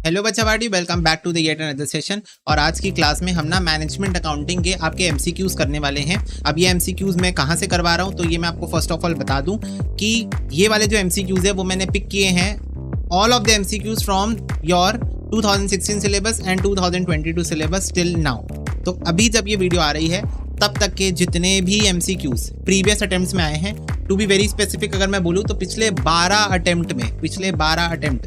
Hello बच्चा party, welcome back to the yet another session. और आज की क्लास में हम ना मैनेजमेंट अकाउंटिंग के आपके एमसीक्यूज करने वाले हैं। अब ये एमसीक्यूज मैं कहाँ से करवा रहा हूँ, तो ये मैं आपको फर्स्ट ऑफ ऑल बता दूं कि ये वाले जो एमसीक्यूज है वो मैंने पिक किए हैं all of the MCQs from your 2016 syllabus and 2022 syllabus till now. तो अभी जब ये वीडियो आ रही है तब तक के जितने भी एमसीक्यूज प्रीवियस अटेम्प्ट्स में आए हैं, टू बी वेरी स्पेसिफिक अगर मैं बोलूँ तो पिछले 12 अटेम्प्ट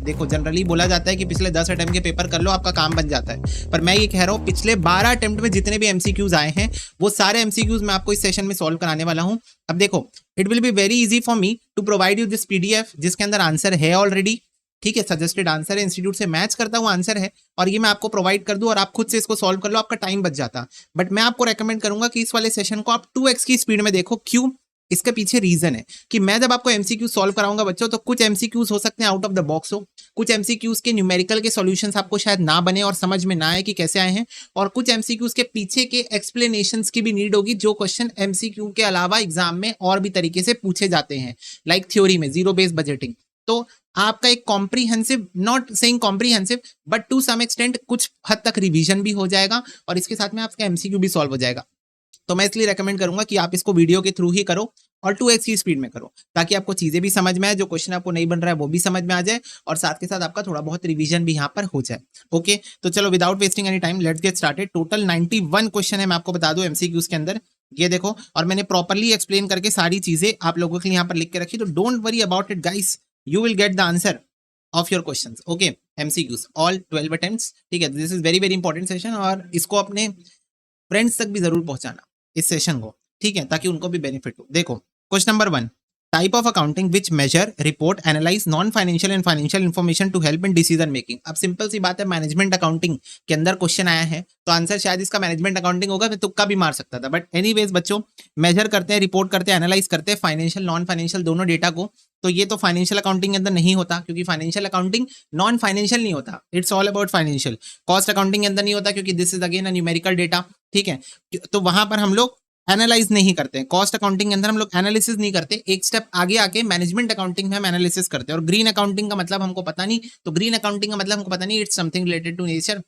देखो, जनरली बोला जाता है कि पिछले 10 अटेम्प्ट के पेपर कर लो आपका काम बन जाता है, पर मैं ये कह रहा हूँ पिछले 12 अटेम्प्ट में जितने भी एमसीक्यूज आए हैं वो सारे एमसीक्यूज मैं आपको इस सेशन में सॉल्व कराने वाला हूँ। अब देखो, it will be very easy for me to provide you this PDF जिसके अंदर आंसर है ऑलरेडी, ठीक है, सजेस्टेड आंसर है, इंस्टीट्यूट से मैच करता हुआ आंसर है, और ये मैं आपको प्रोवाइड कर दूं और आप खुद से इसको सॉल्व कर लो, आपका टाइम बच जाता। बट मैं आपको रेकमेंड करूंगा कि इस वाले सेशन को आप 2x की स्पीड में देखो। क्यों? इसके पीछे रीजन है कि मैं जब आपको एमसीक्यू सॉल्व कराऊंगा बच्चों, तो कुछ एमसीक्यूज हो सकते हैं आउट ऑफ द बॉक्स हो, कुछ एमसीक्यूज के न्यूमेरिकल के सॉल्यूशंस आपको शायद ना बने और समझ में ना आए कि कैसे आए हैं, और कुछ एमसीक्यूज के पीछे के एक्सप्लेनेशंस की भी नीड होगी, जो क्वेश्चन एमसीक्यू के अलावा एग्जाम में और भी तरीके से पूछे जाते हैं, लाइक थ्योरी में जीरो बेस्ड बजटिंग। तो आपका एक comprehensive, not saying comprehensive but to some extent कुछ हद तक रिवीजन भी हो जाएगा और इसके साथ में आपका एमसीक्यू भी सॉल्व हो जाएगा। तो मैं इसलिए रेकमेंड करूंगा कि आप इसको वीडियो के थ्रू ही करो और 2x की स्पीड में करो, ताकि आपको चीजें भी समझ में आए, जो क्वेश्चन आपको नहीं बन रहा है वो भी समझ में आ जाए, और साथ के साथ आपका थोड़ा बहुत रिवीजन भी यहाँ पर हो जाए। ओके, तो चलो without wasting any time let's get started. Total 91 question है, मैं आपको बता दूं एमसीक्यूज के अंदर, ये देखो, और मैंने प्रॉपरली एक्सप्लेन करके सारी चीजें आप लोगों के लिए यहाँ पर लिख के रखी, तो don't worry about it guys, you will get the answer of your questions. Okay, MCQs all 12 attempts, ठीक है, this is very very important session, और इसको अपने फ्रेंड्स तक भी जरूर पहुंचाना इस सेशन को, ठीक है, ताकि उनको भी बेनिफिट हो। देखो, question number 1, type of accounting which measure, report, analyse non financial and financial information to help in decision making. अब सिंपल सी बात है, मैनेजमेंट अकाउंटिंग के अंदर क्वेश्चन आया है तो आंसर शायद इसका मैनेजमेंट अकाउंटिंग होगा, मैं तुक्का भी मार सकता था, बट एनीवेज बच्चों, मेजर करते हैं, रिपोर्ट करते हैं, एनालाइज करते हैं फाइनेंशियल नॉन फाइनेंशियल दोनों डेटा को, तो ये तो फाइनेंशियल अकाउंटिंग के अंदर नहीं होता, क्योंकि फाइनेंशियल अकाउंटिंग नॉन फाइनेंशियल नहीं होता, it's all about financial. Cost accounting के अंदर नहीं होता, क्योंकि this is again a numerical data, ठीक है, तो वहां पर हम लोग एनालाइज नहीं करते हैं। कॉस्ट अकाउंटिंग के अंदर हम लोग एनालिसिस नहीं करते, एक स्टेप आगे आके मैनेजमेंट अकाउंटिंग में हम एनालिसिस करते हैं। और ग्रीन अकाउंटिंग का मतलब हमको पता नहीं, तो ग्रीन अकाउंटिंग का मतलब हमको पता नहीं, it's something related to nature,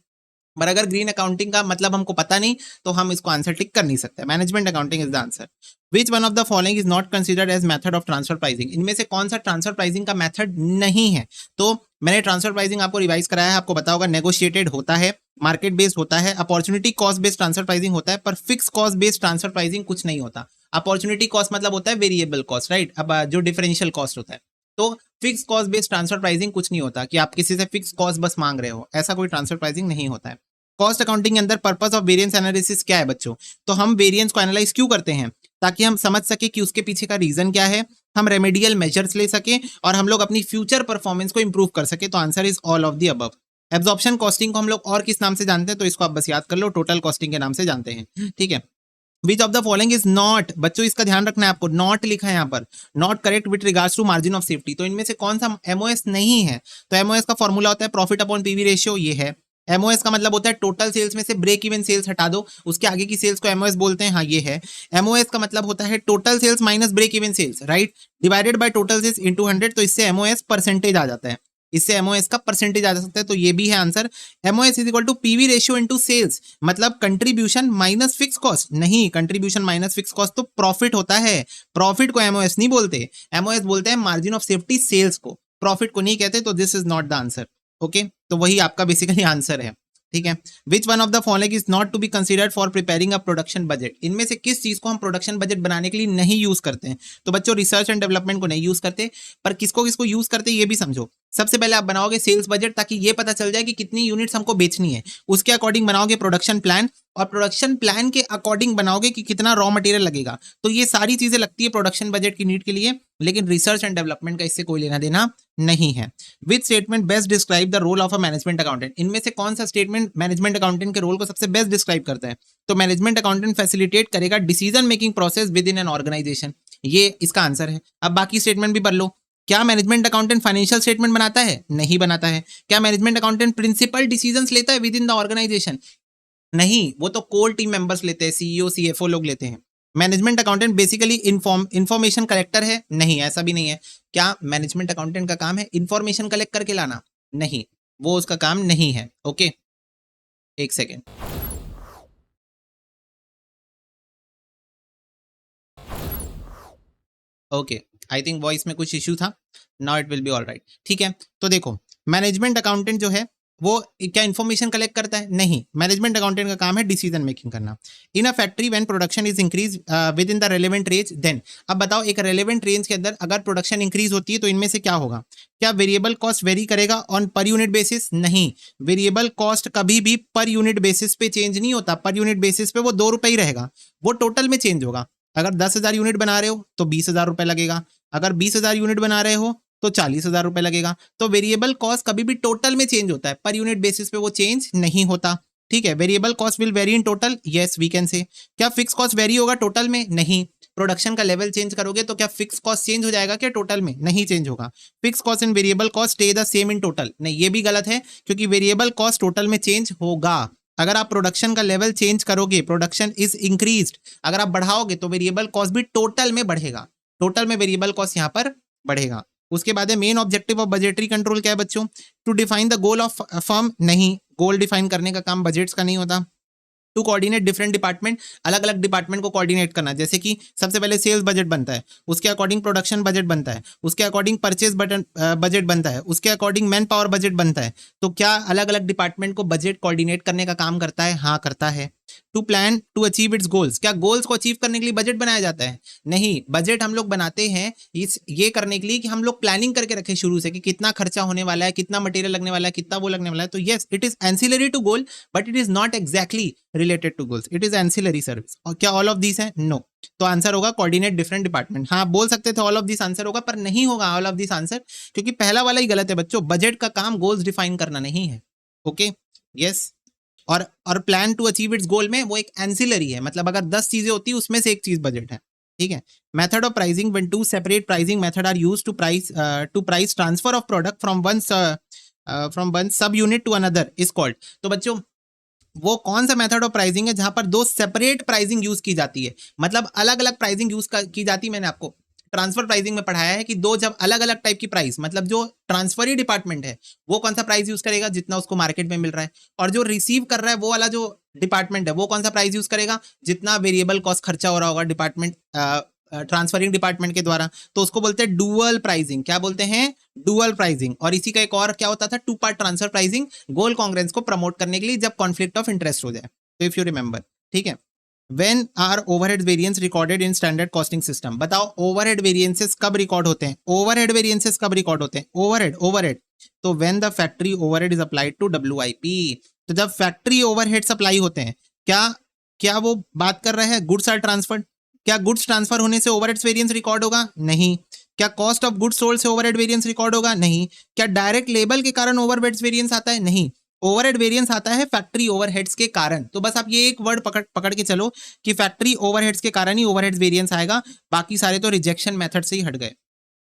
पर अगर ग्रीन अकाउंटिंग का मतलब हमको पता नहीं तो हम इसको आंसर टिक कर नहीं सकते। Management accounting is the answer. Which one of the following is not considered as method of transfer pricing. इनमें से कौन सा ट्रांसफर प्राइसिंग का मेथड नहीं है? तो मैंने ट्रांसफर प्राइसिंग आपको रिवाइज कराया है, आपको पता होगा नेगोशिएटेड होता है, मार्केट बेस्ड होता है, opportunity cost based transfer pricing होता है, पर fix cost based transfer pricing कुछ नहीं होता। अपॉर्चुनिटी कॉस्ट मतलब होता है वेरिएबल कॉस्ट, राइट, अब जो डिफरेंशियल कॉस्ट होता है, तो fix cost based transfer pricing कुछ नहीं होता कि आप किसी से फिक्स कॉस्ट बस मांग रहे हो, ऐसा कोई ट्रांसफर प्राइसिंग नहीं होता है। कॉस्ट अकाउंटिंग के अंदर पर्पस ऑफ वेरिएंस एनालिसिस क्या है बच्चों? तो हम वेरिएंस को एनालाइज क्यों करते हैं? ताकि हम समझ सके कि उसके पीछे का रीजन क्या है, हम रेमेडियल मेजर्स ले सके और हम लोग अपनी फ्यूचर परफॉर्मेंस को इंप्रूव कर सके। तो answer is all of the above. Absorption costing को हम लोग और किस नाम से जानते हैं? तो इसको आप बस याद कर लो, टोटल कॉस्टिंग के नाम से जानते हैं, ठीक है। विच of the following is not, बच्चों इसका ध्यान रखना है आपको, नॉट लिखा है यहाँ पर, not correct with regards to margin of safety. तो इनमें से कौन सा एमओएस नहीं है? तो एमओएस का फॉर्मूला होता है प्रॉफिट अपॉन पीवी रेशियो, ये है। एमओएस का मतलब होता है टोटल सेल्स में से ब्रेक इवन सेल्स हटा दो, उसके आगे की सेल्स को एमओएस बोलते हैं, हाँ ये है। एमओएस का मतलब होता है total sales minus break even sales, right, divided by total sales into 100, तो इससे एमओएस परसेंटेज आ जाता है, इससे एमओएस का परसेंटेज आ सकता है, तो ये भी है answer. MOS is equal to PV ratio into sales, मतलब कंट्रीब्यूशन माइनस फिक्स कॉस्ट, नहीं, कंट्रीब्यूशन माइनस फिक्स कॉस्ट तो प्रॉफिट होता है, प्रॉफिट को एमओएस नहीं बोलते, एमओएस बोलते हैं मार्जिन ऑफ सेफ्टी सेल्स को, प्रॉफिट को नहीं कहते, तो this is not the answer. Okay, तो वही आपका बेसिकली आंसर है, ठीक है। Which one of the following is not to be considered for preparing a production budget. इनमें से किस चीज को हम प्रोडक्शन बजट बनाने के लिए नहीं यूज करते हैं? तो बच्चों रिसर्च एंड डेवलपमेंट को नहीं यूज करते, पर किसको किसको यूज करते हैं ये भी समझो। सबसे पहले आप बनाओगे सेल्स बजट, ताकि ये पता चल जाए कि कितनी यूनिट्स हमको बेचनी है, उसके अकॉर्डिंग बनाओगे प्रोडक्शन प्लान, और प्रोडक्शन प्लान के अकॉर्डिंग बनाओगे कि कितना रॉ मटेरियल लगेगा। तो ये सारी चीजें लगती है प्रोडक्शन बजट की नीड के लिए, लेकिन रिसर्च एंड डेवलपमेंट का इससे कोई लेना देना नहीं है। Which statement best describe the role of a management accountant. इनमें से कौन सा स्टेटमेंट मैनेजमेंट अकाउंटेंट के रोल को सबसे बेस्ट डिस्क्राइब करता है? तो मैनेजमेंट अकाउंटेंट फैसिलिटेट करेगा decision making process within an organisation, ये इसका आंसर है। अब बाकी स्टेटमेंट भी पढ़ लो। क्या मैनेजमेंट अकाउंटेंट फाइनेंशियल स्टेटमेंट बनाता है? नहीं बनाता है। क्या मैनेजमेंट अकाउंटेंट प्रिंसिपल डिसीजंस लेता है विद इन द ऑर्गेनाइजेशन? नहीं, वो तो कोर टीम मेंबर्स लेते हैं, सीईओ सीएफओ लोग लेते हैं। Management accountant basically information collector है? नहीं, ऐसा भी नहीं है। क्या मैनेजमेंट अकाउंटेंट का काम है इंफॉर्मेशन कलेक्ट करके लाना? नहीं। वो उसका काम नहीं है। ओके, एक second. Okay, I think voice में कुछ इश्यू था। Now it will be all right. ठीक है, तो देखो, मैनेजमेंट अकाउंटेंट जो है वो क्या इन्फॉर्मेशन कलेक्ट करता है? नहीं, मैनेजमेंट अकाउंटेंट का काम है डिसीजन मेकिंग करना। In a factory when production is increase within the relevant range, then अब बताओ, एक रेलेवेंट रेंज के अंदर अगर प्रोडक्शन इंक्रीज होती है तो इनमें से क्या होगा? क्या वेरिएबल कॉस्ट वेरी करेगा ऑन पर यूनिट बेसिस? नहीं, वेरिएबल कॉस्ट कभी भी पर यूनिट बेसिस पे चेंज नहीं होता। पर यूनिट बेसिस पे वो 2 रुपए ही रहेगा, वो टोटल में चेंज होगा। अगर 10,000 यूनिट बना रहे हो तो 20,000 रुपए लगेगा, अगर 20,000 यूनिट बना रहे हो तो 40,000 रुपए लगेगा। तो वेरिएबल कॉस्ट कभी भी टोटल में चेंज होता है, पर यूनिट बेसिस पे वो चेंज नहीं होता। ठीक है, variable cost will vary in total, yes we can say. क्या फिक्स कॉस्ट वेरी होगा टोटल में? नहीं। प्रोडक्शन का लेवल चेंज करोगे तो क्या फिक्स कॉस्ट चेंज हो जाएगा क्या टोटल में? नहीं चेंज होगा। Fix cost and variable cost stay the same in total, नहीं, ये भी गलत है, क्योंकि वेरिएबल कॉस्ट टोटल में चेंज होगा। अगर आप प्रोडक्शन का लेवल चेंज करोगे, प्रोडक्शन इज इंक्रीज्ड, अगर आप बढ़ाओगे तो वेरिएबल कॉस्ट भी टोटल में बढ़ेगा, टोटल में वेरिएबल कॉस्ट यहाँ पर बढ़ेगा। उसके बाद है main objective of budgetary control क्या है बच्चों? To define the goal of firm, नहीं, गोल डिफाइन करने का काम बजट्स का नहीं होता। टू कोऑर्डिनेट डिफरेंट डिपार्टमेंट, अलग अलग डिपार्टमेंट को कोऑर्डिनेट करना, जैसे कि सबसे पहले सेल्स बजट बनता है, उसके अकॉर्डिंग प्रोडक्शन बजट बनता है, उसके अकॉर्डिंग परचेज बजट बनता है, उसके अकॉर्डिंग मैन पावर बजट बनता है। तो क्या अलग अलग डिपार्टमेंट को बजट कोऑर्डिनेट करने का काम करता है? हाँ, करता है। To plan to achieve its goals, क्या गोल्स को अचीव करने के लिए बजट बनाया जाता है? नहीं, बजट हम लोग बनाते हैं इस ये करने के लिए कि हम लोग प्लानिंग करके रखें शुरू से कि कितना खर्चा होने वाला है, कितना मटेरियल लगने वाला है, कितना वो लगने वाला है। तो yes, it is ancillary to goal, but it is not exactly related to goals, it is ancillary service. और क्या ऑल ऑफ दिस है? नो। तो आंसर होगा कोऑर्डिनेट डिफरेंट डिपार्टमेंट। हाँ, बोल सकते थे ऑल ऑफ दिस आंसर होगा, पर नहीं होगा ऑल ऑफ दिस आंसर, क्योंकि पहला वाला ही गलत है बच्चों। बजट का काम गोल्स डिफाइन करना नहीं है। Okay, yes. और प्लान टू अचीव इट्स गोल में वो एक एंसिलरी है, मतलब अगर 10 चीजें होती है उसमें से एक चीज बजट है। ठीक है। Method of pricing, when two separate pricing method are used to price transfer of product from one sub unit to another is called. तो बच्चों, वो कौन सा मेथड ऑफ प्राइसिंग है जहां पर दो सेपरेट प्राइसिंग यूज की जाती है, मतलब अलग अलग प्राइसिंग यूज की जाती है। मैंने आपको ट्रांसफर प्राइसिंग में पढ़ाया है कि दो जब अलग अलग टाइप की प्राइस, मतलब जो ट्रांसफरी डिपार्टमेंट है वो कौन सा प्राइस यूज करेगा? जितना उसको मार्केट में मिल रहा है। और जो रिसीव कर रहा है वो वाला जो डिपार्टमेंट है वो कौन सा प्राइस यूज करेगा? जितना वेरिएबल कॉस्ट खर्चा हो रहा होगा डिपार्टमेंट ट्रांसफरिंग डिपार्टमेंट के द्वारा, तो उसको बोलते हैं डुअल प्राइसिंग। क्या बोलते हैं? Dual pricing. और इसी का एक और क्या होता था? Two part transfer pricing, goal congruence को प्रमोट करने के लिए जब कॉन्फ्लिक्ट ऑफ इंटरेस्ट हो जाए। तो इफ यू रिमेंबर, ठीक है। When are overhead variance recorded in standard costing system? बताओ, ओवरहेड वेरिएंसेस कब रिकॉर्ड होते हैं? ओवरहेड वेरिएंसेस कब रिकॉर्ड होते हैं? ओवरहेड तो when the factory overhead is applied to WIP, तो जब फैक्ट्री ओवरहेड सप्लाई होते हैं, क्या क्या वो बात कर रहे हैं गुड्स आर ट्रांसफर्ड? क्या गुड्स ट्रांसफर होने से ओवरहेड वेरिएंस रिकॉर्ड होगा? नहीं। क्या कॉस्ट ऑफ गुड्स सोल्ड से ओवरहेड वेरिएंस रिकॉर्ड होगा? नहीं। क्या डायरेक्ट लेबल के कारण ओवरहेड वेरिएंस आता है? नहीं। ओवरहेड वेरिएंस आता है फैक्ट्री ओवरहेड्स के कारण। तो बस आप ये एक वर्ड पकड़ के चलो कि फैक्ट्री ओवरहेड्स के कारण ही ओवरहेड वेरिएंस आएगा, बाकी सारे तो रिजेक्शन मेथड से ही हट गए।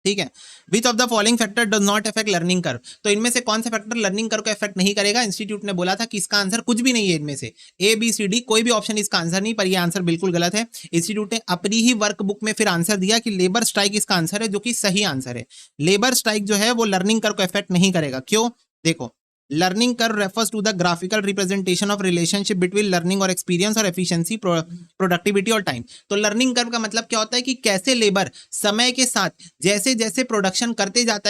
ठीक है। विच of the following factor does not effect learning curve? तो इनमें से कौन सा फैक्टर लर्निंग कर्व को इफेक्ट नहीं करेगा? इंस्टीट्यूट ने बोला था कि इसका आंसर कुछ भी नहीं है इनमें से, ए बी सी डी कोई भी ऑप्शन इसका आंसर नहीं, पर यह आंसर बिल्कुल गलत है। इंस्टीट्यूट ने अपनी ही वर्कबुक में फिर आंसर दिया कि लेबर स्ट्राइक इसका आंसर है, जो कि सही आंसर है। लेबर स्ट्राइक जो है वो लर्निंग कर्व को इफेक्ट नहीं करेगा। क्यों? देखो, learning curve refers to the graphical representation of relationship between learning और एक्सपीरियंस और एफिशिएंसी, प्रोडक्टिविटी और टाइम। तो लर्निंग कर्व का मतलब क्या होता है कि कैसे लेबर समय के साथ जैसे जैसे प्रोडक्शन करते जाता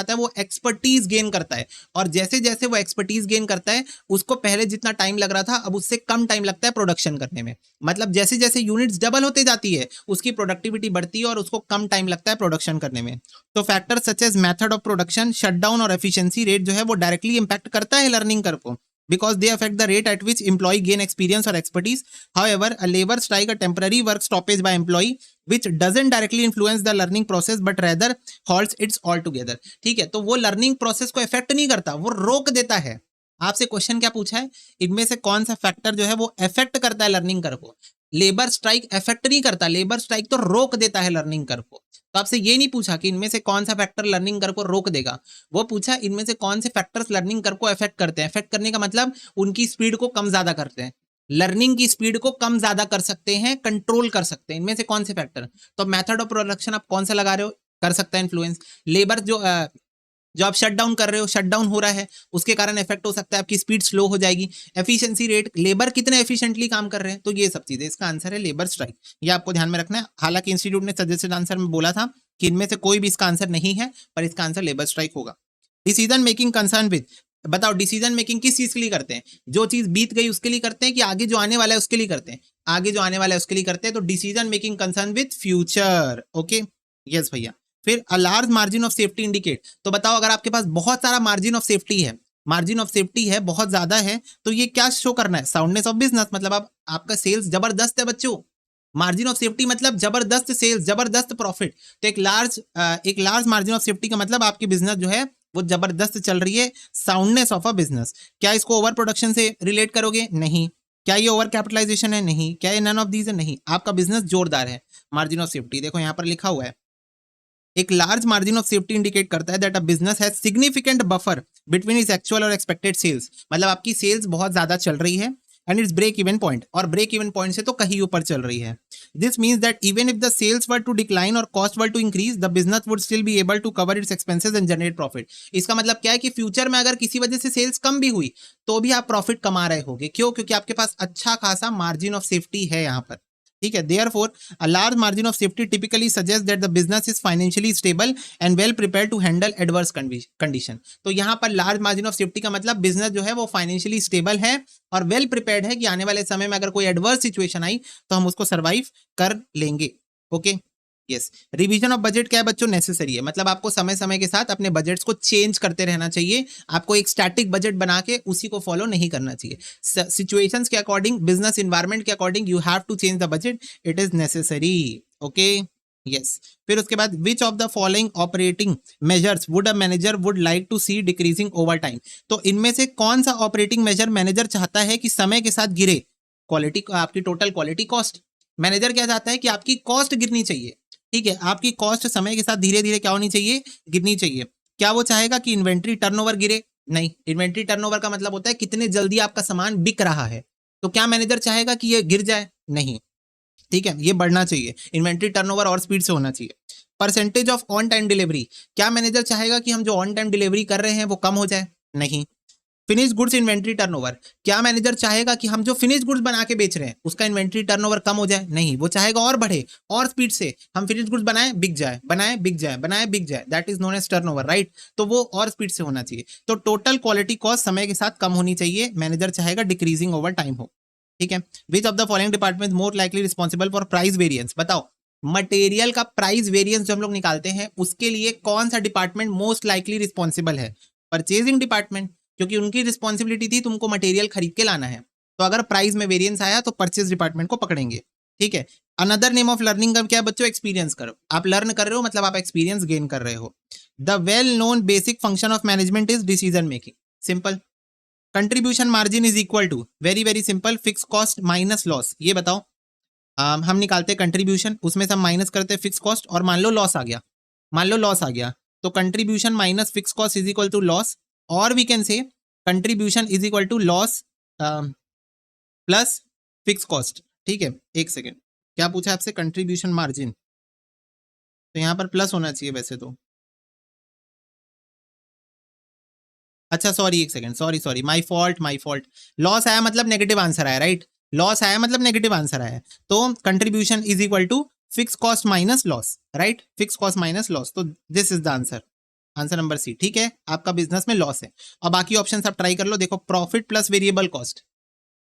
है वो एक्सपर्टीज गेन करता है, और जैसे जैसे वो एक्सपर्टीज गेन करता है उसको पहले जितना टाइम लग रहा था अब उससे कम टाइम लगता है प्रोडक्शन करने में। मतलब जैसे जैसे यूनिट्स डबल होते जाती है उसकी प्रोडक्टिविटी बढ़ती है और उसको कम टाइम लगता है प्रोडक्शन करने में। तो factor such as method of production, shutdown और एफिशिएंसी रेट जो है वो डायरेक्टली इंपैक्ट करता है लर्निंग कर्व को, because they affect the rate at which employee gain experience or expertise. However, a labor strike, a temporary work stoppage by employee, which doesn't directly influence the learning process but rather halts it altogether. ठीक है, तो वो learning process को effect नहीं करता, वो रोक देता है। आपसे क्वेश्चन क्या पूछा है? इनमें से कौन सा फैक्टर जो है वो इफेक्ट करता है लर्निंग कर्व को? लेबर स्ट्राइक इफेक्ट नहीं करता, लेबर स्ट्राइक तो रोक देता है लर्निंग कर्व को। तो आपसे ये नहीं पूछा कि इनमें से कौन सा फैक्टर लर्निंग कर्व को रोक देगा, वो पूछा इनमें से कौन से फैक्टर्स लर्निंग कर्व को इफेक्ट करते हैं। इफेक्ट करने का मतलब उनकी स्पीड को कम ज्यादा करते हैं, लर्निंग की स्पीड को कम ज्यादा कर सकते हैं, कंट्रोल कर सकते हैं। इनमें से कौन से फैक्टर? तो मेथड ऑफ प्रोडक्शन आप कौन सा लगा रहे हो? कर सकता है इन्फ्लुएंस। लेबर जो जो आप शट डाउन कर रहे हो, शट डाउन हो रहा है, उसके कारण इफेक्ट हो सकता है, आपकी स्पीड स्लो हो जाएगी। एफिशिएंसी रेट, लेबर कितने एफिशिएंटली काम कर रहे हैं, तो ये सब चीजें, इसका आंसर है लेबर स्ट्राइक। ये आपको ध्यान में रखना है। हालांकि इंस्टीट्यूट ने सजेस्टेड आंसर में बोला था कि इनमें से कोई भी इसका आंसर नहीं है, पर इसका आंसर लेबर स्ट्राइक होगा। डिसीजन मेकिंग कंसर्न विद, बताओ डिसीजन मेकिंग किस चीज के लिए करते हैं? जो चीज बीत गई उसके लिए करते हैं कि आगे जो आने वाला है उसके लिए करते हैं? आगे जो आने वाला है उसके लिए करते हैं, तो decision making concern with future. Okay, yes भैया। फिर a large margin of safety indicate, तो बताओ अगर आपके पास बहुत सारा मार्जिन ऑफ सेफ्टी है, मार्जिन ऑफ सेफ्टी है, बहुत ज्यादा है, तो ये क्या शो करना है? साउंडनेस ऑफ बिजनेस, मतलब आप आपका सेल्स जबरदस्त है बच्चों। मार्जिन ऑफ सेफ्टी मतलब जबरदस्त सेल्स, जबरदस्त प्रॉफिट। तो एक लार्ज मार्जिन ऑफ सेफ्टी का मतलब आपकी बिजनेस जो है वो जबरदस्त चल रही है। साउंडनेस ऑफ अ बिजनेस, क्या इसको ओवर प्रोडक्शन से रिलेट करोगे? नहीं। क्या ये ओवर कैपिटलाइजेशन है? नहीं। क्या ये नन ऑफ दीज है? नहीं। आपका बिजनेस जोरदार है। मार्जिन ऑफ सेफ्टी देखो यहाँ पर लिखा हुआ है, एक large margin of safety indicate करता है that a business has significant buffer between its actual और एक्सपेक्टेड सेल्स, मतलब आपकी सेल्स बहुत ज्यादा चल रही है and its break even point, और ब्रेक इवन पॉइंट से तो कहीं ऊपर चल रही है। This means that even if the sales were to decline और cost were to increase, the business would still be able to cover it's expenses and generate profit. इसका मतलब क्या है कि फ्यूचर में अगर किसी वजह से सेल्स कम भी हुई तो भी आप प्रॉफिट कमा रहे होगे। क्यों? क्योंकि आपके पास अच्छा खासा मार्जिन ऑफ सेफ्टी है यहाँ पर। ठीक है, therefore a large margin of safety typically suggests that the business is financially stable and well prepared to handle adverse condition। तो यहाँ पर लार्ज मार्जिन ऑफ सेफ्टी का मतलब बिजनेस जो है वो फाइनेंशियली स्टेबल है और वेल प्रिपेयर्ड है कि आने वाले समय में अगर कोई एडवर्स सिचुएशन आई तो हम उसको सर्वाइव कर लेंगे। Okay, yes. Revision of budget क्या है बच्चों? नेसेसरी है, मतलब आपको समय समय के साथ अपने बजट्स को चेंज करते रहना चाहिए। आपको एक स्टैटिक बजट बना के उसी को फॉलो नहीं करना चाहिए। सिचुएशंस के अकॉर्डिंग, बिजनेस इन्वायरमेंट के according you have to change the budget, it is necessary. Okay, yes. फिर उसके बाद which of the following operating measures would a manager would like to see decreasing over time, तो इनमें से कौन सा operating major manager चाहता है कि समय के साथ गिरे? क्वालिटी, आपकी टोटल क्वालिटी कॉस्ट। मैनेजर क्या चाहता है कि आपकी कॉस्ट गिरनी चाहिए। ठीक है, आपकी कॉस्ट समय के साथ धीरे धीरे क्या होनी चाहिए? गिरनी चाहिए। क्या वो चाहेगा कि इन्वेंट्री टर्नओवर गिरे? नहीं। इन्वेंट्री टर्नओवर का मतलब होता है कितने जल्दी आपका सामान बिक रहा है। तो क्या मैनेजर चाहेगा कि ये गिर जाए? नहीं। ठीक है, ये बढ़ना चाहिए। इन्वेंट्री टर्नओवर और स्पीड से होना चाहिए। Percentage of on time delivery, क्या मैनेजर चाहेगा कि हम जो ऑन टाइम डिलीवरी कर रहे हैं वो कम हो जाए? नहीं। फिनिश गुड्स इन्वेंट्री टर्नओवर, क्या मैनेजर चाहेगा कि हम जो फिनिश गुड्स बना के बेच रहे हैं उसका इन्वेंट्री टर्नओवर कम हो जाए? नहीं, वो चाहेगा और बढ़े और स्पीड से हम फिनिश गुड्स बनाएं, बिक जाए, बनाएं, बिक जाए, बनाएं, बिक जाए। That is known as turnover, right? तो वो और स्पीड से होना चाहिए। तो टोटल क्वालिटी कॉस्ट समय के साथ कम होनी चाहिए। मैनेजर चाहेगा डिक्रीजिंग ओवर टाइम हो। ठीक है। विच of the following department more likely responsible for price variance, बताओ मटेरियल का प्राइस वेरियंस जो हम लोग निकालते हैं उसके लिए कौन सा डिपार्टमेंट मोस्ट लाइकली रिस्पॉन्सिबल है? परचेजिंग डिपार्टमेंट, क्योंकि उनकी रिस्पॉन्सिबिलिटी थी तुमको मटेरियल खरीद के लाना है। तो अगर प्राइस में वेरिएंस आया तो परचेज डिपार्टमेंट को पकड़ेंगे। ठीक है। अनदर नेम ऑफ लर्निंग का क्या है बच्चों? एक्सपीरियंस करो। आप लर्न कर रहे हो मतलब आप एक्सपीरियंस गेन कर रहे हो। The well known basic function of management is decision making. Simple. Contribution margin is equal to, very very simple, fix cost minus loss. ये बताओ, हम निकालते हैं कंट्रीब्यूशन, उसमें से हम माइनस करते हैं फिक्स कॉस्ट, और मान लो लॉस आ गया, मान लो लॉस आ गया, तो contribution minus fix cost is equal to loss, और we can say contribution is equal to loss plus fix cost. ठीक है, एक सेकेंड, क्या पूछा आपसे? कंट्रीब्यूशन मार्जिन, तो यहाँ पर प्लस होना चाहिए वैसे तो। अच्छा सॉरी, एक second, sorry, my fault. Loss आया मतलब नेगेटिव आंसर आया, राइट? लॉस आया मतलब नेगेटिव आंसर आया, तो contribution is equal to fix cost minus loss, right? Fix cost minus loss, तो this is the answer, answer number C. ठीक है, आपका बिजनेस में लॉस है। और बाकी ऑप्शन आप ट्राई कर लो। देखो, profit plus variable cost,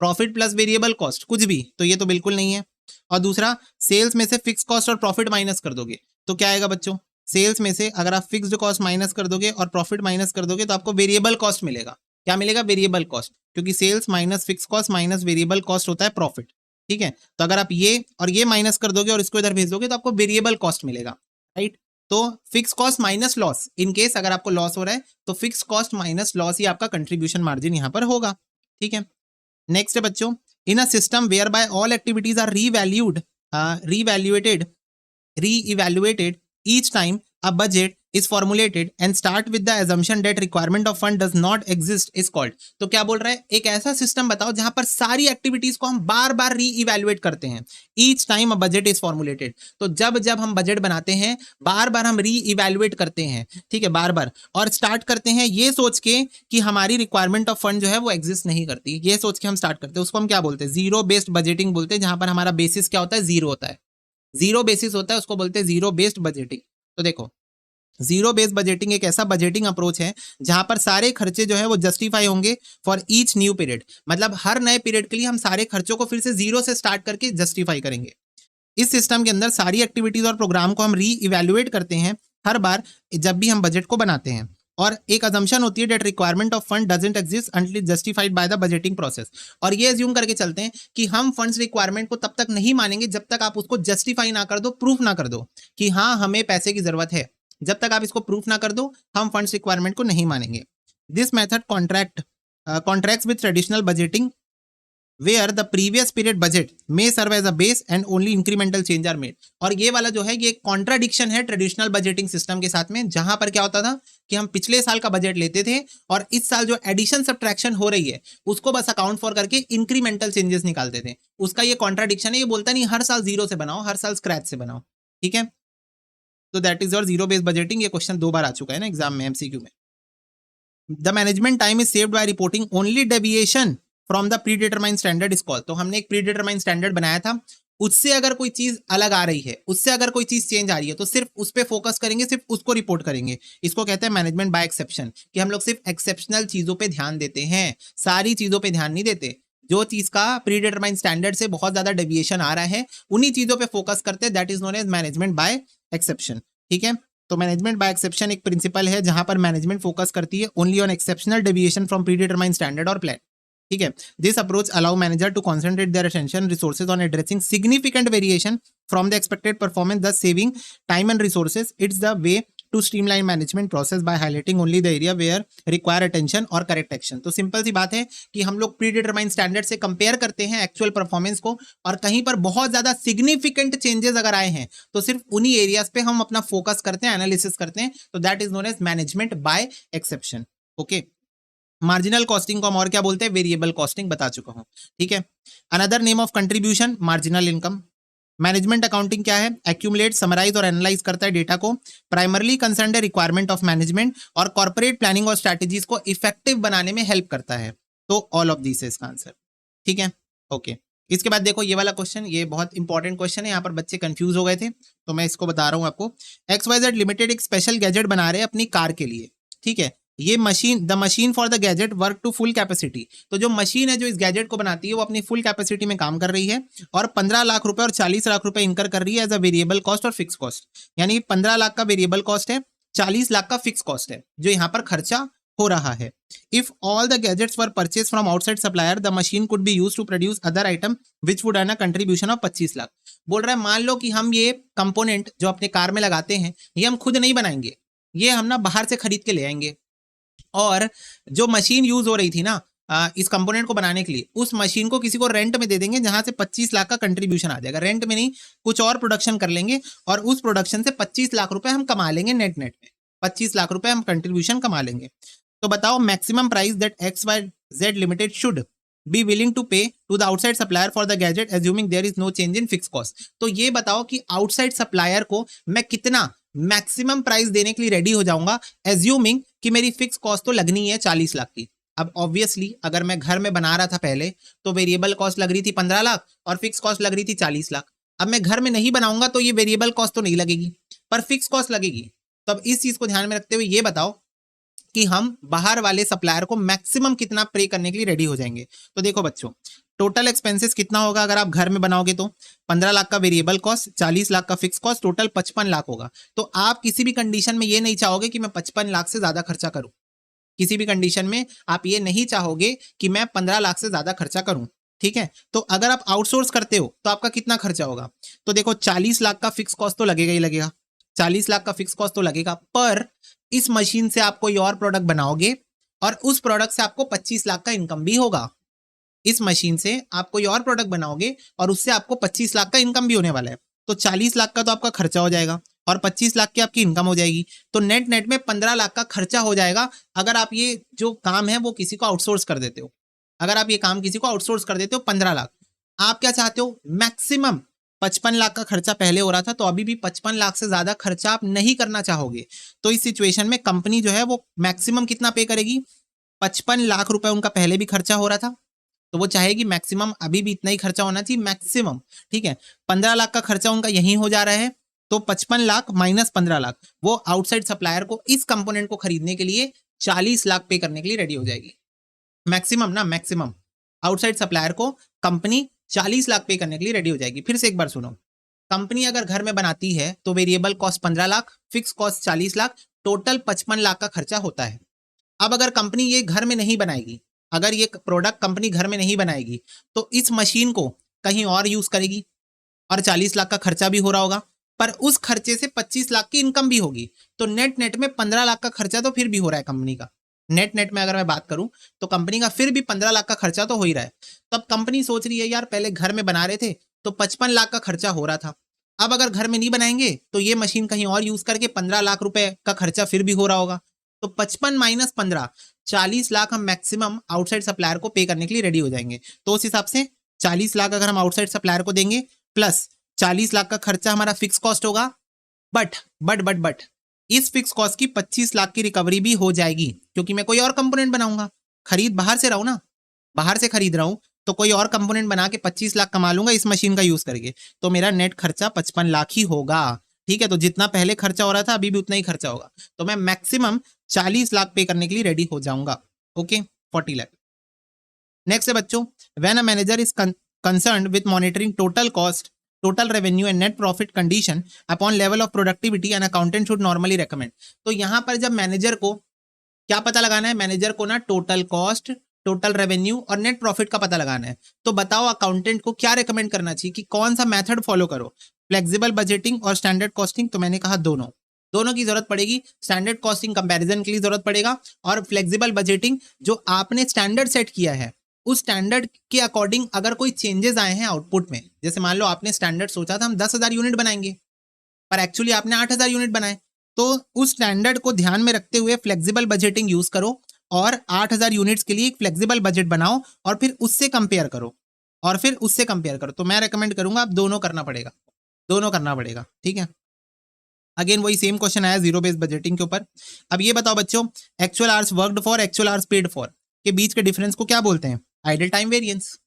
profit plus variable cost कुछ भी, तो ये तो बिल्कुल नहीं है। और दूसरा, सेल्स में से फिक्स कॉस्ट और प्रॉफिट माइनस कर दोगे तो क्या आएगा बच्चों? सेल्स में से अगर आप फिक्स्ड कॉस्ट माइनस कर दोगे और प्रॉफिट माइनस कर दोगे तो आपको वेरिएबल कॉस्ट मिलेगा। क्या मिलेगा? वेरिएबल कॉस्ट, क्योंकि sales minus fix cost minus variable cost होता है प्रॉफिट। ठीक है, तो अगर आप ये और ये माइनस कर दोगे और इसको इधर भेज दोगे तो आपको वेरिएबल कॉस्ट मिलेगा, राइट? तो fix cost minus loss, in case अगर आपको लॉस हो रहा है तो फिक्स कॉस्ट माइनस लॉस ही आपका कंट्रीब्यूशन मार्जिन यहाँ पर होगा। ठीक है, नेक्स्ट है बच्चों, in a system whereby all activities are reevaluated each time a budget is formulated and start with the assumption that requirement of fund does not exist is called। तो क्या बोल रहा है, एक ऐसा सिस्टम बताओ जहां पर सारी एक्टिविटीज को हम बार बार री इवेल्युएट करते हैं। Each time a budget is formulated, तो जब जब हम बजट बनाते हैं बार बार हम री इवेल्युएट करते हैं, ठीक है, बार बार, और स्टार्ट करते हैं ये सोच के कि हमारी रिक्वायरमेंट ऑफ फंड जो है वो एग्जिस्ट नहीं करती, ये सोच के हम स्टार्ट करते हैं। उसको हम क्या बोलते हैं, जीरो बेस्ड बजटिंग बोलते हैं, जहां पर हमारा बेसिस क्या होता है, जीरो होता है, जीरो बेसिस होता है, उसको बोलते हैं जीरो बेस्ड बजटिंग। तो देखो, जीरो बेस्ड बजटिंग एक ऐसा बजटिंग अप्रोच है जहां पर सारे खर्चे जो है वो जस्टिफाई होंगे फॉर ईच न्यू पीरियड, मतलब हर नए पीरियड के लिए हम सारे खर्चों को फिर से जीरो से स्टार्ट करके जस्टिफाई करेंगे। इस सिस्टम के अंदर सारी एक्टिविटीज और प्रोग्राम को हम री इवेल्युएट करते हैं हर बार जब भी हम बजट को बनाते हैं, और एक अजम्पशन होती है that requirement of fund doesn't exist until it justified by the budgeting process. और ये अज्यूम करके चलते हैं कि हम फंड्स रिक्वायरमेंट को तब तक नहीं मानेंगे जब तक आप उसको जस्टिफाई ना कर दो, प्रूफ ना कर दो कि हाँ हमें पैसे की जरूरत है। जब तक आप इसको प्रूफ ना कर दो हम फंड्स रिक्वायरमेंट को नहीं मानेंगे। This method contracts with traditional budgeting where the previous period budget may serve as a base and only incremental change are made. और ये वाला जो है ये कॉन्ट्राडिक्शन है ट्रेडिशनल बजटिंग सिस्टम के साथ में, जहां पर क्या होता था कि हम पिछले साल का बजट लेते थे और इस साल जो एडिशन सब्ट्रैक्शन हो रही है उसको बस अकाउंट फॉर करके इंक्रीमेंटल चेंजेस निकालते थे। उसका ये कॉन्ट्राडिक्शन है, ये बोलता नहीं हर साल जीरो से बनाओ, हर साल स्क्रैच से बनाओ, ठीक है। तो that is your zero based budgeting. ये क्वेश्चन 2 बार आ चुका है ना एग्जाम में, एमसीक्यू में। The management time is saved by reporting only deviation from the pre determined standard is called. तो हमने एक प्री डिटरमाइंड स्टैंडर्ड बनाया था, उससे अगर कोई चीज अलग आ रही है, उससे अगर कोई चीज चेंज आ रही है तो सिर्फ उस पर फोकस करेंगे, सिर्फ उसको रिपोर्ट करेंगे। इसको कहते हैं मैनेजमेंट बाय एक्सेप्शन, कि हम लोग सिर्फ एक्सेप्शनल चीजों पे ध्यान देते हैं, सारी चीजों पे ध्यान नहीं देते। जो चीज का प्री डिटरमाइंड स्टैंडर्ड से बहुत ज्यादा डेविएशन आ रहा है उन्हीं चीजों पे फोकस करते हैं, that is known as management by exception, ठीक है। तो मैनेजमेंट बाय एक्सेप्शन एक प्रिंसिपल है जहां पर मैनेजमेंट फोकस करती है only on exceptional deviation from predetermined standard और प्लान, ठीक है। This approach allow manager to concentrate their attention resources on addressing significant variation from the expected performance, thus saving time and resources. It's the way to streamline management process by highlighting only the area where require attention और correct action. तो simple सी बात है कि हम लोग predetermined standard से compare करते हैं एक्चुअल परफॉर्मेंस को, और कहीं पर बहुत ज्यादा सिग्निफिकेंट चेंजेस अगर आए हैं तो सिर्फ उन्हीं एरियाज पे हम अपना फोकस करते हैं, एनालिसिस करते हैं। तो that is known as management by exception, okay. Marginal costing को हम और क्या बोलते हैं, वेरिएबल कॉस्टिंग बता चुका हूं, ठीक है। Another name of contribution marginal income. Management accounting क्या है, एक्यूमुलेट, समराइज और एनालाइज करता है डेटा को, प्राइमरली कंसर्न्ड है रिक्वायरमेंट ऑफ मैनेजमेंट, और कॉर्पोरेट प्लानिंग और स्ट्रैटेजीज को इफेक्टिव बनाने में हेल्प करता है। तो ऑल ऑफ दिस है इसका आंसर, ठीक है, ओके। इसके बाद देखो ये वाला क्वेश्चन, ये बहुत इंपॉर्टेंट क्वेश्चन है, यहाँ पर बच्चे कंफ्यूज हो गए थे तो मैं इसको बता रहा हूँ आपको। XYZ लिमिटेड एक स्पेशल गैजेट बना रहे हैं अपनी कार के लिए, ठीक है। ये machine, the machine for the gadget work to full capacity. तो जो मशीन है जो इस गैजेट को बनाती है वो अपनी फुल कैपेसिटी में काम कर रही है, और 15 लाख रुपए और 40 लाख रुपए इनकर कर रही है एज अ वेरिएबल कॉस्ट और फिक्स कॉस्ट। यानी 15 लाख का वेरिएबल कॉस्ट है, 40 लाख का फिक्स कॉस्ट है जो यहाँ पर खर्चा हो रहा है। If all the gadgets were purchase from outside supplier the machine could be used to produce other item which would earn a contribution of 25 lakh. बोल रहा है मान लो कि हम ये कंपोनेंट जो अपने कार में लगाते हैं ये हम खुद नहीं बनाएंगे, ये हम ना बाहर से खरीद के ले आएंगे, और जो मशीन यूज हो रही थी ना इस कंपोनेंट को बनाने के लिए, उस मशीन को किसी को रेंट में दे देंगे जहां से 25 लाख का कंट्रीब्यूशन आ जाएगा। रेंट में नहीं, कुछ और प्रोडक्शन कर लेंगे और उस प्रोडक्शन से 25 लाख रुपए हम कमा लेंगे, नेट में 25 लाख रुपए हम कंट्रीब्यूशन कमा लेंगे। तो बताओ maximum price that XYZ limited should be willing to pay to the outside supplier for the gadget assuming there is no change in fix cost. तो ये बताओ कि आउटसाइड सप्लायर को मैं कितना मैक्सिमम प्राइस देने के लिए रेडी हो जाऊंगा, एज्यूमिंग कि मेरी फिक्स कॉस्ट तो लगनी है 40 लाख की। अब ऑब्वियसली अगर मैं घर में बना रहा था पहले तो वेरिएबल कॉस्ट लग रही थी 15 लाख और फिक्स कॉस्ट लग रही थी 40 लाख। अब मैं घर में नहीं बनाऊंगा तो ये वेरिएबल कॉस्ट तो नहीं लगेगी पर फिक्स कॉस्ट लगेगी। तो अब इस चीज को ध्यान में रखते हुए ये बताओ कि हम बाहर वाले सप्लायर को मैक्सिमम कितना पे करने के लिए रेडी हो जाएंगे। तो देखो बच्चों, टोटल एक्सपेंसेस कितना होगा अगर आप घर में बनाओगे तो 15 लाख का वेरिएबल कॉस्ट, 40 लाख का फिक्स कॉस्ट, टोटल 55 लाख होगा। तो आप किसी भी कंडीशन में ये नहीं चाहोगे कि मैं 55 लाख से ज्यादा खर्चा करूं, किसी भी कंडीशन में आप ये नहीं चाहोगे कि मैं 15 लाख से ज्यादा खर्चा करूं, ठीक है। तो अगर आप आउटसोर्स करते हो तो आपका कितना खर्चा होगा, तो देखो 40 लाख का फिक्स कॉस्ट तो लगेगा ही लगेगा, 40 लाख का फिक्स कॉस्ट तो लगेगा, पर इस मशीन से आप कोई और प्रोडक्ट बनाओगे और उस प्रोडक्ट से आपको 25 लाख का इनकम भी होगा। इस मशीन से आप कोई और प्रोडक्ट बनाओगे और उससे आपको 25 लाख का इनकम भी होने वाला है। तो 40 लाख का तो आपका खर्चा हो जाएगा, और 25 लाख की आपकी इनकम हो जाएगी। तो नेट नेट में 15 लाख का खर्चा हो जाएगा अगर आप ये जो काम है वो किसी को आउटसोर्स कर देते हो। अगर आप ये काम किसी को आउटसोर्स कर देते हो 15 लाख। आप क्या चाहते हो, मैक्सिमम 55 लाख का खर्चा पहले हो रहा था, तो अभी भी 55 लाख से ज्यादा खर्चा आप नहीं करना चाहोगे। तो इस सिचुएशन में कंपनी जो है वो मैक्सिमम कितना पे करेगी, 55 लाख रुपए उनका पहले भी खर्चा हो रहा था, तो वो चाहेगी मैक्सिमम अभी भी इतना ही खर्चा होना चाहिए मैक्सिमम। ठीक है, 15 लाख का खर्चा उनका यहीं हो जा रहा है, तो 55 लाख माइनस 15 लाख वो आउटसाइड सप्लायर को इस कंपोनेंट को खरीदने के लिए 40 लाख पे करने के लिए रेडी हो जाएगी। मैक्सिमम ना, मैक्सिमम आउटसाइड सप्लायर को कंपनी 40 लाख पे करने के लिए रेडी हो जाएगी। फिर से एक बार सुनो, कंपनी अगर घर में बनाती है तो variable cost 15 lakh, fix cost 40 lakh, total 55 lakh का खर्चा होता है। अब अगर कंपनी ये घर में नहीं बनाएगी, अगर ये प्रोडक्ट कंपनी घर में नहीं बनाएगी, तो इस मशीन को कहीं और यूज करेगी और 40 लाख का खर्चा भी हो रहा होगा, पर उस खर्चे से 25 लाख की इनकम भी होगी। तो नेट नेट में 15 लाख का खर्चा तो फिर भी हो रहा है कंपनी का। नेट नेट में अगर मैं बात करूं तो कंपनी का फिर भी 15 लाख का खर्चा तो हो ही रहा है। तो अब कंपनी सोच रही है यार पहले घर में बना रहे थे तो 55 लाख का खर्चा हो रहा था, अब अगर घर में नहीं बनाएंगे तो ये मशीन कहीं और यूज करके 15 लाख रुपए का खर्चा फिर भी हो रहा होगा। तो 55 माइनस 15, 40 लाख हम मैक्सिमम आउटसाइड सप्लायर को पे करने के लिए रेडी हो जाएंगे। तो उस हिसाब से 40 लाख अगर हम आउटसाइड सप्लायर को देंगे प्लस 40 लाख का खर्चा हमारा फिक्स कॉस्ट होगा, बट इस फिक्स कॉस्ट की 25 लाख की रिकवरी भी हो जाएगी, क्योंकि मैं कोई और कंपोनेंट बनाऊंगा। खरीद बाहर से रहा हूं ना, बाहर से खरीद रहा हूं, तो कोई और कंपोनेंट बना के 25 लाख कमा लूंगा इस मशीन का यूज करके, तो मेरा नेट खर्चा 55 लाख ही होगा। ठीक है, तो जितना पहले खर्चा हो रहा था अभी भी उतना ही खर्चा होगा, तो मैं मैक्सिमम 40 लाख पे करने के लिए रेडी हो जाऊंगा। ओके, 40 लाख। नेक्स्ट है बच्चों, when a manager is concerned with monitoring total cost, total revenue and net profit condition upon level of productivity and accountant should normally recommend. तो यहां पर जब मैनेजर को क्या पता लगाना है, मैनेजर को ना टोटल कॉस्ट, टोटल रेवेन्यू और नेट प्रॉफिट का पता लगाना है। तो बताओ अकाउंटेंट को क्या रेकमेंड करना चाहिए कि कौन सा मेथड फॉलो करो, फ्लेक्सिबल बजटिंग और स्टैंडर्ड कॉस्टिंग। तो मैंने कहा दोनों की जरूरत पड़ेगी। स्टैंडर्ड कॉस्टिंग कंपैरिजन के लिए जरूरत पड़ेगा, और फ्लेक्सिबल बजटिंग जो आपने स्टैंडर्ड सेट किया है उस स्टैंडर्ड के अकॉर्डिंग अगर कोई चेंजेस आए हैं आउटपुट में, जैसे मान लो आपने स्टैंडर्ड सोचा था हम 10,000 यूनिट बनाएंगे पर एक्चुअली आपने 8,000 यूनिट बनाए, तो उस स्टैंडर्ड को ध्यान में रखते हुए फ्लेक्सिबल बजटिंग यूज करो और 8,000 यूनिट्स के लिए एक फ्लेक्सिबल बजट बनाओ और फिर उससे कंपेयर करो। तो मैं रेकमेंड करूंगा आप दोनों करना पड़ेगा। ठीक है, अगेन वही सेम क्वेश्चन आया जीरो बेस्ड बजटिंग के ऊपर। अब ये बताओ बच्चों, actual hours worked for, actual hours paid for के बीच के डिफरेंस को क्या बोलते हैं, idle time variance.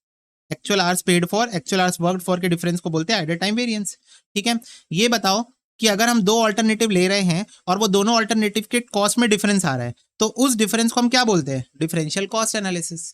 Actual hours paid for, actual hours worked for के डिफरेंस को बोलते हैं आइडल टाइम वेरिएंस। ठीक है, ये बताओ कि अगर हम दो ऑल्टरनेटिव ले रहे हैं और वो दोनों ऑल्टरनेटिव के कॉस्ट में डिफरेंस आ रहा है, तो उस डिफरेंस को हम क्या बोलते हैं, डिफरेंशियल कॉस्ट एनालिसिस।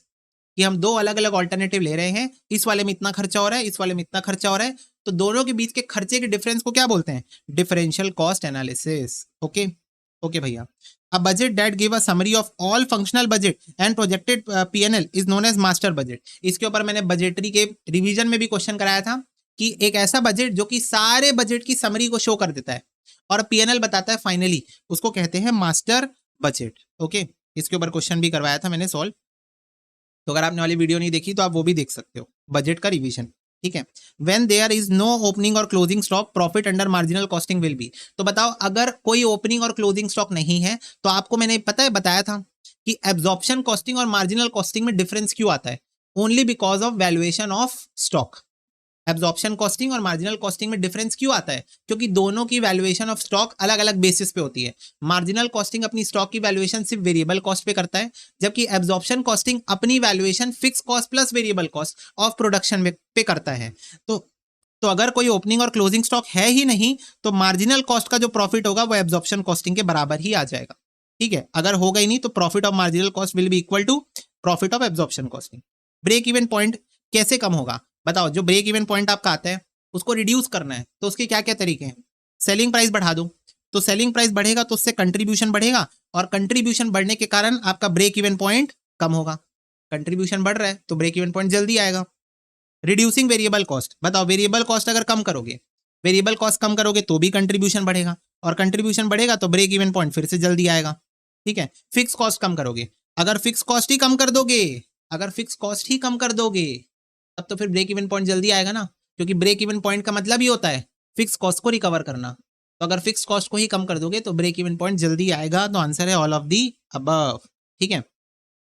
कि हम दो अलग अलग ऑल्टरनेटिव ले रहे हैं, इस वाले में इतना खर्चा हो रहा है, इस वाले में इतना खर्चा हो रहा है, तो दोनों के बीच के खर्चे के डिफरेंस को क्या बोलते हैं, डिफरेंशियल कॉस्ट एनालिसिस। ओके भैया। A budget that give a summary of all functional budget and projected P&L is known as master budget। इसके ऊपर मैंने बजटरी के रिवीजन में भी क्वेश्चन कराया था कि एक ऐसा बजट जो कि सारे बजट की समरी को शो कर देता है और P&L बताता है फाइनली, उसको कहते हैं मास्टर बजट। ओके, इसके ऊपर क्वेश्चन भी करवाया था मैंने सॉल्व, तो अगर आपने वाली वीडियो नहीं देखी तो आप वो भी देख सकते हो, बजट का रिवीजन। ठीक है, when there is no opening और closing stock, profit under marginal costing will be. तो बताओ अगर कोई ओपनिंग और क्लोजिंग स्टॉक नहीं है तो आपको मैंने बताया था कि एब्जॉर्प्शन कॉस्टिंग और मार्जिनल कॉस्टिंग में डिफरेंस क्यों आता है, only because of valuation of stock. Absorption costing और मार्जिनल कॉस्टिंग में डिफरेंस क्यों आता है, क्योंकि दोनों की वैल्यूएशन ऑफ स्टॉक अलग अलग बेसिस पे होती है। मार्जिनल कॉस्टिंग अपनी स्टॉक की वैल्यूएशन सिर्फ वेरिएबल कॉस्ट पे करता है, जबकि एब्जॉर्प्शन कॉस्टिंग अपनी valuation fix cost plus variable cost of production पे करता है। तो अगर कोई ओपनिंग और क्लोजिंग स्टॉक है ही नहीं तो मार्जिनल कॉस्ट का जो प्रॉफिट होगा वो एब्जॉर्प्शन कॉस्टिंग के बराबर ही आ जाएगा। ठीक है, अगर होगा ही नहीं तो profit of marginal cost will be equal to profit of absorption costing. Break even point कैसे कम होगा, बताओ। जो ब्रेक इवन पॉइंट आपका आता है उसको रिड्यूस करना है, तो उसके क्या क्या तरीके हैं, सेलिंग प्राइस बढ़ा दो, तो सेलिंग प्राइस बढ़ेगा तो उससे कंट्रीब्यूशन बढ़ेगा, और कंट्रीब्यूशन बढ़ने के कारण आपका ब्रेक इवन पॉइंट कम होगा। कंट्रीब्यूशन बढ़ रहा है तो ब्रेक इवन पॉइंट जल्दी आएगा। रिड्यूसिंग वेरिएबल कॉस्ट, बताओ वेरिएबल कॉस्ट अगर कम करोगे तो भी कंट्रीब्यूशन बढ़ेगा, और कंट्रीब्यूशन बढ़ेगा तो ब्रेक इवन पॉइंट फिर से जल्दी आएगा। ठीक है, फिक्स कॉस्ट कम करोगे, अगर फिक्स कॉस्ट ही कम कर दोगे तब तो फिर ब्रेक इवन पॉइंट जल्दी आएगा ना, क्योंकि ब्रेक इवन पॉइंट का मतलब ही होता है फिक्स कॉस्ट को रिकवर करना। तो अगर फिक्स कॉस्ट को ही कम कर दोगे तो ब्रेक इवन पॉइंट जल्दी आएगा। तो आंसर है ऑल ऑफ दी अबव। ठीक है,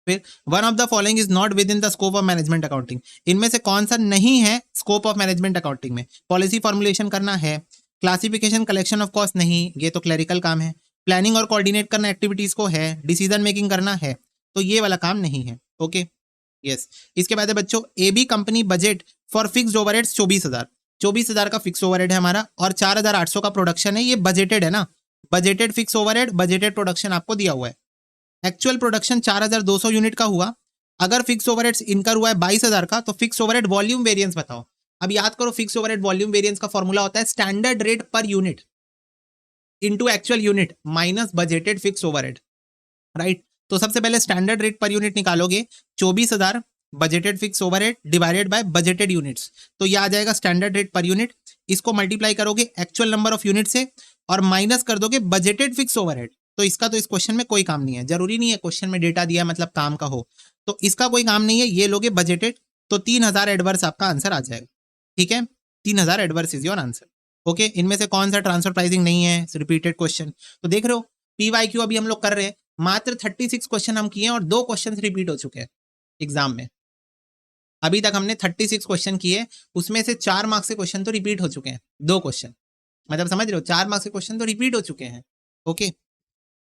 फिर one of the following is not with in the scope of management accounting. इनमें से कौन सा नहीं है स्कोप ऑफ मैनेजमेंट अकाउंटिंग में? पॉलिसी फॉर्मुलेशन करना है, क्लासिफिकेशन कलेक्शन ऑफ कॉस्ट नहीं, ये तो क्लरिकल काम है, प्लानिंग और कोऑर्डिनेट करना एक्टिविटीज को है, डिसीजन मेकिंग करना है, तो ये वाला काम नहीं है। Okay yes. इसके बाद है बच्चों A B company budget for fixed overheads 24,000 का फिक्स ओवरहेड है हमारा और 4,800 का प्रोडक्शन है। ये बजटेड है ना, budgeted fix overhead, budgeted production आपको दिया हुआ है। एक्चुअल प्रोडक्शन 4,200 यूनिट का हुआ। अगर फिक्स ओवरहेड्स इनकर हुआ है 22,000 का, तो फिक्स ओवरहेड वॉल्यूम वेरिएंस बताओ। अब याद करो, फिक्स ओवरहेड वॉल्यूम वेरिएंस का फॉर्मूला होता है standard rate per unit into actual unit minus budgeted fix overhead, right. तो सबसे पहले स्टैंडर्ड रेट पर यूनिट निकालोगे, 24,000 budgeted fix overhead divided by budgeted units, तो ये आ जाएगा स्टैंडर्ड रेट पर यूनिट। इसको मल्टीप्लाई करोगे एक्चुअल नंबर ऑफ यूनिट से और माइनस कर दोगे बजटेड फिक्स ओवरहेड। तो इसका तो इस क्वेश्चन में कोई काम नहीं है, जरूरी नहीं है क्वेश्चन में डेटा दिया मतलब काम का हो, तो इसका कोई काम नहीं है। ये लोगे बजटेड, तो 3,000 एडवर्स आपका आंसर आ जाएगा। ठीक है, 3,000 adverse is your answer. Okay, इनमें से कौन सा ट्रांसफर प्राइसिंग नहीं है? Repeated question. तो देख रहे हो पीवाईक्यू अभी हम लोग कर रहे हैं, मात्र 36 क्वेश्चन हम किए और 2 क्वेश्चन रिपीट हो चुके हैं एग्जाम में। अभी तक हमने 36 क्वेश्चन किए, उसमें से 4 मार्क्स के क्वेश्चन तो रिपीट हो चुके हैं, 2 क्वेश्चन, मतलब समझ रहे हो, 4 मार्क्स के क्वेश्चन तो रिपीट हो चुके हैं। ओके,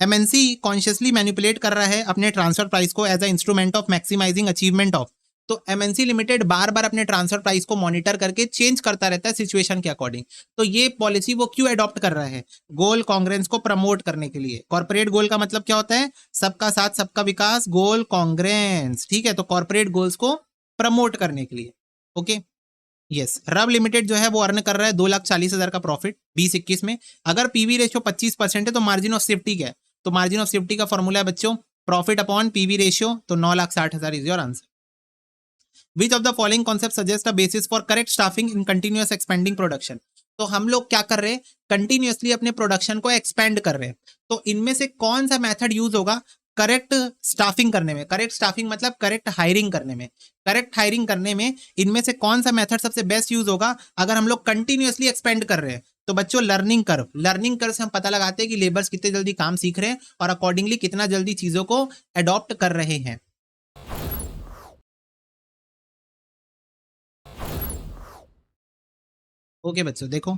एमएनसी कॉन्शियसली मैनिपुलेट कर रहा है अपने ट्रांसफर प्राइस को as a instrument of maximising achievement of. तो एमएनसी लिमिटेड बार बार अपने ट्रांसफर प्राइस को मॉनिटर करके चेंज करता रहता है सिचुएशन के अकॉर्डिंग। तो ये पॉलिसी वो क्यों अडॉप्ट कर रहा है? गोल कॉन्ग्रेंस को प्रमोट करने के लिए। कॉर्पोरेट गोल का मतलब क्या होता है? सबका साथ सबका विकास, गोल कॉन्ग्रेंस। ठीक है, तो कॉर्पोरेट गोल्स को प्रमोट करने के लिए। ओके यस, रब लिमिटेड जो है वो अर्न कर रहा है 2,40,000 का प्रॉफिट 2021 में। अगर पीवी रेशियो 25% है तो मार्जिन ऑफ सेफ्टी क्या है? तो मार्जिन ऑफ सेफ्टी का फॉर्मूला है बच्चों प्रॉफिट अपॉन पीवी रेशियो, तो 9,60,000 is your answer. Which of the following concept suggest a basis for correct staffing in continuous expanding production. तो हम लोग क्या कर रहे हैं? कंटिन्यूअसली अपने प्रोडक्शन को एक्सपेंड कर रहे हैं, तो इनमें से कौन सा मेथड यूज होगा करेक्ट स्टाफिंग करने में? करेक्ट स्टाफिंग मतलब करेक्ट हायरिंग करने में। करेक्ट हायरिंग करने में इनमें से कौन सा मेथड सबसे बेस्ट यूज होगा अगर हम लोग कंटिन्यूअसली एक्सपेंड कर रहे हैं? तो बच्चों लर्निंग कर्व, लर्निंग कर्व से हम पता लगाते हैं कि लेबर्स कितने जल्दी काम सीख रहे हैं और अकॉर्डिंगली कितना जल्दी चीजों को अडॉप्ट कर रहे हैं। ओके बच्चों देखो,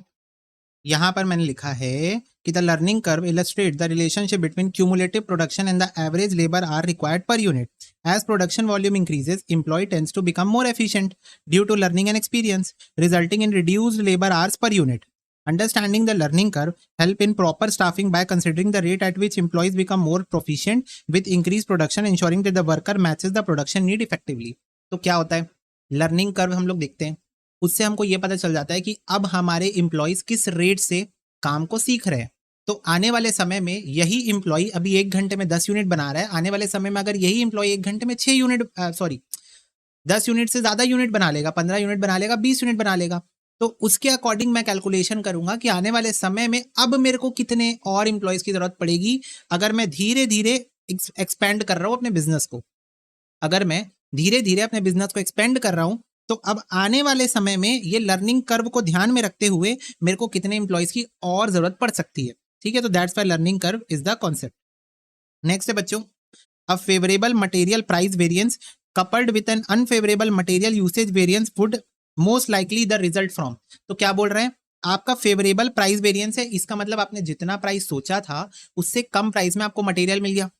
यहां पर मैंने लिखा है कि the learning curve illustrate the relationship between cumulative production and the average labour hour required per unit. As production volume increases, employ tends to become more efficient due to learning and experience, resulting in reduced labour hours per unit. Understanding the learning curve help in proper staffing by considering the rate at which employees become more proficient with increased production, ensuring that the worker matches the production need effectively। तो क्या होता है? Learning curve हम लोग देखते हैं, उससे हमको ये पता चल जाता है कि अब हमारे एम्प्लॉयज किस रेट से काम को सीख रहे हैं। तो आने वाले समय में यही एम्प्लॉय अभी 1 घंटे में 10 यूनिट बना रहा है, आने वाले समय में अगर यही एम्प्लॉय 1 घंटे में 6 यूनिट 10 यूनिट से ज्यादा यूनिट बना लेगा, 15 यूनिट बना लेगा, 20 यूनिट बना लेगा, तो उसके अकॉर्डिंग मैं कैलकुलेशन करूंगा कि आने वाले समय में अब मेरे को कितने और एम्प्लॉयज की जरूरत पड़ेगी अगर मैं धीरे धीरे एक्सपेंड कर रहा हूं अपने बिजनेस को। अगर मैं धीरे धीरे अपने बिजनेस को एक्सपेंड कर रहा हूं तो अब आने वाले समय में ये लर्निंग कर्व को ध्यान में रखते हुए मेरे को कितने एम्प्लॉयज की और जरूरत पड़ सकती है। ठीक है, तो that's why learning curve is the concept. Next है बच्चों, a favourable material price variance coupled with an unfavourable material usage variance would most likely the result from. तो क्या बोल रहे हैं? आपका फेवरेबल प्राइस वेरिएंस है, इसका मतलब आपने जितना प्राइस सोचा था उससे कम प्राइस में आपको मटेरियल मिल गया।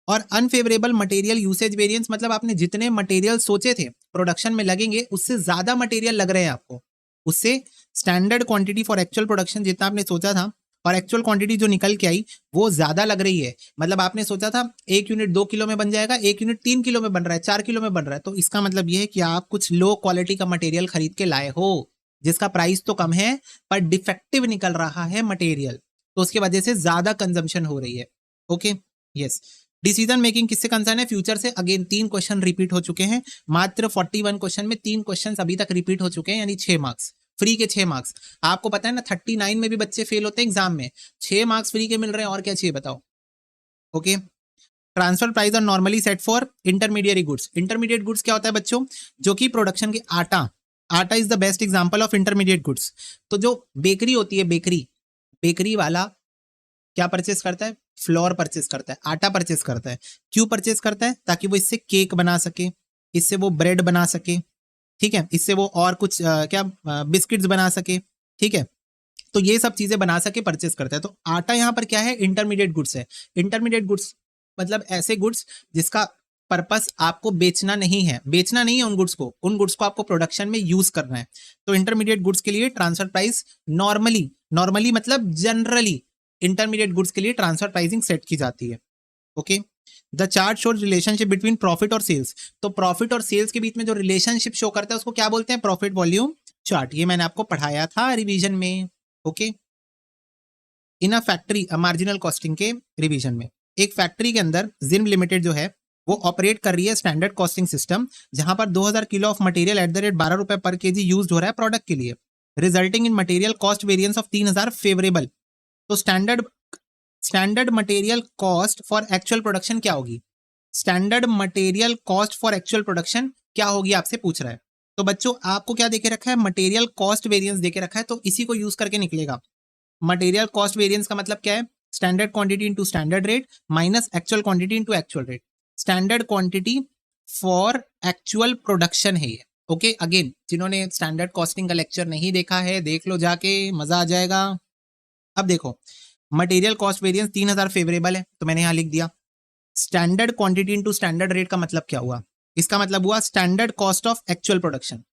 और अनफेवरेबल मटेरियल यूसेज वेरिएंस मतलब आपने जितने मटेरियल सोचे थे प्रोडक्शन में लगेंगे उससे ज्यादा मटेरियल लग रहे हैं आपको, उससे standard quantity for actual production जितना आपने सोचा था और एक्चुअल क्वांटिटी जो निकल के आई वो ज्यादा लग रही है। मतलब आपने सोचा था 1 यूनिट 2 किलो में बन जाएगा, 1 यूनिट 3 किलो में बन रहा है, 4 किलो में बन रहा है। तो इसका मतलब ये है कि आप कुछ लो क्वालिटी का मटेरियल खरीद के लाए हो जिसका प्राइस तो कम है पर डिफेक्टिव निकल रहा है मटेरियल, तो उसकी वजह से ज्यादा कंजम्पशन हो रही है। ओके यस, डिसीजन मेकिंग किससे कंसर्न है? फ्यूचर से। अगेन 3 क्वेश्चन रिपीट हो चुके हैं, मात्र 41 क्वेश्चन में 3 क्वेश्चन अभी तक रिपीट हो चुके हैं, यानी 6 मार्क्स फ्री के 6 मार्क्स। आपको पता है ना 39 में भी बच्चे फेल होते हैं एग्जाम में, 6 मार्क्स फ्री के मिल रहे हैं, और क्या चाहिए बताओ। Okay, transfer price are normally set for intermediate goods. Intermediate goods क्या होता है बच्चों? जो कि प्रोडक्शन के आटा is the best example of intermediate goods. तो जो बेकरी होती है, बेकरी बेकरी वाला क्या परचेस करता है? फ्लोर परचेस करता है, आटा परचेस करता है। क्यों परचेस करता है? ताकि वो इससे केक बना सके, इससे वो ब्रेड बना सके, ठीक है, इससे वो और कुछ क्या बिस्किट्स बना सके, ठीक है, तो ये सब चीजें बना सके परचेस करता है। तो आटा यहाँ पर क्या है? इंटरमीडिएट गुड्स है। इंटरमीडिएट गुड्स मतलब ऐसे गुड्स जिसका पर्पस आपको बेचना नहीं है, बेचना नहीं है उन गुड्स को आपको प्रोडक्शन में यूज करना है। तो इंटरमीडिएट गुड्स के लिए ट्रांसफर प्राइस नॉर्मली मतलब जनरली इंटरमीडिएट गुड्स के लिए ट्रांसफर प्राइसिंग सेट की जाती है। Okay, the chart shows relationship between profit और सेल्स। तो प्रॉफिट और सेल्स के बीच में जो रिलेशनशिप शो करता है उसको क्या बोलते हैं? Profit volume chart. ये मैंने आपको पढ़ाया था रिवीजन में। Okay, in a factory marginal costing के रिवीजन में, एक फैक्ट्री के अंदर जिम लिमिटेड जो है वो ऑपरेट कर रही है स्टैंडर्ड कॉस्टिंग सिस्टम, जहां पर 2000 kilo of material at the rate 12 रुपए पर केजी यूज हो रहा है प्रोडक्ट के लिए, resulting in material cost variance of 3000 favourable. तो standard material cost for actual production क्या होगी? Standard material cost for actual production क्या होगी आपसे पूछ रहा है। तो बच्चों आपको क्या देके रखा है? मटेरियल कॉस्ट वेरिएंस देके रखा है, तो इसी को यूज करके निकलेगा। मटेरियल कॉस्ट वेरिएंस का मतलब क्या है? Standard quantity into standard rate minus actual quantity into actual rate. Standard quantity for actual production है ये। ओके, अगेन जिन्होंने स्टैंडर्ड कॉस्टिंग का लेक्चर नहीं देखा है देख लो जाके, मजा आ जाएगा। अब देखो, मटेरियल कॉस्ट वेरिएंस 3000 फेवरेबल है तो मैंने यहां लिख दिया। Standard quantity into standard rate का मतलब क्या हुआ? इसका मतलब हुआ standard cost of actual production,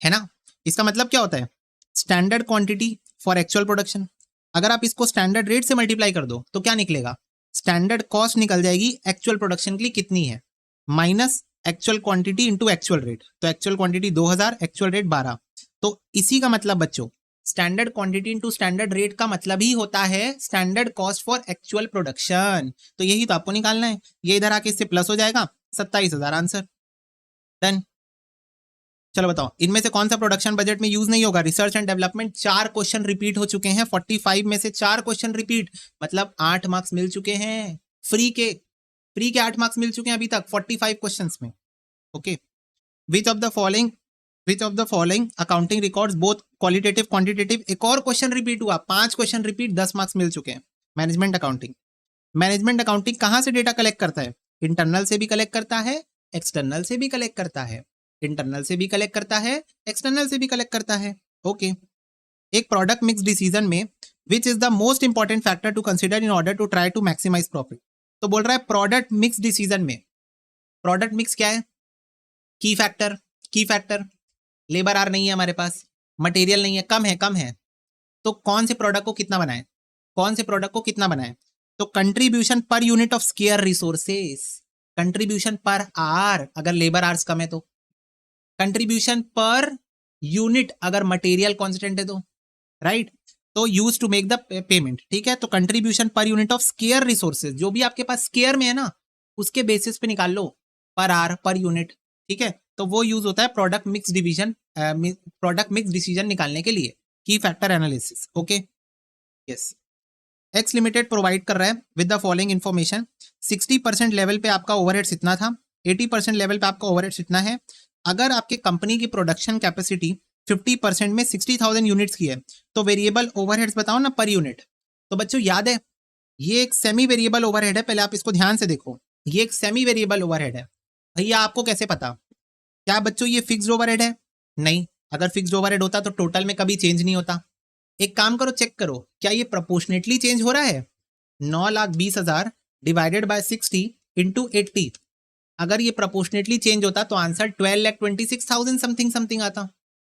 है ना। इसका मतलब क्या होता है? Standard quantity for actual production. अगर आप इसको स्टैंडर्ड रेट से मल्टीप्लाई कर दो तो क्या निकलेगा? स्टैंडर्ड कॉस्ट निकल जाएगी एक्चुअल प्रोडक्शन के लिए कितनी है, minus actual quantity into actual rate. तो एक्चुअल क्वांटिटी 2000, एक्चुअल रेट 12। तो इसी का मतलब बच्चों standard quantity into standard rate का मतलब ही होता है standard cost for actual production. तो यही तो आपको निकालना है। ये इधर आके इससे प्लस हो जाएगा, 27000 आंसर। डन। चलो बताओ, इनमें से कौन सा प्रोडक्शन बजट में यूज नहीं होगा? Research and development. 4 question repeat हो चुके हैं, 45 में से 4 क्वेश्चन रिपीट, मतलब 8 मार्क्स मिल चुके हैं। फ्री के 8 मार्क्स मिल चुके हैं अभी तक 45 क्वेश्चंस में। Okay, which of the following accounting records both qualitative quantitative. एक और क्वेश्चन रिपीट हुआ, 5 क्वेश्चन रिपीट, 10 मार्क्स मिल चुके हैं। मैनेजमेंट अकाउंटिंग कहां से डेटा कलेक्ट करता है? इंटरनल से भी कलेक्ट करता है, एक्सटर्नल से भी कलेक्ट करता है। इंटरनल से भी कलेक्ट करता है, एक्सटर्नल से भी कलेक्ट करता है। ओके, एक प्रोडक्ट मिक्स डिसीजन में which is the most important factor to consider in order to try to maximise profit. तो बोल रहा है प्रोडक्ट मिक्स डिसीजन में, प्रोडक्ट मिक्स क्या है? की फैक्टर लेबर आर नहीं है हमारे पास, मटेरियल नहीं है, कम है, तो कौन से प्रोडक्ट को कितना बनाए? तो contribution per unit of scarce resources, contribution per hour अगर लेबर आर्स कम है तो, कंट्रीब्यूशन पर यूनिट अगर मटेरियल कांस्टेंट है तो, राइट। तो use to make the payment, ठीक है। तो contribution per unit of square resources, जो भी आपके पास स्केयर में है ना उसके बेसिस पे निकाल लो, पर आर पर यूनिट, ठीक है। तो वो यूज होता है प्रोडक्ट मिक्स डिसीजन निकालने के लिए, की factor analysis. Okay, yes. X limited provide कर रहा है with the following information. 60% level पे आपका ओवरहेड्स इतना था, 80% लेवल पे आपका ओवरहेड्स इतना है। अगर आपके कंपनी की प्रोडक्शन कैपेसिटी 50% में 60,000 यूनिट्स की है तो वेरिएबल ओवरहेड्स बताओ ना पर यूनिट। तो बच्चों याद है ये एक सेमी वेरिएबल ओवरहेड है, पहले आप इसको ध्यान से देखो, ये एक सेमी वेरिएबल ओवरहेड है। भैया आपको कैसे पता? क्या बच्चों ये फिक्स्ड ओवरहेड है? नहीं, अगर फिक्स्ड ओवरहेड होता तो टोटल में कभी चेंज नहीं होता। एक काम करो, चेक करो क्या ये प्रोपोर्शनेटली चेंज हो रहा है? 9,20,000 डिवाइडेड बाय 60 इंटू 80, अगर ये प्रोपोर्शनेटली चेंज होता तो आंसर 12,26,000 समथिंग आता।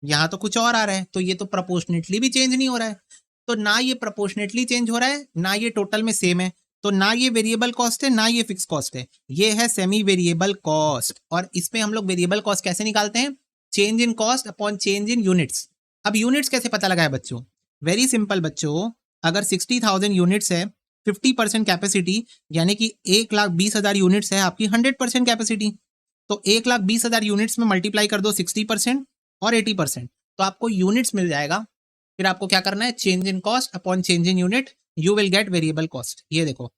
यहाँ तो कुछ और आ रहा है, तो ये तो प्रोपोर्शनेटली भी चेंज नहीं हो रहा है। तो ना ये प्रोपोर्शनेटली चेंज हो रहा है, ना ये टोटल में सेम है, तो ना ये वेरिएबल कॉस्ट है ना ये फिक्स कॉस्ट है, ये है सेमी वेरिएबल कॉस्ट। और इसमें हम लोग वेरिएबल कॉस्ट कैसे निकालते हैं? Change in cost upon change in units. अब यूनिट्स कैसे पता लगाए बच्चों? वेरी सिंपल बच्चों, अगर 60,000 यूनिट्स है, 50% कैपेसिटी यानी कि 1,20,000 यूनिट्स है आपकी 100% कैपेसिटी, तो 1,20,000 यूनिट्स में मल्टीप्लाई कर दो 60% और 80%, तो आपको यूनिट्स मिल जाएगा। फिर आपको क्या करना है? Change in cost upon change in unit, you will get variable cost. ये देखो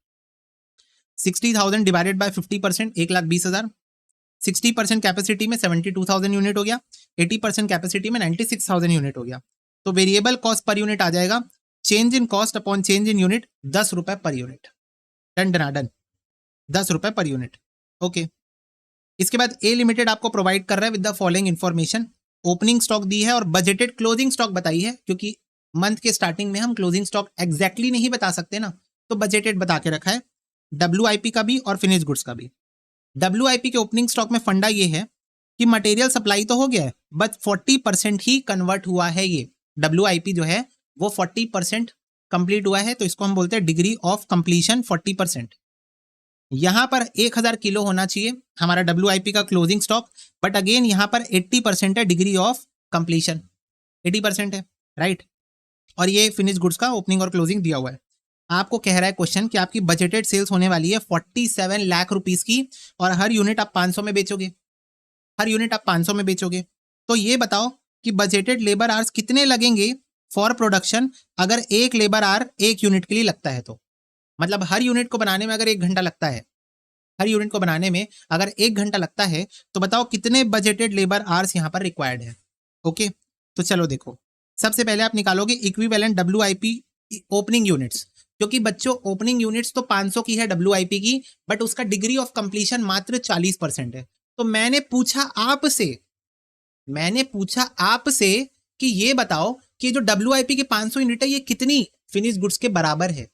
60,000 डिवाइडेड बाय 50%, 1,20,000, 60% कैपेसिटी में 72,000 यूनिट हो गया, 80% कैपेसिटी में 96,000 यूनिट हो गया। तो वेरिएबल कॉस्ट पर यूनिट आ जाएगा change in cost upon change in unit 10 रुपए per unit. Done done done, 10 रुपए पर यूनिट। ओके, इसके बाद ए लिमिटेड आपको प्रोवाइड कर रहा है with the following information. Opening stock दी है और बजटेड क्लोजिंग स्टॉक बताई है, क्योंकि मंथ के स्टार्टिंग में हम क्लोजिंग स्टॉक एग्जैक्टली नहीं बता सकते ना, तो बजटेड बता के रखा है। WIP का भी और फिनिश गुड्स का भी। WIP के ओपनिंग स्टॉक में फंडा ये है कि मटेरियल सप्लाई तो हो गया है, बट 40% ही कन्वर्ट हुआ है। ये WIP जो है वो 40% कंप्लीट हुआ है, तो इसको हम बोलते हैं डिग्री ऑफ कंप्लीशन 40%। यहां पर 1000 किलो होना चाहिए हमारा WIP का क्लोजिंग स्टॉक, बट अगेन यहां पर 80% है डिग्री ऑफ कंप्लीशन, 80% है, राइट। और ये फिनिश गुड्स का ओपनिंग और क्लोजिंग दिया हुआ है। आपको कह रहा है क्वेश्चन कि आपकी बजटेड सेल्स होने वाली है 47 लाख रुपीस की, और हर यूनिट आप 500 में बेचोगे, हर यूनिट आप 500 में बेचोगे। तो ये बताओ कि बजटेड लेबर आवर्स कितने लगेंगे फॉर प्रोडक्शन, अगर एक लेबर आवर एक यूनिट के लिए लगता है तो। मतलब हर यूनिट को बनाने में अगर 1 घंटा लगता है, हर यूनिट को बनाने में अगर 1 घंटा लगता है, तो बताओ कितने बजटेड लेबर आवर्स यहाँ पर रिक्वायर्ड है। ओके, तो चलो देखो, सबसे पहले आप निकालोगे इक्विवेलेंट WIP ओपनिंग यूनिट्स, क्योंकि बच्चों ओपनिंग यूनिट्स तो 500 की है WIP की, बट उसका डिग्री ऑफ कंप्लीशन मात्र 40% है। तो मैंने पूछा आपसे कि ये बताओ कि जो WIP के 500 यूनिट है ये कितनी फिनिश गुड्स के बराबर है।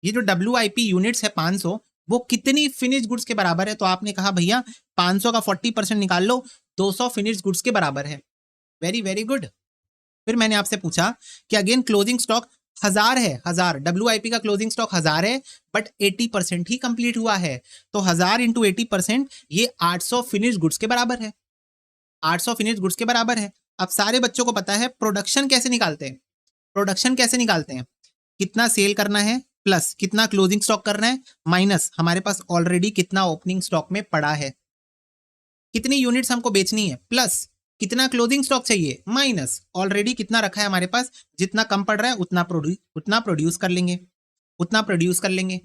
ये जो WIP यूनिट्स है 500, वो कितनी फिनिश गुड्स के बराबर है। तो आपने कहा भैया 500 का 40% निकाल लो, 200 फिनिश गुड्स के बराबर है। Very very good. फिर मैंने आपसे पूछा कि अगेन क्लोजिंग स्टॉक 1000 है, 1000 WIP का क्लोजिंग स्टॉक 1000 है, बट 80% ही कंप्लीट हुआ है। तो 1000 इंटू 80% ये 800 फिनिश गुड्स के बराबर है, 800 फिनिश गुड्स के बराबर है। अब सारे बच्चों को पता है प्रोडक्शन कैसे निकालते हैं। प्रोडक्शन कैसे निकालते हैं, कितना सेल करना है प्लस कितना क्लोजिंग स्टॉक करना है, माइनस हमारे पास ऑलरेडी कितना ओपनिंग स्टॉक में पड़ा है, कितनी यूनिट्स हमको बेचनी है, प्लस कितना क्लोजिंग स्टॉक चाहिए, माइनस ऑलरेडी कितना रखा है हमारे पास। जितना कम पड़ रहा है उतना प्रोड्यूस कर लेंगे, उतना प्रोड्यूस कर लेंगे।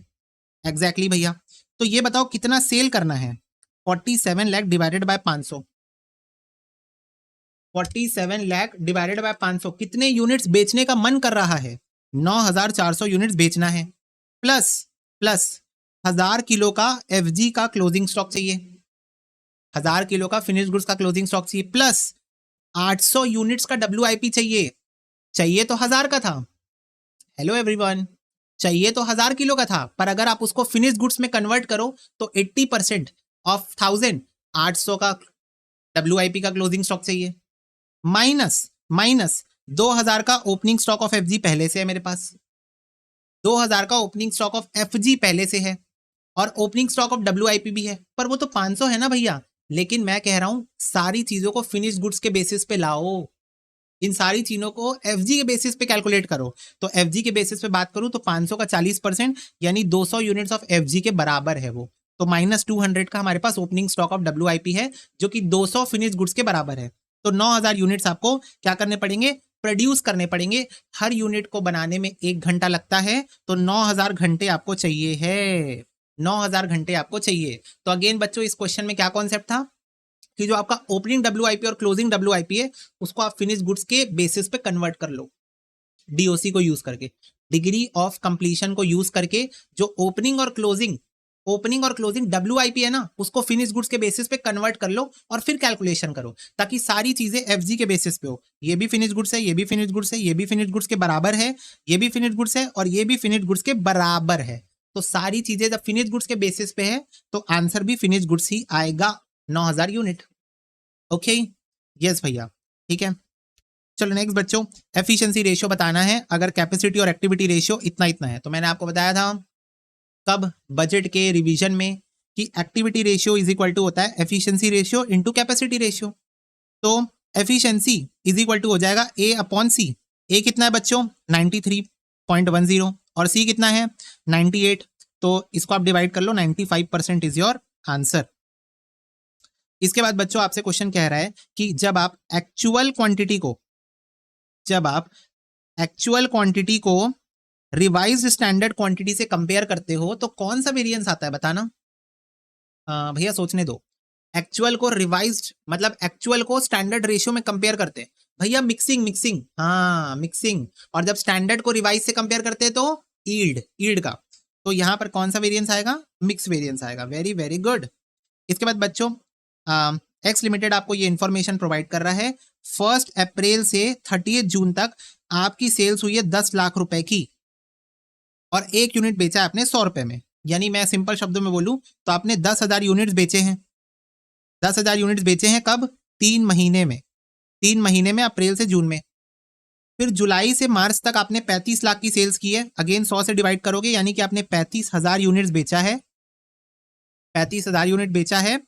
एग्जैक्टली भैया। तो ये बताओ कितना सेल करना है, 47 lakh divided by 500, 47 lakh divided by 500, कितने यूनिट्स बेचने का मन कर रहा है, 9400 यूनिट्स बेचना है, प्लस 1000 किलो का FG का क्लोजिंग स्टॉक चाहिए, 1000 किलो का फिनिश गुड्स का क्लोजिंग स्टॉक चाहिए, प्लस 800 यूनिट्स का WIP चाहिए तो 1000 का था। हेलो एवरीवन, चाहिए तो 1000 किलो का था, पर अगर आप उसको फिनिश गुड्स में कन्वर्ट करो तो 80% ऑफ 1000 800 का WIP का क्लोजिंग स्टॉक चाहिए, माइनस 2000 का ओपनिंग स्टॉक ऑफ FG पहले से है मेरे पास, 2000 का ओपनिंग स्टॉक ऑफ FG पहले से है, और ओपनिंग स्टॉक ऑफ WIP भी है, पर वो तो 500 है ना भैया। लेकिन मैं कह रहा हूं सारी चीजों को फिनिश गुड्स के बेसिस पे लाओ, इन सारी चीजों को FG के बेसिस पे कैलकुलेट करो। तो FG के बेसिस पे बात करूं तो 500 का 40% यानी 200 यूनिट्स ऑफ FG के बराबर है वो, तो -200 का हमारे पास ओपनिंग स्टॉक ऑफ WIP है, जो कि 200 फिनिश गुड्स के बराबर है। तो 9000 यूनिट्स आपको क्या करने पड़ेंगे, प्रोड्यूस करने पड़ेंगे। हर यूनिट को बनाने में 1 घंटा लगता है, तो 9000 घंटे आपको चाहिए है, 9000 घंटे आपको चाहिए। तो अगेन बच्चों इस क्वेश्चन में क्या कॉन्सेप्ट था कि जो आपका ओपनिंग WIP और क्लोजिंग WIP है उसको आप फिनिश गुड्स के बेसिस पे कन्वर्ट कर लो, DOC को यूज करके, डिग्री ऑफ कंप्लीशन को यूज करके। जो ओपनिंग और क्लोजिंग WIP है ना, उसको फिनिश गुड्स के बेसिस पे कन्वर्ट कर लो और फिर कैलकुलेशन करो, ताकि सारी चीजें FG के बेसिस पे हो। ये भी फिनिश गुड्स है, ये भी फिनिश गुड्स है, ये भी फिनिश गुड्स के बराबर है, ये भी फिनिश गुड्स है, और ये भी फिनिश गुड्स के बराबर है। तो सारी चीजें जब फिनिश गुड्स के बेसिस पे है तो आंसर भी फिनिश गुड्स ही आएगा, 9000 यूनिट। ओके, यस भैया, ठीक है। चलो नेक्स्ट बच्चों, एफिशिएंसी रेशियो बताना है अगर कैपेसिटी और एक्टिविटी रेशियो इतना इतना है। तो मैंने आपको बताया था कब, बजट के रिवीजन में, कि activity ratio is equal to होता है efficiency ratio into capacity ratio. तो एफिशिएंसी इज इक्वल टू हो जाएगा A/C। ए कितना है बच्चों, 93.10, और C कितना है 98। तो इसको आप डिवाइड कर लो, 95% इज योर आंसर। इसके बाद बच्चों आपसे क्वेश्चन कह रहा है कि जब आप एक्चुअल क्वांटिटी को रिवाइज्ड स्टैंडर्ड क्वांटिटी से कंपेयर करते हो तो कौन सा वेरिएंस आता है बताना। भैया सोचने दो। एक्चुअल को रिवाइज्ड मतलब एक्चुअल को स्टैंडर्ड रेशियो में कंपेयर करते हैं, भैया मिक्सिंग मिक्सिंग, हाँ मिक्सिंग। और जब स्टैंडर्ड को रिवाइज से कंपेयर करते हैं तो ईल्ड, ईल्ड का। तो यहाँ पर कौन सा वेरिएंस आएगा? मिक्स वेरिएंस आएगा। Very very good. इसके बाद बच्चों एक्स लिमिटेड आपको ये इंफॉर्मेशन प्रोवाइड कर रहा है 1 अप्रैल से 30 जून तक आपकी सेल्स हुई है 10 लाख रुपए की, और 1 यूनिट बेचा है आपने 100 रुपए में। यानी मैं सिंपल शब्दों में बोलूं तो आपने 10,000 यूनिट्स बेचे हैं। 10,000 यूनिट्स बेचे हैं कब? 3 महीने में। 3 महीने में, अप्रैल से जून में। फिर जुलाई से मार्च तक आपने 35 लाख की सेल्स की है। अगेन 100 से डिवाइड करोगे, यानी कि आपने 35,000 यूनिट्स बेचा है। 35,000 यूनिट बेचा है,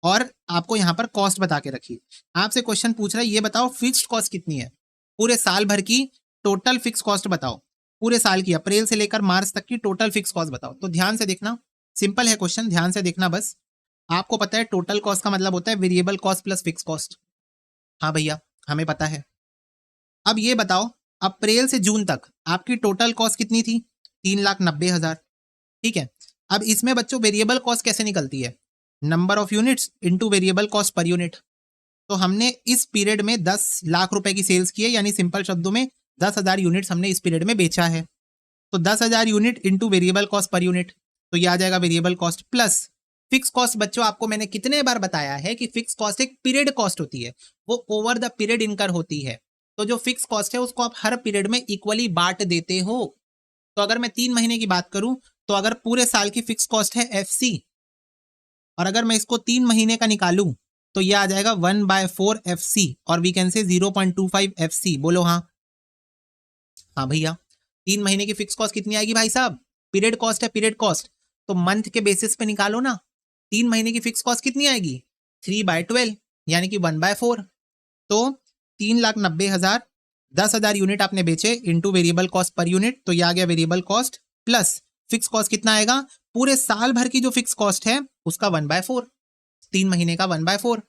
और आपको यहाँ पर कॉस्ट बता के रखी। आपसे क्वेश्चन पूछ रहा है, ये बताओ फिक्स्ड कॉस्ट कितनी है पूरे साल भर की? टोटल फिक्स कॉस्ट बताओ पूरे साल की, अप्रैल से लेकर मार्च तक की टोटल फिक्स कॉस्ट बताओ। तो ध्यान से देखना, सिंपल है क्वेश्चन, ध्यान से देखना बस। आपको पता है टोटल कॉस्ट का मतलब होता है variable cost plus fix cost. हाँ भैया, हमें पता है। अब ये बताओ, अप्रैल से जून तक आपकी टोटल कॉस्ट कितनी थी? 3,90,000। ठीक है। अब इसमें बच्चों वेरिएबल कॉस्ट कैसे निकलती है? Number of units into variable cost per unit. तो हमने इस पीरियड में 10 लाख रुपए की सेल्स की है, यानी सिंपल शब्दों में 10,000 यूनिट्स हमने इस पीरियड में बेचा है। तो 10,000 unit into variable cost per unit, तो ये आ जाएगा variable cost plus fix cost. बच्चों आपको मैंने कितने बार बताया है कि फिक्स कॉस्ट एक पीरियड कॉस्ट होती है, वो ओवर द पीरियड इनकर होती है। तो जो फिक्स कॉस्ट है उसको आप हर पीरियड में इक्वली बांट देते हो। तो अगर मैं 3 महीने की बात करूं, तो अगर पूरे साल की फिक्स कॉस्ट है FC, और अगर मैं इसको 3 महीने का निकालूं तो ये आ जाएगा 1/4 FC, और वी कैन से 0.25 FC। बोलो हाँ। हाँ भैया, 3 महीने की फिक्स कॉस्ट कितनी आएगी भाई साहब? पीरियड कॉस्ट है, पीरियड कॉस्ट। तो मंथ के बेसिस पे निकालो ना। 3 महीने की फिक्स कॉस्ट कितनी आएगी? 3/12, यानी कि 1/4। तो 3,90,000, 10,000 यूनिट आपने बेचे into variable cost per unit, तो ये आ गया variable cost plus fix cost कितना आएगा? पूरे साल भर की जो फिक्स कॉस्ट है उसका 1/4, 3 महीने का 1/4।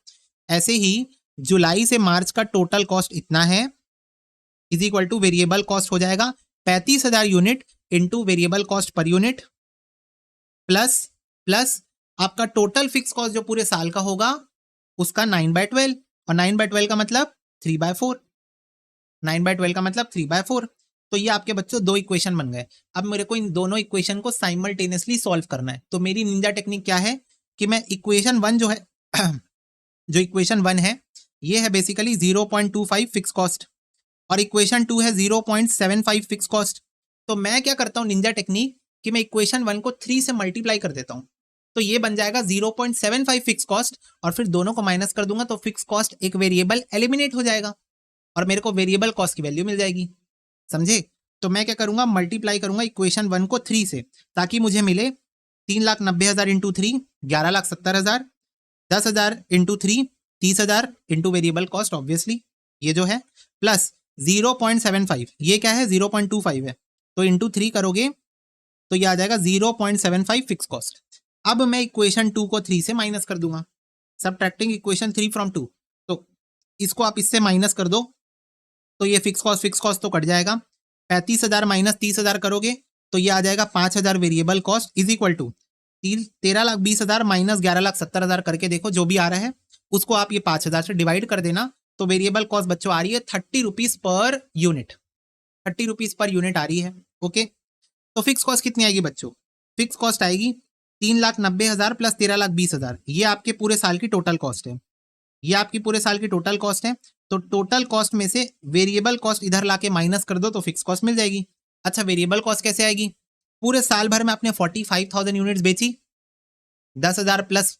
ऐसे ही जुलाई से मार्च का टोटल कॉस्ट इतना है, is equal two variable cost हो जाएगा 35,000 unit into variable cost per unit plus plus आपका टोटल फिक्स कॉस्ट जो पूरे साल का होगा उसका 9/12, और 9/12 का मतलब 3/4। 9/12 का मतलब 3/4। तो ये आपके बच्चों दो इक्वेशन बन गए। अब मेरे को इन दोनों इक्वेशन को साइमल्टेनियसली सॉल्व करना है। तो मेरी निंजा टेक्निक क्या है कि मैं इक्वेशन 1 जो है जो इक्वेशन 1 है ये है बेसिकली 0.25 फिक्स कॉस्ट, और इक्वेशन 2 है 0.75 फिक्स कॉस्ट। तो मैं क्या करता हूं निंजा टेक्निक कि मैं इक्वेशन 1 को 3 से मल्टीप्लाई कर देता हूं, तो ये बन जाएगा 0.75 फिक्स कॉस्ट, और फिर दोनों को माइनस कर दूंगा तो फिक्स कॉस्ट एक वेरिएबल एलिमिनेट हो जाएगा, और मेरे को वेरिएबल कॉस्ट की वैल्यू मिल जाएगी। समझे? तो मैं क्या करूंगा, मल्टीप्लाई करूंगा इक्वेशन 1 को 3 से, ताकि मुझे मिले 3,90,000 into 3 11,70,000, 10,000 into 3 30,000 into variable cost obviously ये जो है, प्लस 0.75, ये क्या है 0.25 है, तो इंटू 3 करोगे तो ये आ जाएगा 0.75 फिक्स कॉस्ट। अब मैं इक्वेशन 2 को 3 से माइनस कर दूंगा, सबट्रैक्टिंग इक्वेशन 3 फ्रॉम 2। तो इसको आप इससे माइनस कर दो तो ये फिक्स कॉस्ट तो कट जाएगा। 35,000 माइनस 30,000 करोगे तो ये आ जाएगा 5,000 variable cost is equal to 13,20,000 minus 11,70,000 करके देखो जो भी आ रहा है उसको आप ये 5,000 से डिवाइड कर देना। तो वेरिएबल कॉस्ट बच्चों आ रही है 30 rupees per unit, 30 rupees per unit आ रही है। ओके, तो फिक्स कॉस्ट कितनी आएगी बच्चों? फिक्स कॉस्ट आएगी 3,90,000 प्लस 13,20,000, ये आपके पूरे साल की टोटल कॉस्ट है। ये आपकी पूरे साल की टोटल कॉस्ट है। तो टोटल कॉस्ट में से वेरिएबल कॉस्ट इधर लाके माइनस कर दो तो फिक्स कॉस्ट मिल जाएगी। अच्छा, वेरिएबल कॉस्ट कैसे आएगी? पूरे साल भर में आपने 45,000 यूनिट्स बेची, 10,000 प्लस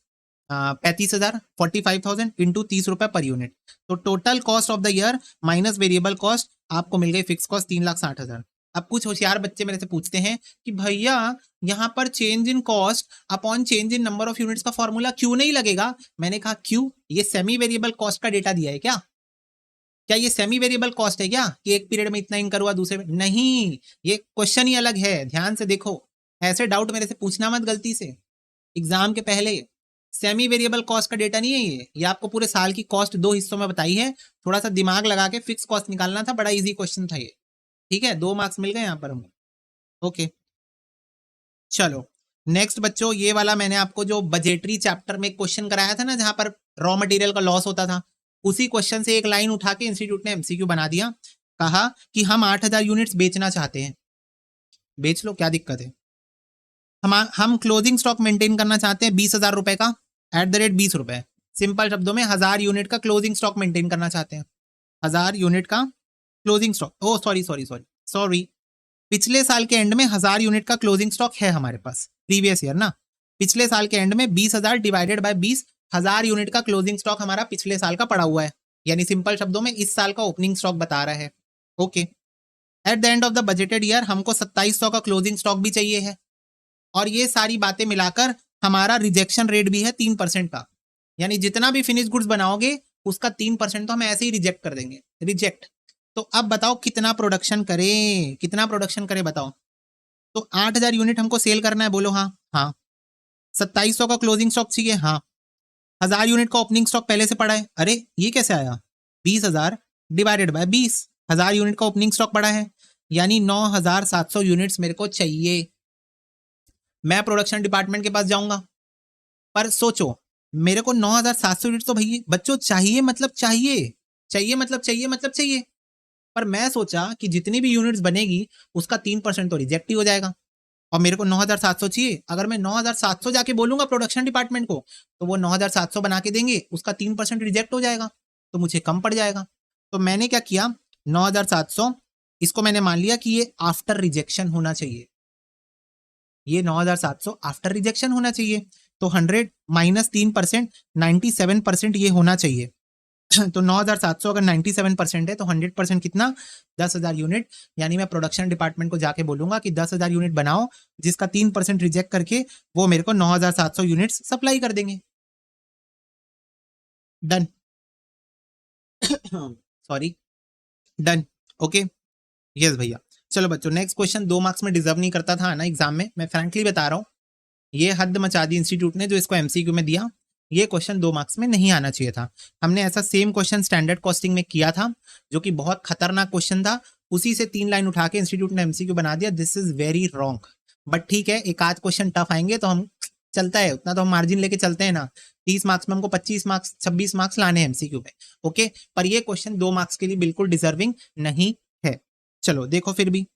35,000, 45,000 इंटू 30 रुपए पर यूनिट। तो total cost of the year minus variable cost आपको मिल गई फिक्स कॉस्ट 3,60,000। अब कुछ होशियार बच्चे मेरे से पूछते हैं कि भैया यहाँ पर change in cost upon change in number of units का फॉर्मूला क्यों नहीं लगेगा? मैंने कहा क्यों, ये सेमी वेरिएबल कॉस्ट का डेटा दिया है क्या? क्या ये सेमी वेरिएबल कॉस्ट है क्या कि एक पीरियड में इतना इनकर हुआ दूसरे में? नहीं, ये क्वेश्चन ही अलग है। ध्यान से देखो, ऐसे डाउट मेरे से पूछना मत गलती से एग्जाम के पहले। सेमी वेरिएबल कॉस्ट का डेटा नहीं है ये आपको पूरे साल की कॉस्ट 2 हिस्सों में बताई है। थोड़ा सा दिमाग लगा के फिक्स कॉस्ट निकालना था, बड़ा इजी क्वेश्चन था ये। ठीक है, 2 मार्क्स मिल गए यहाँ पर हमें। ओके, चलो नेक्स्ट बच्चों, ये वाला मैंने आपको जो बजेटरी चैप्टर में क्वेश्चन कराया था ना, जहां पर रॉ मटेरियल का लॉस होता था, उसी क्वेश्चन से एक लाइन उठा के इंस्टीट्यूट ने एमसीक्यू बना दिया, कहा कि हम 8000 यूनिट्स बेचना चाहते हैं, बेच लो, क्या दिक्कत है। हम क्लोजिंग स्टॉक मेंटेन करना चाहते हैं 20,000 रुपए का @20 रुपए। सिंपल शब्दों में 1000 यूनिट का क्लोजिंग स्टॉक मेंटेन करना चाहते हैं, 1000 यूनिट का क्लोजिंग स्टॉक। ओ सॉरी, पिछले साल के एंड में 1000 यूनिट का क्लोजिंग स्टॉक है हमारे पास, प्रीवियस ईयर ना, पिछले साल के एंड में 20,000 डिवाइडेड बाय 20, 1000 यूनिट का क्लोजिंग स्टॉक हमारा पिछले साल का पड़ा हुआ है, यानी सिंपल शब्दों में इस साल का ओपनिंग स्टॉक बता रहा है। Okay, at the end of the budgeted year हमको 2700 का क्लोजिंग स्टॉक भी चाहिए है, और ये सारी बातें मिलाकर हमारा रिजेक्शन रेट भी है 3% का, यानी जितना भी फिनिश गुड्स बनाओगे उसका 3% तो हम ऐसे ही रिजेक्ट कर देंगे, रिजेक्ट। तो अब बताओ कितना प्रोडक्शन करें बताओ। तो 8000 यूनिट हमको सेल करना है, बोलो हाँ। 2700 का क्लोजिंग स्टॉक चाहिए, हाँ। 1000 यूनिट का ओपनिंग स्टॉक पहले से पड़ा है, अरे ये कैसे आया, 20,000 डिवाइडेड बाय 20, 1000 यूनिट का ओपनिंग स्टॉक पड़ा है, यानी 9700 यूनिट्स मेरे को चाहिए। मैं प्रोडक्शन डिपार्टमेंट के पास जाऊंगा, पर सोचो मेरे को 9700 यूनिट तो भाई बच्चों चाहिए, मतलब चाहिए। पर मैं सोचा कि जितनी भी यूनिट्स बनेगी उसका 3% तो रिजेक्ट ही हो जाएगा, और मेरे को 9700 चाहिए। अगर मैं 9700 जाके बोलूंगा प्रोडक्शन डिपार्टमेंट को, तो वो 9700 बना के देंगे, उसका 3% रिजेक्ट हो जाएगा, तो मुझे कम पड़ जाएगा। तो मैंने क्या किया, 9700 इसको मैंने मान लिया कि ये आफ्टर रिजेक्शन होना चाहिए, ये 9700 आफ्टर रिजेक्शन होना चाहिए। तो 100 माइनस 3%, 97% ये होना चाहिए। तो 9700 अगर 97% है तो 100% कितना, 10,000 यूनिट। यानी मैं प्रोडक्शन डिपार्टमेंट को जाके बोलूंगा कि 10,000 यूनिट बनाओ, जिसका 3% रिजेक्ट करके वो मेरे को 9700 यूनिट्स सप्लाई कर देंगे। Done sorry, done. Okay, yes भैया। चलो बच्चों, नेक्स्ट क्वेश्चन 2 मार्क्स में डिजर्व नहीं करता था ना एग्जाम में, मैं फ्रैंकली बता रहा हूँ, ये हद मचा दी इंस्टीट्यूट ने जो इसको एमसीक्यू में दिया। ये क्वेश्चन 2 मार्क्स में नहीं आना चाहिए था। हमने ऐसा सेम क्वेश्चन स्टैंडर्ड कॉस्टिंग में किया था, जो कि बहुत खतरनाक क्वेश्चन था, उसी से 3 लाइन उठा के इंस्टीट्यूट ने एमसीक्यू बना दिया। This is very wrong, but ठीक है, एक आध क्वेश्चन टफ आएंगे तो हम चलता है, उतना तो हम मार्जिन लेके चलते हैं ना। 30 मार्क्स में हमको 25 मार्क्स 26 मार्क्स लाने हैं एमसीक्यू में। ओके, पर ये क्वेश्चन 2 मार्क्स के लिए बिल्कुल डिजर्विंग नहीं है। चलो देखो, फिर भी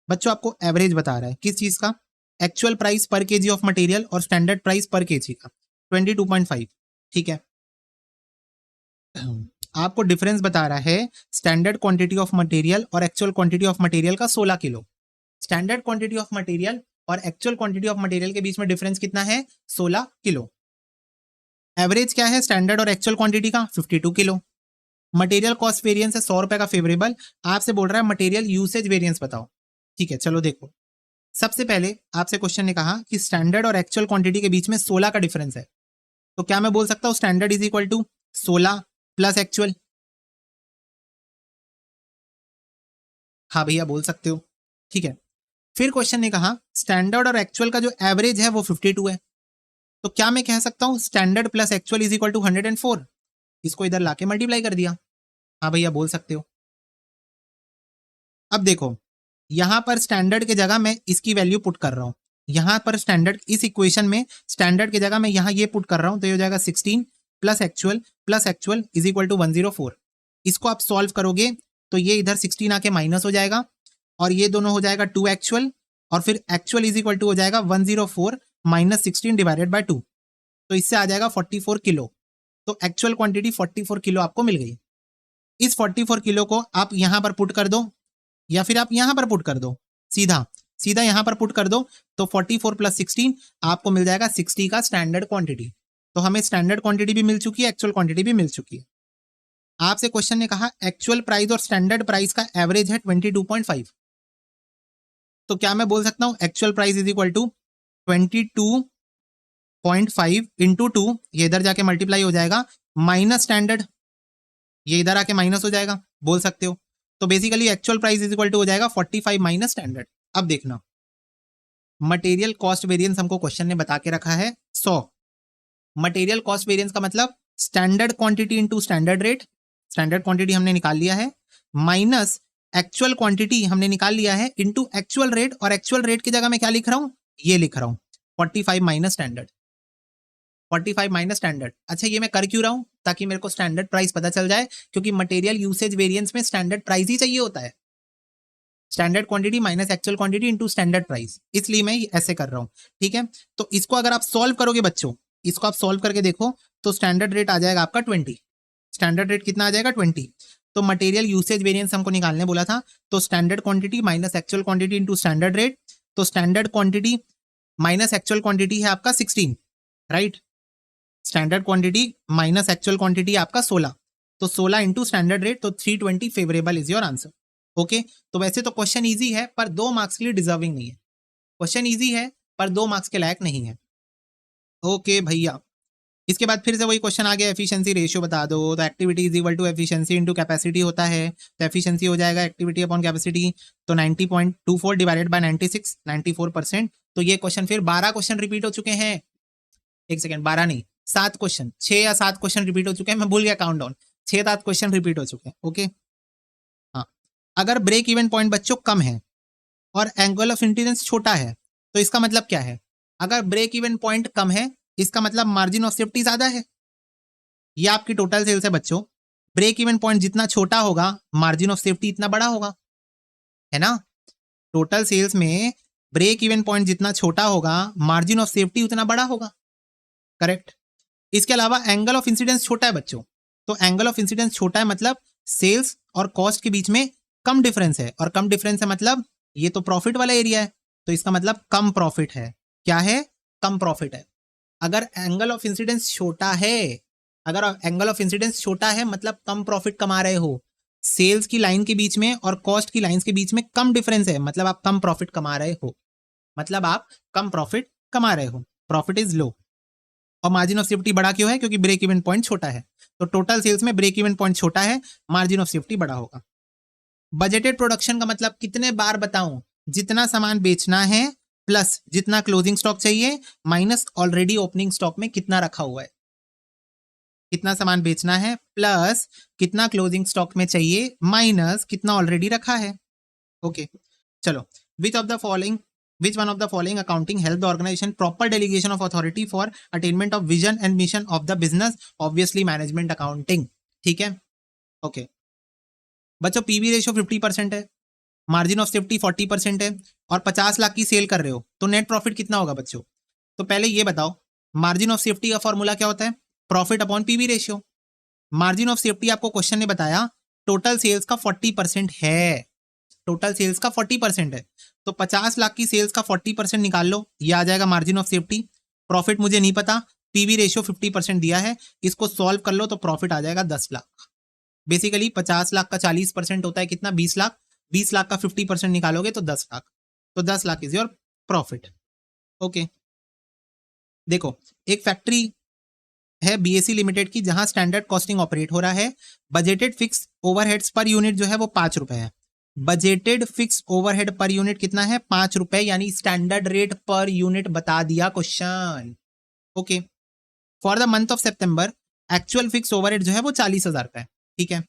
बच्चों आपको एवरेज बता रहा है किस चीज का, एक्चुअल प्राइस पर केजी ऑफ मटेरियल और स्टैंडर्ड प्राइस पर केजी का 22.5, ठीक है। आपको डिफरेंस बता रहा है स्टैंडर्ड क्वांटिटी ऑफ मटेरियल और एक्चुअल क्वांटिटी ऑफ मटेरियल का 16 kilo. Standard quantity of material और एक्चुअल क्वांटिटी ऑफ मटेरियल के बीच में डिफरेंस कितना है, 16 किलो। एवरेज क्या है स्टैंडर्ड और एक्चुअल क्वांटिटी का, 52 किलो। मटेरियल कॉस्ट वेरिएंस है 100 रुपए का फेवरेबल, आपसे बोल रहा है मटेरियल यूसेज वेरिएंस बताओ। ठीक है, चलो देखो, सबसे पहले आपसे क्वेश्चन ने कहा कि स्टैंडर्ड और एक्चुअल क्वांटिटी के बीच में 16 का डिफरेंस है, तो क्या मैं बोल सकता हूं standard is equal to 16 plus actual? हाँ भैया बोल सकते हो, ठीक है। फिर क्वेश्चन ने कहा स्टैंडर्ड और एक्चुअल का जो एवरेज है वो 52 है, तो क्या मैं कह सकता हूं standard plus actual is equal to 104? इसको इधर लाके मल्टीप्लाई कर दिया। हाँ भैया बोल सकते हो। अब देखो, यहां पर स्टैंडर्ड के जगह मैं इसकी वैल्यू पुट कर रहा हूं, यहां पर स्टैंडर्ड, इस इक्वेशन में स्टैंडर्ड की जगह मैं यहां ये पुट कर रहा हूं, तो ये हो जाएगा 16 plus actual is equal to 104। इसको आप सॉल्व करोगे तो ये इधर 16 आके माइनस हो जाएगा, और ये दोनों हो जाएगा 2 एक्चुअल, और फिर एक्चुअल इज इक्वल टू हो जाएगा 104 माइनस 16 डिवाइडेड बाय 2, तो इससे आ जाएगा 44 किलो। तो एक्चुअल क्वांटिटी 44 किलो आपको मिल गई। इस 44 किलो को आप यहां पर पुट कर दो, या फिर आप यहां पर पुट कर दो, सीधा सीधा यहां पर पुट कर दो, तो 44 प्लस 16 आपको मिल जाएगा 60 का स्टैंडर्ड क्वांटिटी। तो हमें स्टैंडर्ड क्वांटिटी भी मिल चुकी है, एक्चुअल क्वांटिटी भी मिल चुकी है। आपसे क्वेश्चन ने कहा एक्चुअल प्राइस और स्टैंडर्ड प्राइस का एवरेज है 22.5, तो क्या मैं बोल सकता हूं actual price is equal to 22.5 into 2, ये इधर जाके मल्टीप्लाई हो जाएगा, माइनस स्टैंडर्ड, ये इधर आके माइनस हो जाएगा, बोल सकते हो। तो basically actual price is equal to हो जाएगा 45 माइनस स्टैंडर्ड। अब देखना, मटेरियल कॉस्ट वेरिएंस हमको क्वेश्चन ने बता के रखा है 100। मटेरियल कॉस्ट वेरिएंस का मतलब standard quantity into standard rate, standard quantity हमने निकाल लिया है, माइनस एक्चुअल क्वांटिटी हमने निकाल लिया है, इनटू एक्चुअल रेट, और एक्चुअल रेट की जगह मैं क्या लिख रहा हूं, ये लिख रहा हूं 45 माइनस स्टैंडर्ड। 45 minus standard. अच्छा ये मैं कर क्यों रहा हूँ? ताकि मेरे को स्टैंडर्ड प्राइस पता चल जाए, क्योंकि मटेरियल यूसेज वेरिएंस में स्टैंडर्ड प्राइस ही चाहिए होता है। Standard quantity minus actual quantity into standard price, इसलिए मैं ऐसे कर रहा हूँ। ठीक है, तो इसको अगर आप सॉल्व करोगे बच्चों, इसको आप सॉल्व करके देखो तो स्टैंडर्ड रेट आ जाएगा आपका 20। स्टैंडर्ड रेट कितना आ जाएगा? 20। तो मटेरियल यूसेज वेरिएंस हमको निकालने बोला था, तो standard quantity minus actual quantity into standard rate. तो standard quantity minus actual quantity है आपका 16, right. Standard quantity minus actual quantity आपका 16, तो 16 इंटू स्टैंडर्ड रेट, तो 320 favourable is your answer. Okay, तो वैसे तो क्वेश्चन इजी है पर 2 मार्क्स के लिए डिजर्विंग नहीं है। क्वेश्चन इजी है पर 2 मार्क्स के लायक नहीं है। ओके भैया, इसके बाद फिर से वही क्वेश्चन आ गया, एफिशिएंसी रेशियो बता दो। तो activity is equal to efficiency into capacity होता है, तो एफिशिएंसी हो जाएगा एक्टिविटी अपॉन कैपेसिटी, तो 90.24 डिवाइडेड बाय 96, 94%। तो ये क्वेश्चन फिर 12 क्वेश्चन रिपीट हो चुके हैं। एक सेकंड, 12 नहीं, 7 क्वेश्चन, 6 या 7 क्वेश्चन रिपीट हो चुके हैं, मैं भूल गया काउंट डाउन। 6-7 क्वेश्चन रिपीट हो चुके हैं। ओके, हाँ, अगर ब्रेक इवन पॉइंट बच्चों कम है और एंगल ऑफ इंसिडेंस छोटा है, तो इसका मतलब क्या है? अगर ब्रेक इवन पॉइंट कम है, इसका मतलब मार्जिन ऑफ सेफ्टी ज्यादा है। ये आपकी टोटल सेल्स है बच्चों। ब्रेक इवन पॉइंट जितना छोटा होगा, मार्जिन ऑफ सेफ्टी इतना बड़ा होगा, है ना। टोटल सेल्स में ब्रेक इवन पॉइंट जितना छोटा होगा, मार्जिन ऑफ सेफ्टी उतना बड़ा होगा, करेक्ट। इसके अलावा एंगल ऑफ इंसिडेंस छोटा है बच्चों, तो एंगल ऑफ इंसिडेंस छोटा है मतलब सेल्स और कॉस्ट के बीच में कम डिफरेंस है, और कम डिफरेंस है मतलब ये तो प्रॉफिट वाला एरिया है, तो इसका मतलब कम प्रॉफिट है। क्या है? कम प्रॉफिट है। अगर एंगल ऑफ इंसिडेंस छोटा है, अगर एंगल ऑफ इंसिडेंस छोटा है मतलब कम प्रॉफिट कमा रहे हो। सेल्स की लाइन के बीच में और कॉस्ट की लाइंस के बीच में कम डिफरेंस है, मतलब आप कम प्रॉफिट कमा रहे हो, मतलब आप कम प्रॉफिट कमा रहे हो, प्रॉफिट इज लो। और मार्जिन ऑफ सेफ्टी बड़ा क्यों है? क्योंकि ब्रेक इवन पॉइंट छोटा है। तो टोटल सेल्स में ब्रेक इवन पॉइंट छोटा है, मार्जिन ऑफ सेफ्टी बड़ा होगा। बजटेड प्रोडक्शन का मतलब कितने बार बताऊं? जितना सामान बेचना है प्लस जितना क्लोजिंग स्टॉक चाहिए माइनस ऑलरेडी ओपनिंग स्टॉक में कितना रखा हुआ है। कितना सामान बेचना है प्लस कितना क्लोजिंग स्टॉक में चाहिए माइनस कितना ऑलरेडी रखा है। ओके, चलो, which one of the following accounting help the organisation proper delegation of authority for attainment of vision and mission of the business? Obviously management accounting. ठीक है, okay बच्चों, PV ratio 50% है, margin of safety 40% है, और 50 लाख की cell कर रहे हो, तो नेट प्रॉफिट कितना होगा बच्चों? तो पहले ये बताओ, मार्जिन ऑफ सेफ्टी का फॉर्मूला क्या होता है? Profit upon PV ratio. Margin of safety आपको क्वेश्चन ने बताया टोटल सेल्स का 40% है, टोटल सेल्स का 40% है, तो 50 लाख की सेल्स का 40% निकाल लो, ये आ जाएगा मार्जिन ऑफ सेफ्टी। प्रॉफिट मुझे नहीं पता, पीवी रेशियो 50% दिया है, इसको सॉल्व कर लो तो प्रॉफिट आ जाएगा 10 लाख। बेसिकली 50 लाख का 40% होता है कितना? 20 लाख। 20 लाख का 50% निकालोगे तो 10 लाख, तो 10 lakh is your profit. Okay, देखो एक फैक्ट्री है बीएससी लिमिटेड की, जहां स्टैंडर्ड कॉस्टिंग ऑपरेट हो रहा है। Budgeted fix overheads per unit जो है वो 5 रुपए है। Budgeted fix overhead per unit कितना है? 5 रुपए, यानी स्टैंडर्ड रेट पर यूनिट बता दिया question. Okay, for the month of September actual fix overhead जो है वो 40,000 रुपए, ठीक है,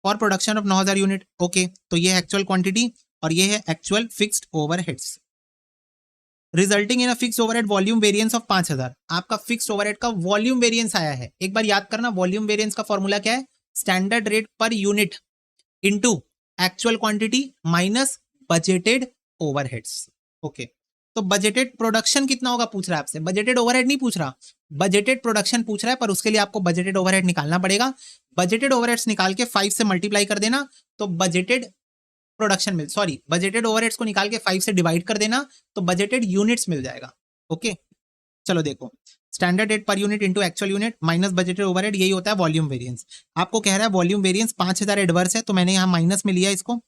for production of 9,000 unit. Okay, तो ये है एक्चुअल क्वांटिटी और ये है actual fixed overheads, resulting in a fix overhead volume variance of 5,000। आपका फिक्स ओवरहेड का वॉल्यूम वेरिएंस आया है। एक बार याद करना, वॉल्यूम वेरिएंस का फॉर्मूला क्या है? Standard rate per unit into actual quantity minus budgeted overheads. Okay, तो बजटेड प्रोडक्शन कितना होगा पूछ रहा है आपसे, बजटेड ओवरहेड नहीं पूछ रहा, बजटेड प्रोडक्शन पूछ रहा है, पर उसके लिए आपको बजटेड ओवरहेड निकालना पड़ेगा। बजटेड ओवरहेड्स निकाल के 5 से मल्टीप्लाई कर देना, तो बजटेड प्रोडक्शन मिल सॉरी बजटेड ओवरहेड्स को निकाल के 5 से डिवाइड कर देना, तो बजटेड यूनिट्स मिल जाएगा। ओके, चलो देखो, standard rate per unit into actual unit minus budgeted overhead, यही होता है वॉल्यूम वेरिएंस। आपको कह रहा है वॉल्यूम वेरिएंस 5,000 एडवर्स है, तो मैंने यहाँ माइनस में लिया इसको।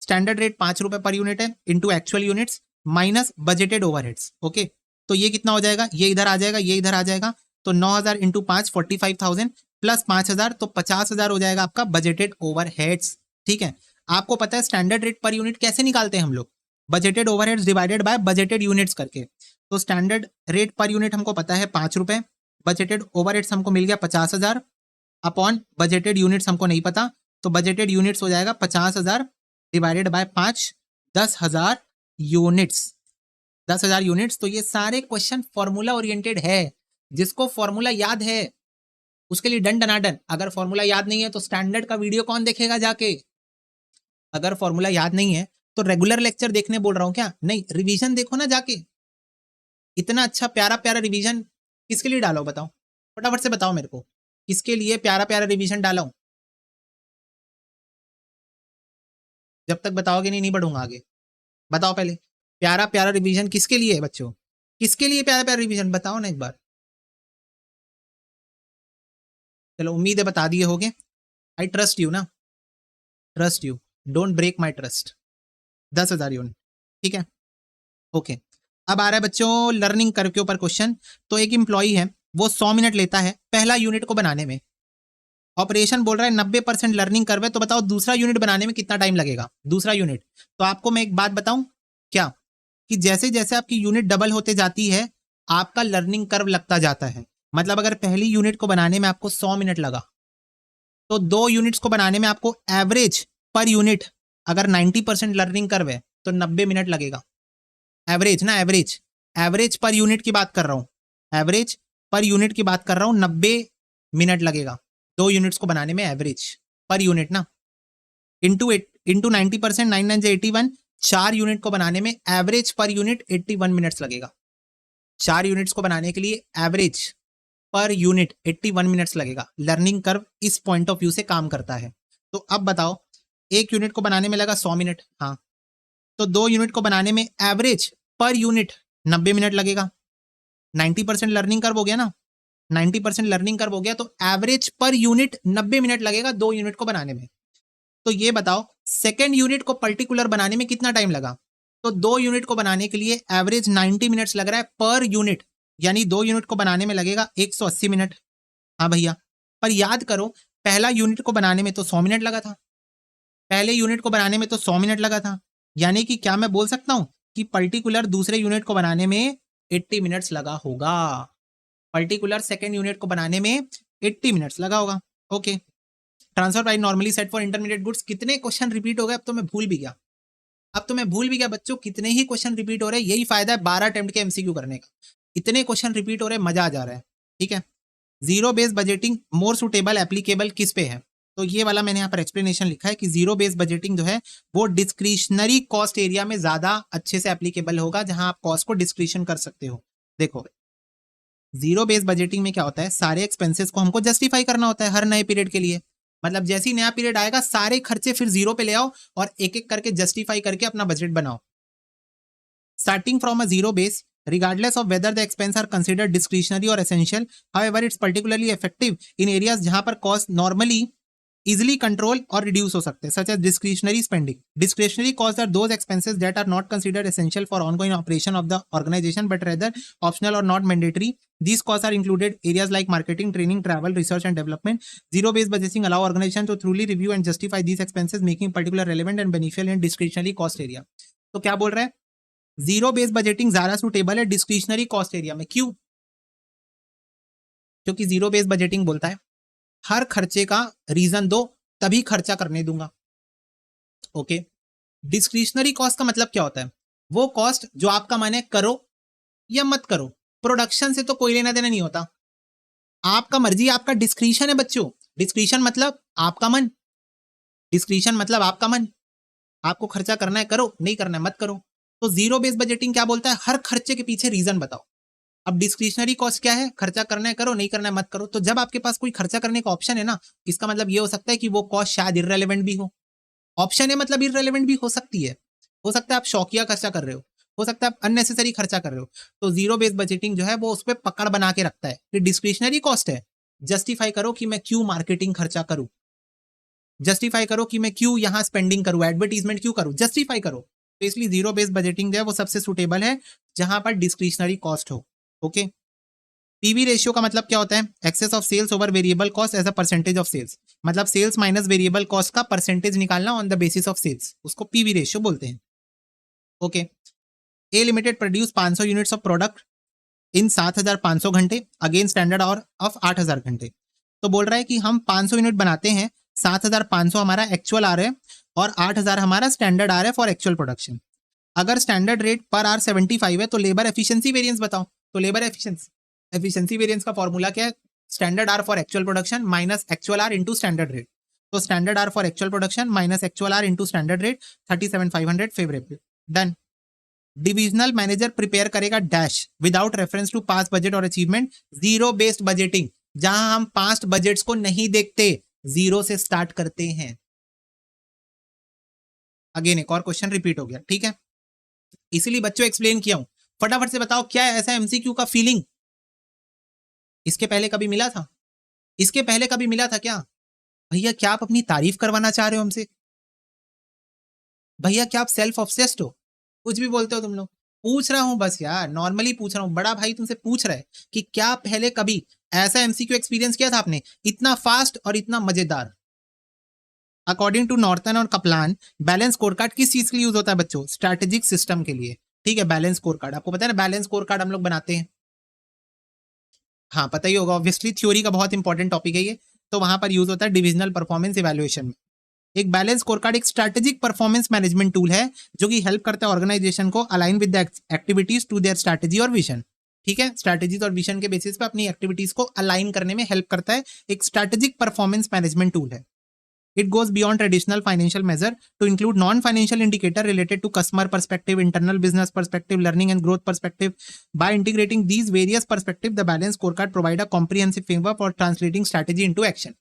स्टैंडर्ड रेट 5 रुपए पर यूनिट है into actual units minus budgeted overheads. Okay, तो ये कितना हो जाएगा? ये इधर आ जाएगा, ये इधर आ जाएगा, तो 9,000 इंटू 5 45,000 प्लस 5,000, तो 50,000 हो जाएगा आपका बजटेड ओवरहेड्स। ठीक है, आपको पता है स्टैंडर्ड रेट पर यूनिट कैसे निकालते हैं हम लोग? Budgeted overheads divided by budgeted units करके। तो स्टैंडर्ड रेट पर यूनिट हमको पता है 5 रुपए, बजटेड ओवरहेड्स हमको मिल गया 50,000 अपॉन बजटेड यूनिट्स हमको नहीं पता, तो बजटेड यूनिट्स हो जाएगा 50,000 डिवाइडेड बाय 5, 10,000 यूनिट्स, 10,000 यूनिट्स। तो ये सारे क्वेश्चन फॉर्मूला ओरिएंटेड है, जिसको फॉर्मूला याद है उसके लिए डन डनाडन। अगर फॉर्मूला याद नहीं है तो स्टैंडर्ड का वीडियो कौन देखेगा जाके? अगर फॉर्मूला याद नहीं है तो रेगुलर लेक्चर देखने बोल रहा हूं क्या? नहीं, रिवीजन देखो ना जाके। इतना अच्छा प्यारा प्यारा रिवीजन किसके लिए डालो बताओ? फटाफट से बताओ मेरे को, किसके लिए प्यारा प्यारा रिवीजन डाला हूं? जब तक बताओगे नहीं बढ़ूंगा आगे। बताओ पहले, प्यारा प्यारा रिवीजन किसके लिए है बच्चों? किसके लिए प्यारा प्यारा रिवीजन बताओ ना एक बार। चलो उम्मीद है बता दिए होगे। आई ट्रस्ट यू ना, trust you, don't break my trust. 10,000 unit, ठीक है, ओके। अब आ रहा है बच्चों लर्निंग कर्व के ऊपर क्वेश्चन। तो एक इंप्लॉई है, वो 100 मिनट लेता है पहला यूनिट को बनाने में। ऑपरेशन बोल रहा है 90% लर्निंग कर्व है, तो बताओ दूसरा यूनिट बनाने में कितना टाइम लगेगा? दूसरा यूनिट, तो आपको मैं एक बात बताऊं क्या, कि जैसे जैसे आपकी यूनिट डबल होते जाती है आपका लर्निंग कर्व लगता जाता है। मतलब अगर पहली यूनिट को बनाने में आपको 100 मिनट लगा, तो 2 यूनिट्स को बनाने में आपको एवरेज पर यूनिट, अगर 90% लर्निंग कर्व है तो 90 मिनट लगेगा। एवरेज ना, एवरेज, एवरेज पर यूनिट की बात कर रहा हूं, एवरेज पर यूनिट की बात कर रहा हूं, 90 मिनट लगेगा 2 यूनिट्स को बनाने में, एवरेज पर यूनिट ना, इंटू 90%, 9 9 81, 4 यूनिट को बनाने में एवरेज पर यूनिट 81 मिनट्स लगेगा। 4 यूनिट्स को बनाने के लिए एवरेज पर यूनिट 81 मिनट्स लगेगा। लर्निंग कर्व इस पॉइंट ऑफ व्यू से काम करता है। तो अब बताओ, एक यूनिट को बनाने में लगा 100 मिनट, हाँ, तो 2 यूनिट को बनाने में एवरेज पर यूनिट 90 मिनट लगेगा। 90% लर्निंग कर्व हो गया ना, 90% लर्निंग कर्व हो गया, तो एवरेज पर यूनिट 90 मिनट लगेगा 2 यूनिट को बनाने में। तो ये बताओ सेकेंड यूनिट को पर्टिकुलर बनाने में कितना टाइम लगा? तो 2 यूनिट को बनाने के लिए एवरेज 90 मिनट्स लग रहा है पर यूनिट, यानी 2 यूनिट को बनाने में लगेगा 180 मिनट। हाँ भैया, पर याद करो पहला यूनिट को बनाने में तो 100 मिनट लगा था, पहले यूनिट को बनाने में तो 100 मिनट लगा था, यानी कि क्या मैं बोल सकता हूं कि पर्टिकुलर दूसरे यूनिट को बनाने में 80 मिनट्स लगा होगा, पर्टिकुलर सेकेंड यूनिट को बनाने में 80 मिनट्स लगा होगा। Okay, transfer price normally set for intermediate goods. कितने क्वेश्चन रिपीट हो गए? अब तो मैं भूल भी गया, अब तो मैं भूल भी गया बच्चों कितने ही क्वेश्चन रिपीट हो रहे हैं। यही फायदा है 12 अटेम्प्ट के एमसीक्यू करने का, इतने क्वेश्चन रिपीट हो रहे हैं, मजा आ जा रहा है। ठीक है, zero base budgeting more suitable applicable किस पे है? तो ये वाला मैंने यहाँ पर एक्सप्लेनेशन लिखा है कि जीरो बेस बजटिंग जो है वो डिस्क्रिशनरी कॉस्ट एरिया में ज्यादा अच्छे से एप्लीकेबल होगा, जहां आप कॉस्ट को डिस्क्रिशन कर सकते हो। देखो जीरो बेस बजटिंग में क्या होता है, सारे एक्सपेंसेस को हमको जस्टिफाई करना होता है हर नए पीरियड के लिए। मतलब जैसे ही नया पीरियड आएगा सारे खर्चे फिर जीरो पे ले आओ और एक एक करके जस्टिफाई करके अपना बजट बनाओ। Starting from a zero base, regardless of whether the expense are considered discretionary or essential, however it's particularly effective in areas जहां पर cost normally easily control or reduce हो सकते हैं, such as discretionary spending. Discretionary costs are those expenses that are not considered essential for ongoing operation of the organization but rather optional or not mandatory. These costs are included areas like marketing, training, travel, research and development. Zero-based budgeting allow organization to truly review and justify these expenses, making particular relevant and beneficial in discretionary cost area. तो क्या बोल रहा है, zero base budgeting ज्यादा suitable है discretionary cost area में। क्यों? क्योंकि जीरो बेस बजटिंग बोलता है हर खर्चे का रीजन दो तभी खर्चा करने दूंगा। ओके, डिस्क्रिशनरी कॉस्ट का मतलब क्या होता है, वो कॉस्ट जो आपका मन है करो या मत करो, प्रोडक्शन से तो कोई लेना देना नहीं होता, आपका मर्जी, आपका डिस्क्रिशन है बच्चों। डिस्क्रिशन मतलब आपका मन, डिस्क्रिशन मतलब आपका मन, आपको खर्चा करना है करो, नहीं करना है मत करो। तो जीरो बेस बजटिंग क्या बोलता है, हर खर्चे के पीछे रीजन बताओ। अब डिस्क्रिशनरी कॉस्ट क्या है, खर्चा करना है करो, नहीं करना है मत करो। तो जब आपके पास कोई खर्चा करने का ऑप्शन है ना, इसका मतलब ये हो सकता है कि वो कॉस्ट शायद इररेलेवेंट भी हो। ऑप्शन है मतलब इररेलेवेंट भी हो सकती है, हो सकता है आप शौकिया खर्चा कर रहे हो सकता है आप अननेसेसरी खर्चा कर रहे हो। तो जीरो बेस बजटिंग जो है वो उस पर पकड़ बना के रखता है कि डिस्क्रिशनरी कॉस्ट है, जस्टिफाई करो कि मैं क्यों मार्केटिंग खर्चा करूं, जस्टिफाई करो कि मैं क्यों यहां स्पेंडिंग करूं, एडवर्टीजमेंट क्यों करूं, जस्टिफाई करो। तो इसलिए जीरो बेस बजटिंग जो है वो सबसे सुटेबल है जहां पर डिस्क्रिशनरी कॉस्ट हो। ओके, पीवी रेशियो का मतलब क्या होता है, excess of sales over variable cost as a percentage of sales. मतलब सेल्स माइनस वेरिएबल कॉस्ट का परसेंटेज निकालना on the basis of sales, उसको पीवी रेशियो बोलते हैं। Okay, A limited produce 500 units of product in 7500 घंटे again standard और of 8000 घंटे। तो बोल रहा है कि हम 500 यूनिट बनाते हैं, 7500 हमारा एक्चुअल आ रहा है और 8000 हमारा स्टैंडर्ड आ रहा है फॉर एक्चुअल प्रोडक्शन। अगर स्टैंडर्ड रेट पर आर 75 है तो लेबर एफिशिएंसी वेरिएंस बताओ। तो लेबर एफिशिएंसी वेरिएंस का फॉर्मूला क्या है? Standard hour for actual production minus actual hour into standard rate. तो standard hour for actual production minus actual hour into standard rate 37,500 favourable. Done. Divisional manager prepare करेगा dash without reference to past budget और achievement, zero based budgeting, जहां हम past budgets को नहीं देखते, zero से start करते हैं। अगेन एक और क्वेश्चन रिपीट हो गया, ठीक है, इसीलिए बच्चों एक्सप्लेन किया हूं। फटाफट से बताओ क्या है ऐसा एमसीक्यू का फीलिंग? इसके पहले कभी मिला था? इसके पहले कभी मिला था क्या? भैया क्या आप अपनी तारीफ करवाना चाह रहे हो हमसे? भैया क्या आप सेल्फ ऑब्सेस्ड हो? कुछ भी बोलते हो तुम लोग। पूछ रहा हूं बस यार, नॉर्मली पूछ रहा हूं। बड़ा भाई तुमसे पूछ रहा है कि क्या पहले कभी ऐसा एमसीक्यू एक्सपीरियंस किया था आपने, इतना फास्ट और इतना मजेदार? अकॉर्डिंग टू नॉर्थन और कपलान, बैलेंस स्कोर कार्ड किस चीज के लिए यूज होता है बच्चों? स्ट्रैटेजिक सिस्टम के लिए, ठीक है। बैलेंस स्कोर कार्ड आपको पता है ना, बैलेंस स्कोर कार्ड हम लोग बनाते हैं, हाँ पता ही होगा ऑब्वियसली, थ्योरी का बहुत इंपॉर्टेंट टॉपिक है ये। तो वहां पर यूज होता है डिविजनल परफॉर्मेंस इवैल्यूएशन में। एक बैलेंस स्कोर कार्ड एक स्ट्रैटेजिक परफॉर्मेंस मैनेजमेंट टूल है जो कि हेल्प करता है ऑर्गेनाइजेशन को align with the activities to their strategy और विजन, ठीक है। स्ट्रैटेजीज और विजन के बेसिस पे अपनी एक्टिविटीज को अलाइन करने में हेल्प करता है, एक स्ट्रैटेजिक परफॉर्मेंस मैनेजमेंट टूल है। It goes beyond traditional financial measure to include non-financial indicator related to customer perspective, internal business perspective, learning and growth perspective. By integrating these various perspectives, the balance scorecard provide a comprehensive framework for translating strategy into action.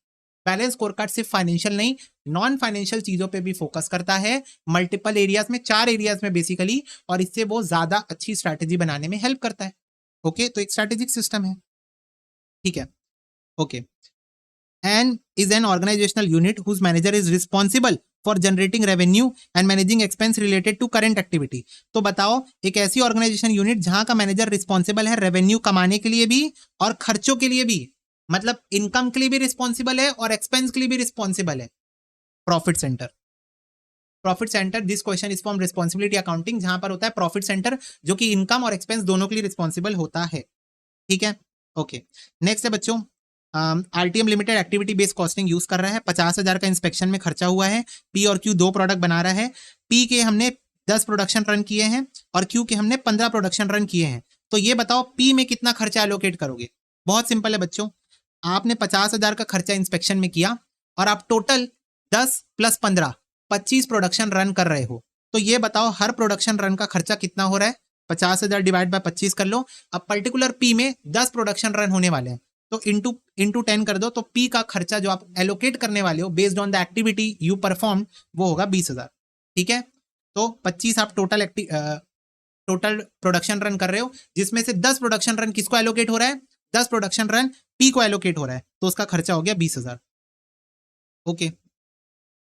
Balance scorecard सिर्फ financial नहीं, non financial चीजों पे भी focus करता है, multiple areas में, 4 areas में basically, और इससे वो ज्यादा अच्छी स्ट्रैटेजी बनाने में हेल्प करता है। ओके, तो एक स्ट्रैटेजिक सिस्टम है, ठीक है। Okay, and is an organizational unit whose manager is responsible for generating revenue and managing expense related to current activity. तो बताओ एक ऐसी ऑर्गेनाइजेशन यूनिट जहां का मैनेजर रिस्पॉन्सिबल है रेवेन्यू कमाने के लिए भी और खर्चों के लिए भी, मतलब इनकम के लिए भी रिस्पॉन्सिबल है और एक्सपेंस के लिए भी रिस्पॉन्सिबल है। Profit centre, profit centre, this question is from responsibility accounting, जहां पर होता है प्रॉफिट सेंटर जो कि इनकम और एक्सपेंस दोनों के लिए रिस्पॉन्सिबल होता है, ठीक है। ओके, नेक्स्ट है बच्चों, RTM limited activity based costing use कर रहा है। 50,000 का इंस्पेक्शन में खर्चा हुआ है। पी और क्यू 2 प्रोडक्ट बना रहा है। पी के हमने 10 प्रोडक्शन रन किए हैं और क्यू के हमने 15 प्रोडक्शन रन किए हैं। तो ये बताओ पी में कितना खर्चा एलोकेट करोगे? बहुत सिंपल है बच्चों, आपने 50,000 का खर्चा इंस्पेक्शन में किया और आप टोटल 10 + 15 25 प्रोडक्शन रन कर रहे हो। तो ये बताओ हर प्रोडक्शन रन का खर्चा कितना हो रहा है? 50,000 डिवाइड बाय 25 कर लो। अब पर्टिकुलर पी में 10 प्रोडक्शन रन होने वाले हैं, तो इंटू 10 कर दो, तो पी का खर्चा जो आप एलोकेट करने वाले हो based on the activity you perform, वो होगा 20,000, ठीक है। तो 25 आप टोटल प्रोडक्शन रन कर रहे हो, जिसमें से 10 प्रोडक्शन रन किसको एलोकेट हो रहा है? 10 प्रोडक्शन रन पी को एलोकेट हो रहा है, तो उसका खर्चा हो गया 20,000। Okay,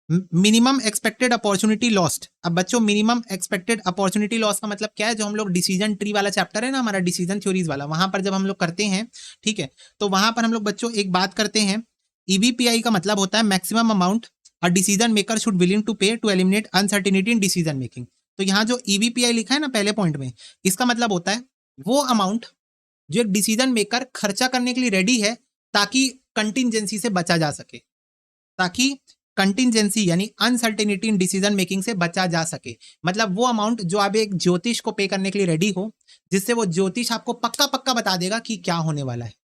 minimum expected opportunity lost. अब बच्चों मिनिमम एक्सपेक्टेड अपॉर्चुनिटी लॉस का मतलब क्या है? जो हम लोग डिसीजन ट्री वाला चैप्टर है ना हमारा, डिसीजन थ्योरीज वाला, वहां पर जब हम लोग करते हैं, ठीक है, तो वहां पर हम लोग बच्चों एक बात करते हैं, ईवीपीआई का मतलब होता है maximum amount a decision maker should willing to pay to eliminate uncertainty in decision making. तो यहाँ जो ईवीपीआई लिखा है ना पहले पॉइंट में, इसका मतलब होता है वो अमाउंट जो एक डिसीजन मेकर खर्चा करने के लिए रेडी है ताकि कंटिजेंसी से बचा जा सके, ताकि कंटिजेंसी यानी अनसर्टेनिटी इन डिसीजन मेकिंग से बचा जा सके। मतलब वो अमाउंट जो आप एक ज्योतिष को पे करने के लिए रेडी हो, जिससे वो ज्योतिष आपको पक्का पक्का बता देगा कि क्या होने वाला है,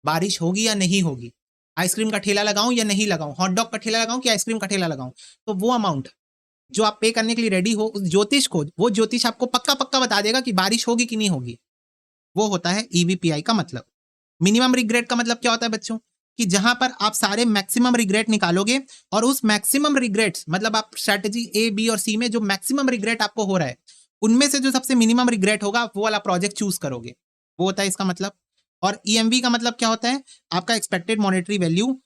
बारिश होगी या नहीं होगी, आइसक्रीम का ठेला लगाऊं या नहीं लगाऊं, हॉट डॉग का ठेला लगाऊं कि आइसक्रीम का ठेला लगाऊं। तो वो अमाउंट जो आप पे करने के लिए रेडी हो उस ज्योतिष को, वो ज्योतिष आपको पक्का पक्का बता देगा कि बारिश होगी कि नहीं होगी। वो होता है ईवीपीआई का मतलब। मिनिमम रिग्रेट का मतलब क्या होता है बच्चों? कि जहां पर आप सारे मैक्सिमम रिग्रेट निकालोगे और उस मैक्सिमम रिग्रेट्स, मतलब आप स्ट्रैटेजी ए बी और सी में जो मैक्सिमम रिग्रेट आपको हो रहा है, उनमें से जो सबसे मिनिमम रिग्रेट होगा वो वाला प्रोजेक्ट चूज करोगे, वो होता है इसका मतलब। और ईएमवी का मतलब क्या होता है? आपका एक्सपेक्टेड मॉनेटरी वैल्यू,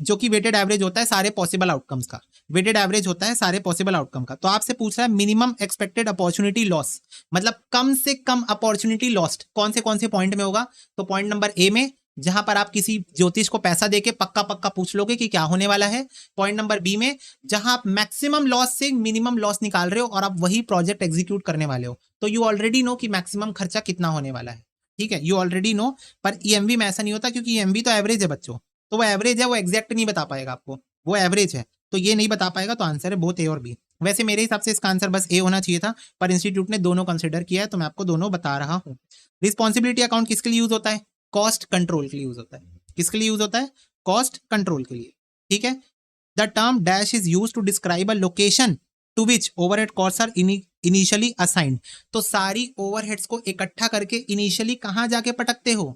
जो कि वेटेड एवरेज होता है सारे पॉसिबल आउटकम्स का, वेटेड एवरेज होता है सारे पॉसिबल आउटकम का। तो आपसे पूछ रहा है मिनिमम एक्सपेक्टेड अपॉर्चुनिटी लॉस, मतलब कम से कम अपॉर्चुनिटी लॉस्ट कौन से पॉइंट में होगा? तो पॉइंट नंबर ए में, जहां पर आप किसी ज्योतिष को पैसा देके पक्का पक्का पूछ लोगे कि क्या होने वाला है। पॉइंट नंबर बी में, जहां आप मैक्सिमम लॉस से मिनिमम लॉस निकाल रहे हो और आप वही प्रोजेक्ट एग्जीक्यूट करने वाले हो, तो यू ऑलरेडी नो कि मैक्सिमम खर्चा कितना होने वाला है, ठीक है, यू ऑलरेडी नो। पर ईएमवी में ऐसा नहीं होता, क्योंकि ईएमवी तो एवरेज है बच्चों, तो वो एवरेज है, वो एग्जैक्ट नहीं बता पाएगा आपको, वो एवरेज है। तो ये नहीं बता पाएगा, तो आंसर है बोथ ए और बी। वैसे मेरे हिसाब से इसका आंसर बस ए होना चाहिए था, पर इंस्टीट्यूट ने दोनों कंसिडर किया है, तो मैं आपको दोनों बता रहा हूँ। रिस्पॉन्सिबिलिटी अकाउंट किसके लिए यूज होता है? कॉस्ट कंट्रोल के लिए यूज होता है। किसके लिए यूज होता है? कॉस्ट कंट्रोल के लिए, ठीक है। The term dash is use to describe a location to which overhead cost are initially assigned. तो सारी ओवरहेड्स को इकट्ठा करके इनिशियली कहां जाके पटकते हो?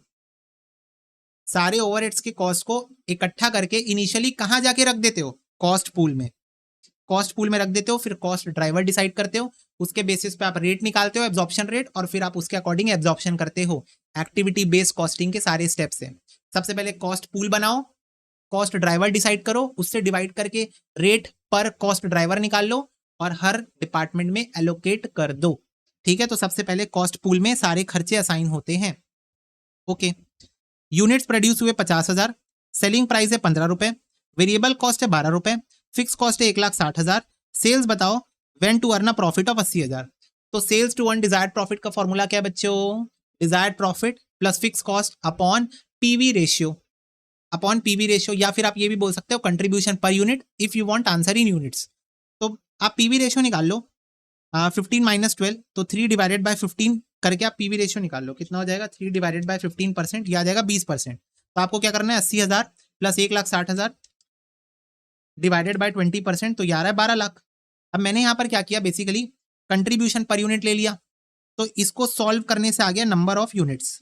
सारे ओवरहेड्स के कॉस्ट को इकट्ठा करके इनिशियली कहां जाके रख देते हो? कॉस्ट पूल में। कॉस्ट पूल में रख देते हो, फिर कॉस्ट ड्राइवर डिसाइड करते हो, उसके बेसिस पे आप रेट निकालते हो, एब्जॉर्प्शन रेट, और फिर आप उसके अकॉर्डिंग एब्जॉर्प्शन करते हो। एक्टिविटी बेस्ड कॉस्टिंग के सारे स्टेप्स हैं। सबसे पहले कॉस्ट पूल बनाओ, कॉस्ट ड्राइवर डिसाइड करो, उससे डिवाइड करके रेट पर कॉस्ट ड्राइवर निकाल लो और हर डिपार्टमेंट में एलोकेट कर दो, ठीक है। तो सबसे पहले कॉस्ट पूल में सारे खर्चे असाइन होते हैं। ओके, यूनिट्स प्रोड्यूस हुए 50,000, सेलिंग प्राइस है 15 रुपए, वेरिएबल कॉस्ट है 12 रुपए, फिक्स कॉस्ट है 1,60,000। सेल्स बताओ when to earn a profit of 80,000। तो sales to earn desired profit का फॉर्मूला क्या है बच्चों? Desired profit plus fix cost upon PV ratio, upon PV ratio, या फिर आप ये भी बोल सकते हो contribution per unit if you want answer in units. तो आप पीवी रेशियो निकाल लो, 15 माइनस 12, तो 3 डिवाइडेड बाय 15 करके आप पीवी रेशियो निकाल लो, कितना हो जाएगा? 3 डिवाइडेड बाय 15%, यह आ जाएगा 20%। तो आपको क्या करना है? 80,000 प्लस 1,60,000 डिवाइडेड बाय 20%, तो ये आ रहा है 12 लाख। अब मैंने यहाँ पर क्या किया, बेसिकली कंट्रीब्यूशन पर यूनिट ले लिया, तो इसको सॉल्व करने से आ गया नंबर ऑफ यूनिट्स,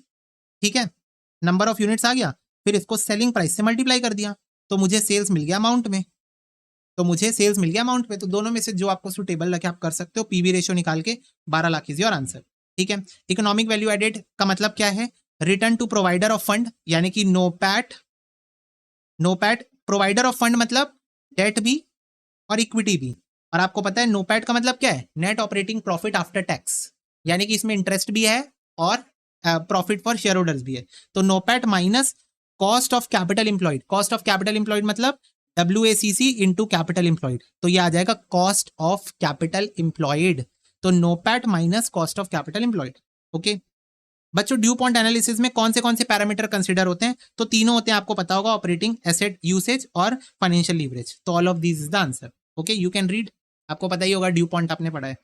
ठीक है। नंबर ऑफ यूनिट्स आ गया, फिर इसको सेलिंग प्राइस से मल्टीप्लाई कर दिया, तो मुझे सेल्स मिल गया अमाउंट में, तो दोनों में से जो आपको सुटेबल लगे आप कर सकते हो। पीवी रेशियो निकाल के 12 लाख इज योर आंसर, ठीक है। इकोनॉमिक वैल्यू एडेड का मतलब क्या है? Return to provider of fund, यानी कि नोपैट प्रोवाइडर ऑफ फंड मतलब डेट भी और इक्विटी भी। और आपको पता है नोपैट का मतलब क्या है? Net operating profit after tax, यानी कि इसमें इंटरेस्ट भी है और प्रॉफिट फॉर शेयर होल्डर्स भी है। तो NOPAT minus cost of capital employed, cost of capital employed मतलब WACC इंटू कैपिटल एम्प्लॉयड, तो ये आ जाएगा कॉस्ट ऑफ कैपिटल एम्प्लॉयड। तो NOPAT minus cost of capital employed. Okay बच्चों, ड्यू पॉइंट एनालिसिस में कौन से पैरामीटर कंसीडर होते हैं? तो तीनों होते हैं, आपको पता होगा, ऑपरेटिंग, एसेट यूसेज और फाइनेंशियल लीवरेज। तो all of this is the answer. Okay, you can read, आपको पता ही होगा, ड्यू पॉइंट आपने पढ़ा है।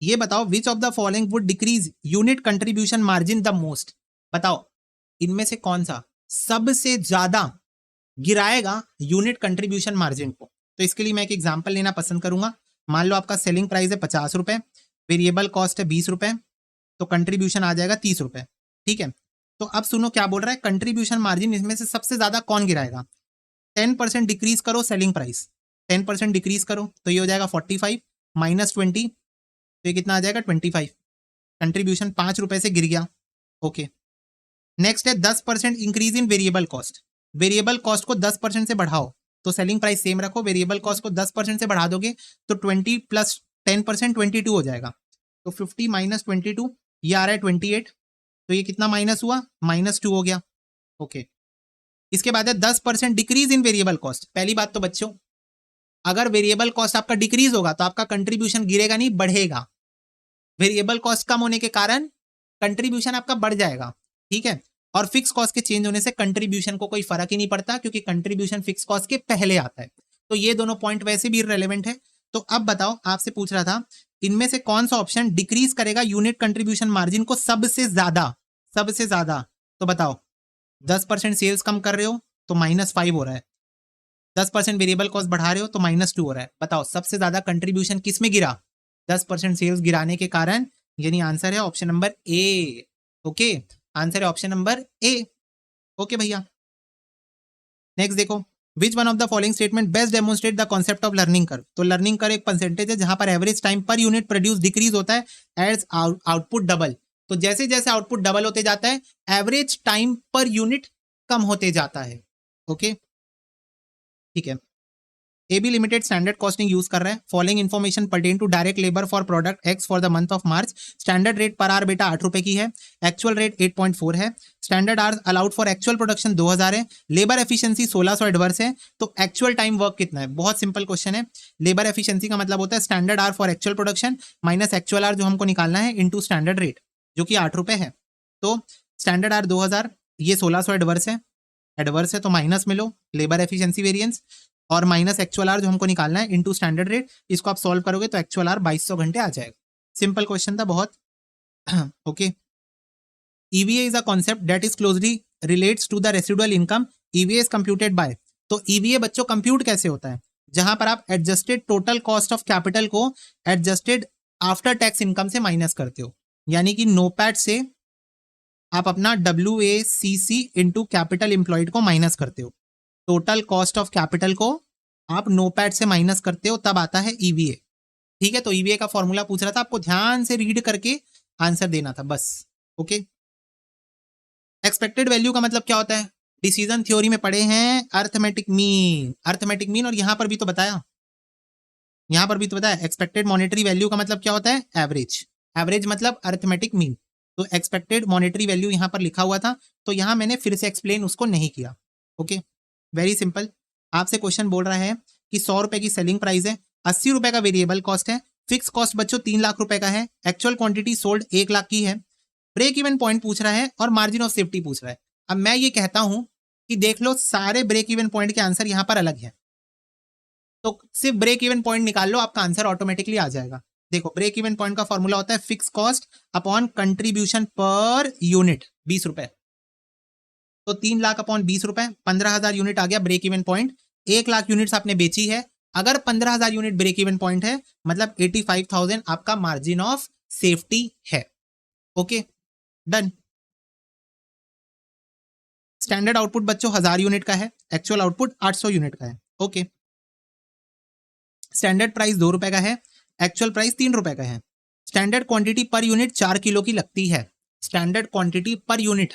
ये बताओ विच of the following would decrease unit contribution margin the most. बताओ इनमें से कौन सा सबसे ज्यादा गिराएगा यूनिट कंट्रीब्यूशन मार्जिन को। तो इसके लिए मैं एक एग्जांपल लेना पसंद करूंगा। मान लो आपका सेलिंग प्राइस है 50 रुपए, वेरिएबल कॉस्ट है 20 रुपए, तो कंट्रीब्यूशन आ जाएगा 30 रुपए, ठीक है। तो अब सुनो क्या बोल रहा है, कंट्रीब्यूशन मार्जिन इसमें से सबसे ज्यादा कौन गिराएगा? 10% डिक्रीज करो सेलिंग प्राइस, 10% डिक्रीज करो, तो ये हो जाएगा 45 माइनस 20, तो ये कितना आ जाएगा? 25। कंट्रीब्यूशन 5 रुपए से गिर गया। ओके, नेक्स्ट है 10% increase in variable cost. Variable cost को 10% से बढ़ाओ, तो सेलिंग प्राइस सेम रखो, वेरिएबल कॉस्ट को 10% से बढ़ा दोगे तो 20 प्लस 10% 22 हो जाएगा। तो 50 माइनस 22, ये आ रहा है 28, तो ये कितना माइनस हुआ? -2 हो गया। ओके, इसके बाद है 10% डिक्रीज इन वेरिएबल कॉस्ट। पहली बात तो बच्चों, अगर वेरिएबल कॉस्ट आपका डिक्रीज होगा तो आपका कंट्रीब्यूशन गिरेगा नहीं, बढ़ेगा। वेरिएबल कॉस्ट कम होने के कारण कंट्रीब्यूशन आपका बढ़ जाएगा, ठीक है। और फिक्स कॉस्ट के चेंज होने से कंट्रीब्यूशन को कोई फर्क ही नहीं पड़ता, क्योंकि कंट्रीब्यूशन फिक्स कॉस्ट के पहले आता है। तो ये दोनों पॉइंट वैसे भी इररिलेवेंट है। तो अब बताओ, आपसे पूछ रहा था इनमें से कौन सा ऑप्शन डिक्रीज करेगा यूनिट कंट्रीब्यूशन मार्जिन को सबसे ज्यादा? सबसे ज्यादा तो बताओ, 10% सेल्स कम कर रहे हो तो -5 हो रहा है, 10% वेरिएबल कॉस्ट बढ़ा रहे हो तो -2 हो रहा है। बताओ सबसे ज्यादा कंट्रीब्यूशन किस में गिरा? 10% सेल्स गिराने के कारण, यानी आंसर है option number A. Okay, answer है ऑप्शन नंबर ए। ओके भैया, नेक्स्ट देखो, विच one of the following statement best demonstrate the concept of learning curve. तो लर्निंग कर्व एक परसेंटेज है जहां पर average time per unit produce decrease होता है एज आउटपुट डबल। तो जैसे जैसे आउटपुट डबल होते जाता है, एवरेज टाइम पर यूनिट कम होते जाता है। ओके, ठीक है। AB limited standard costing use कर रहा है। Following information pertain to direct labour for product X for the month of March. Standard rate per hour बेटा 8 रुपए की है, एक्चुअल रेट 8.4 है, standard hours allowed for actual production 2000 है, labour efficiency 1600 adverse है। तो एक्चुअल टाइम वर्क कितना है? बहुत सिंपल क्वेश्चन है। लेबर एफिशिएंसी का मतलब होता है standard hour for actual production minus actual our जो हमको निकालना है इनटू स्टैंडर्ड रेट जो कि 8 रुपए है। तो स्टैंडर्ड आवर 2000, ये 1600 एडवर्स है तो माइनस में लो लेबर एफिशिएंसी वेरिएंस, और माइनस एक्चुअल आर जो हमको निकालना है इनटू स्टैंडर्ड रेट, इसको आप सॉल्व करोगे तो एक्चुअल आर 2200 घंटे आ जाएगा। सिंपल क्वेश्चन था बहुत। Okay, EVA is a concept that is closely relates to the residual income. EVA is computed by, तो EVA बच्चों कंप्यूट कैसे होता है, जहां पर आप adjusted total cost of capital को एडजस्टेड आफ्टर टैक्स इनकम से माइनस करते हो, यानी कि नोपैट से आप अपना WACC इंटू कैपिटल एम्प्लॉयड को माइनस करते हो। टोटल कॉस्ट ऑफ कैपिटल को आप नोपैट से माइनस करते हो, तब आता है EVA। ठीक है, तो EVA का फॉर्मूला पूछ रहा था, आपको ध्यान से रीड करके आंसर देना था बस। ओके, एक्सपेक्टेड वैल्यू का मतलब क्या होता है, डिसीजन थ्योरी में पढ़े हैं, अर्थमेटिक मीन। अर्थमेटिक मीन, और यहां पर भी तो बताया, यहां पर भी तो बताया एक्सपेक्टेड मॉनेटरी वैल्यू का मतलब क्या होता है, एवरेज। एवरेज मतलब अर्थमेटिक मीन। तो एक्सपेक्टेड मॉनेटरी वैल्यू यहां पर लिखा हुआ था, तो यहां मैंने फिर से एक्सप्लेन उसको नहीं किया। Okay, very simple. आपसे क्वेश्चन बोल रहा है कि 100 रुपए की सेलिंग प्राइस है, 80 रुपए का वेरिएबल कॉस्ट है, फिक्स कॉस्ट बच्चों 3 लाख रुपए का है, एक्चुअल क्वांटिटी सोल्ड 1 लाख की है, ब्रेक इवन पॉइंट पूछ रहा है और मार्जिन ऑफ सेफ्टी पूछ रहा है। अब मैं ये कहता हूं कि देख लो सारे ब्रेक इवन पॉइंट के आंसर यहां पर अलग है, तो सिर्फ ब्रेक इवन पॉइंट निकाल लो, आपका आंसर ऑटोमेटिकली आ जाएगा। देखो, ब्रेक इवन पॉइंट का फॉर्मूला होता है fix cost upon contribution per unit 20 रुपए, तो 3 लाख अपॉन 20 रुपए, 15,000 यूनिट आ गया break even point. 1 lakh units आपने बेची है, अगर 15,000 यूनिट ब्रेक इवन पॉइंट है मतलब 85,000 आपका मार्जिन ऑफ सेफ्टी है। Okay, done. स्टैंडर्ड आउटपुट बच्चों 1000 यूनिट का है, एक्चुअल आउटपुट 800 यूनिट का है। ओके, स्टैंडर्ड प्राइस 2 रुपए का है, एक्चुअल प्राइस 3 रुपए का है। Standard quantity per unit 4 kilo की लगती है। स्टैंडर्ड क्वांटिटी पर यूनिट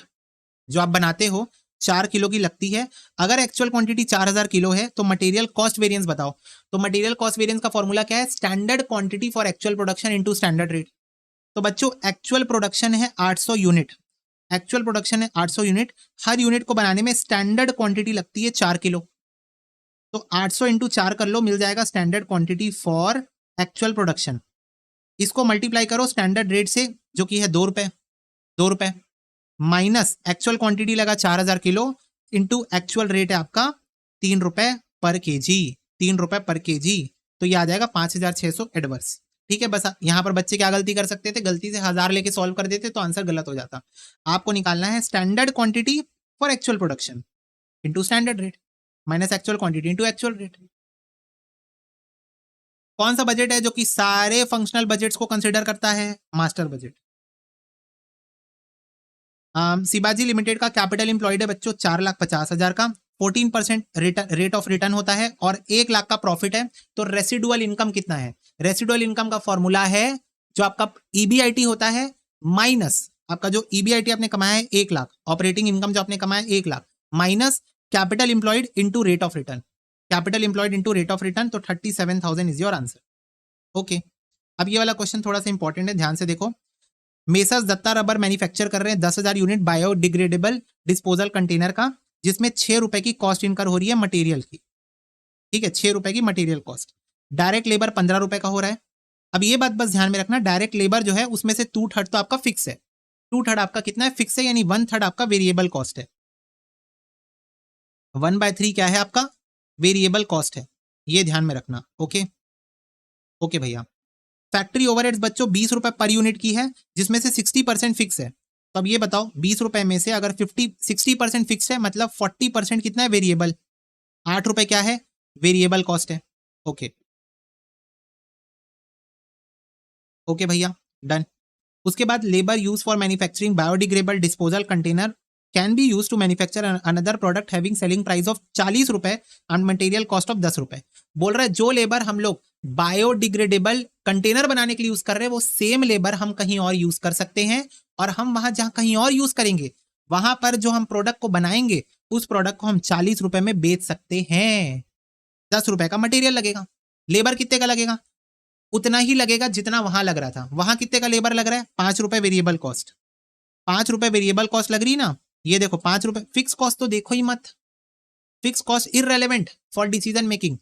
जो आप बनाते हो 4 किलो की लगती है। अगर एक्चुअल क्वांटिटी 4000 किलो है तो मटेरियल कॉस्ट वेरिएंस बताओ। तो मटेरियल कॉस्ट वेरिएंस का फॉर्मूला क्या है, standard quantity for actual production into standard rate. तो बच्चों एक्चुअल प्रोडक्शन है 800 यूनिट, एक्चुअल प्रोडक्शन है 800 यूनिट, हर यूनिट को बनाने में स्टैंडर्ड क्वांटिटी लगती है 4 किलो, तो 800 इंटू 4 कर लो, मिल जाएगा standard quantity for actual production. इसको मल्टीप्लाई करो स्टैंडर्ड रेट से जो कि है 2 रुपए, 2 रुपए माइनस एक्चुअल क्वांटिटी लगा 4000 किलो इंटू एक्चुअल रेट है आपका 3 रुपए पर केजी, 3 रुपए पर केजी, तो ये आ जाएगा 5600 एडवर्स। ठीक है, बस यहां पर बच्चे क्या गलती कर सकते थे, गलती से 1000 लेके सॉल्व कर देते तो आंसर गलत हो जाता। आपको निकालना है standard quantity for actual production into standard rate minus actual quantity into actual rate. कौन सा बजट है जो कि सारे फंक्शनल बजट्स को कंसिडर करता है, मास्टर बजट। शिवाजी लिमिटेड का कैपिटल एम्प्लॉयड है बच्चों 4,50,000 का, 14% रेट ऑफ रिटर्न होता है और 1 लाख का प्रॉफिट है। तो रेसिडुअल इनकम कितना है, रेसिडुअल इनकम का फॉर्मूला है जो आपका EBIT होता है माइनस आपका जो EBIT आपने कमाया है 1 लाख, ऑपरेटिंग इनकम जो आपने कमाया 1 lakh minus capital employed into rate of return, capital employed into rate of return, तो 37,000 इज योर आंसर। ओके, अब ये वाला क्वेश्चन थोड़ा सा इंपॉर्टेंट है, ध्यान से देखो। मेसर्स दत्ता रबर मैन्युफैक्चर कर रहे हैं 10,000 यूनिट बायोडिग्रेडेबल डिस्पोजल कंटेनर का, जिसमें 6 रुपए की कॉस्ट इनकर हो रही है मटेरियल की। ठीक है, 6 रुपए की मटेरियल कॉस्ट, डायरेक्ट लेबर 15 रुपए का हो रहा है। अब ये बात बस ध्यान में रखना, डायरेक्ट लेबर जो है उसमें से 2/3 तो आपका फिक्स है, 2/3 आपका कितना है, फिक्स है, यानी 1/3 आपका वेरिएबल कॉस्ट है, 1/3 क्या है आपका वेरिएबल कॉस्ट है, ये ध्यान में रखना। ओके ओके भैया। फैक्ट्री ओवरहेड्स बच्चों 20 रुपए पर यूनिट की है, जिसमें से 60% फिक्स है। तो अब ये बताओ 20 रुपए में से अगर 60% फिक्स है मतलब 40% कितना है वेरिएबल, 8 रुपए क्या है वेरिएबल कॉस्ट है। ओके ओके भैया, डन। उसके बाद labour use for manufacturing biodegradable disposal container can be use to manufacture another product having selling price of 40 रुपए एंड मटेरियल कॉस्ट ऑफ 10 रुपए। बोल रहा है जो लेबर हम लोग बायोडिग्रेडेबल कंटेनर बनाने के लिए यूज कर रहे हैं वो सेम लेबर हम कहीं और यूज कर सकते हैं, और हम वहां जहां कहीं और यूज करेंगे वहां पर जो हम प्रोडक्ट को बनाएंगे उस प्रोडक्ट को हम 40 रुपए में बेच सकते हैं। 10 रुपए का मटेरियल लगेगा, लेबर कितने का लगेगा, उतना ही लगेगा जितना वहां लग रहा था। वहां कितने का लेबर लग रहा है, 5 रुपए वेरिएबल कॉस्ट, 5 रुपए वेरिएबल कॉस्ट लग रही ना, ये देखो 5 रुपए। फिक्स कॉस्ट तो देखो ही मत, fix cost irrelevant for decision making.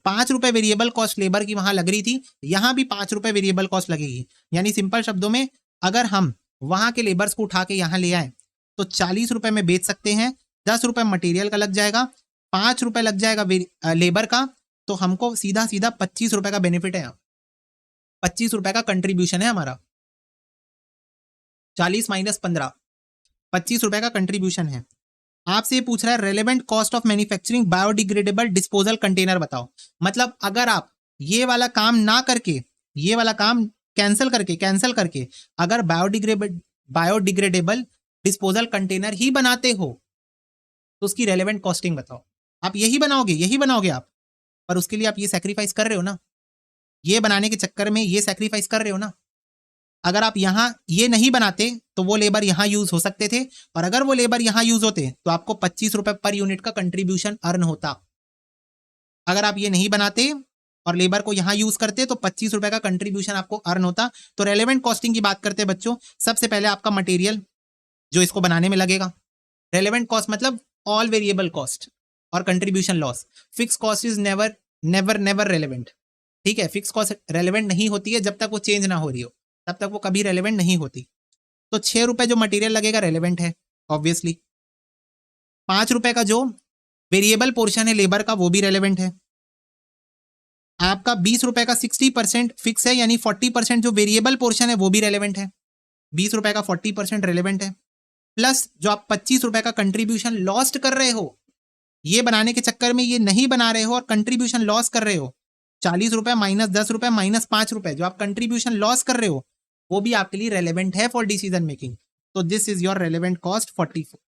5 रुपए वेरिएबल कॉस्ट लेबर की वहां लग रही थी, यहां भी 5 रुपए वेरिएबल कॉस्ट लगेगी। यानी सिंपल शब्दों में अगर हम वहां के लेबर्स को उठा के यहां ले आए तो 40 रुपए में बेच सकते हैं, 10 रुपए मटेरियल का लग जाएगा, ₹5 लग जाएगा लेबर का, तो हमको सीधा सीधा ₹25 का बेनिफिट है। यहाँ ₹25 का कंट्रीब्यूशन है हमारा। 40 माइनस 15, ₹25 का कंट्रीब्यूशन है। आपसे ये पूछ रहा है relevant cost of manufacturing biodegradable disposal container बताओ। मतलब अगर आप ये वाला काम ना करके, ये वाला काम कैंसिल करके अगर बायोडिग्रेडेबल डिस्पोजल कंटेनर ही बनाते हो तो उसकी रेलेवेंट कॉस्टिंग बताओ। आप यही बनाओगे आप, पर उसके लिए आप ये सैक्रिफाइस कर रहे हो ना, ये बनाने के चक्कर में ये सैक्रिफाइस कर रहे हो ना। अगर आप यहां ये नहीं बनाते तो वो लेबर यहां यूज हो सकते थे, और अगर वो लेबर यहां यूज होते तो आपको ₹25 पर यूनिट का कंट्रीब्यूशन अर्न होता। अगर आप ये नहीं बनाते और लेबर को यहां यूज करते तो ₹25 का कंट्रीब्यूशन आपको अर्न होता। तो रेलेवेंट कॉस्टिंग की बात करते हैं बच्चों, सबसे पहले आपका मटेरियल जो इसको बनाने में लगेगा। रेलेवेंट कॉस्ट मतलब ऑल वेरिएबल कॉस्ट और contribution loss. Fix cost is never never never relevant. ठीक है, फिक्स कॉस्ट रेलेवेंट नहीं होती है जब तक वो चेंज ना हो रही हो, तब तक वो कभी रेलेवेंट नहीं होती। तो ₹6 जो मटेरियल लगेगा रेलेवेंट है ऑब्वियसली। ₹5 का जो वेरिएबल पोर्शन है लेबर का वो भी रेलेवेंट है। आपका ₹20 का 60% फिक्स है, यानी 40% जो वेरिएबल पोर्शन है वो भी रेलेवेंट है। ₹20 का 40% रेलेवेंट है। प्लस जो आप ₹25 का कंट्रीब्यूशन लॉस्ट कर रहे हो, ये बनाने के चक्कर में ये नहीं बना रहे हो और कंट्रीब्यूशन लॉस कर रहे हो, ₹40 माइनस ₹10 माइनस ₹5 जो आप कंट्रीब्यूशन लॉस कर रहे हो, वो भी आपके लिए रेलेवेंट है फॉर डिसीजन मेकिंग। तो this is your relevant cost 44।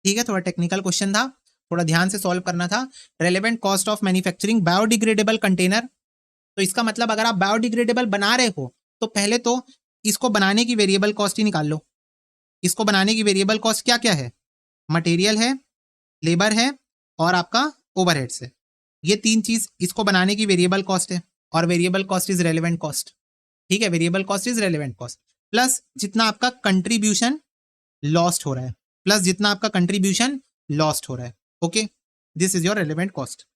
ठीक है, थोड़ा टेक्निकल क्वेश्चन था, थोड़ा ध्यान से सॉल्व करना था। Relevant cost of manufacturing biodegradable container, तो इसका मतलब अगर आप बायोडिग्रेडेबल बना रहे हो तो पहले तो इसको बनाने की वेरिएबल कॉस्ट ही निकाल लो। इसको बनाने की वेरिएबल कॉस्ट क्या क्या है? मटेरियल है, लेबर है और आपका ओवरहेड्स है। ये तीन चीज इसको बनाने की वेरिएबल कॉस्ट है, और variable cost is relevant cost. ठीक है, variable cost is relevant cost plus जितना आपका कंट्रीब्यूशन लॉस्ट हो रहा है, प्लस जितना आपका कंट्रीब्यूशन लॉस्ट हो रहा है। Okay, this is your relevant cost.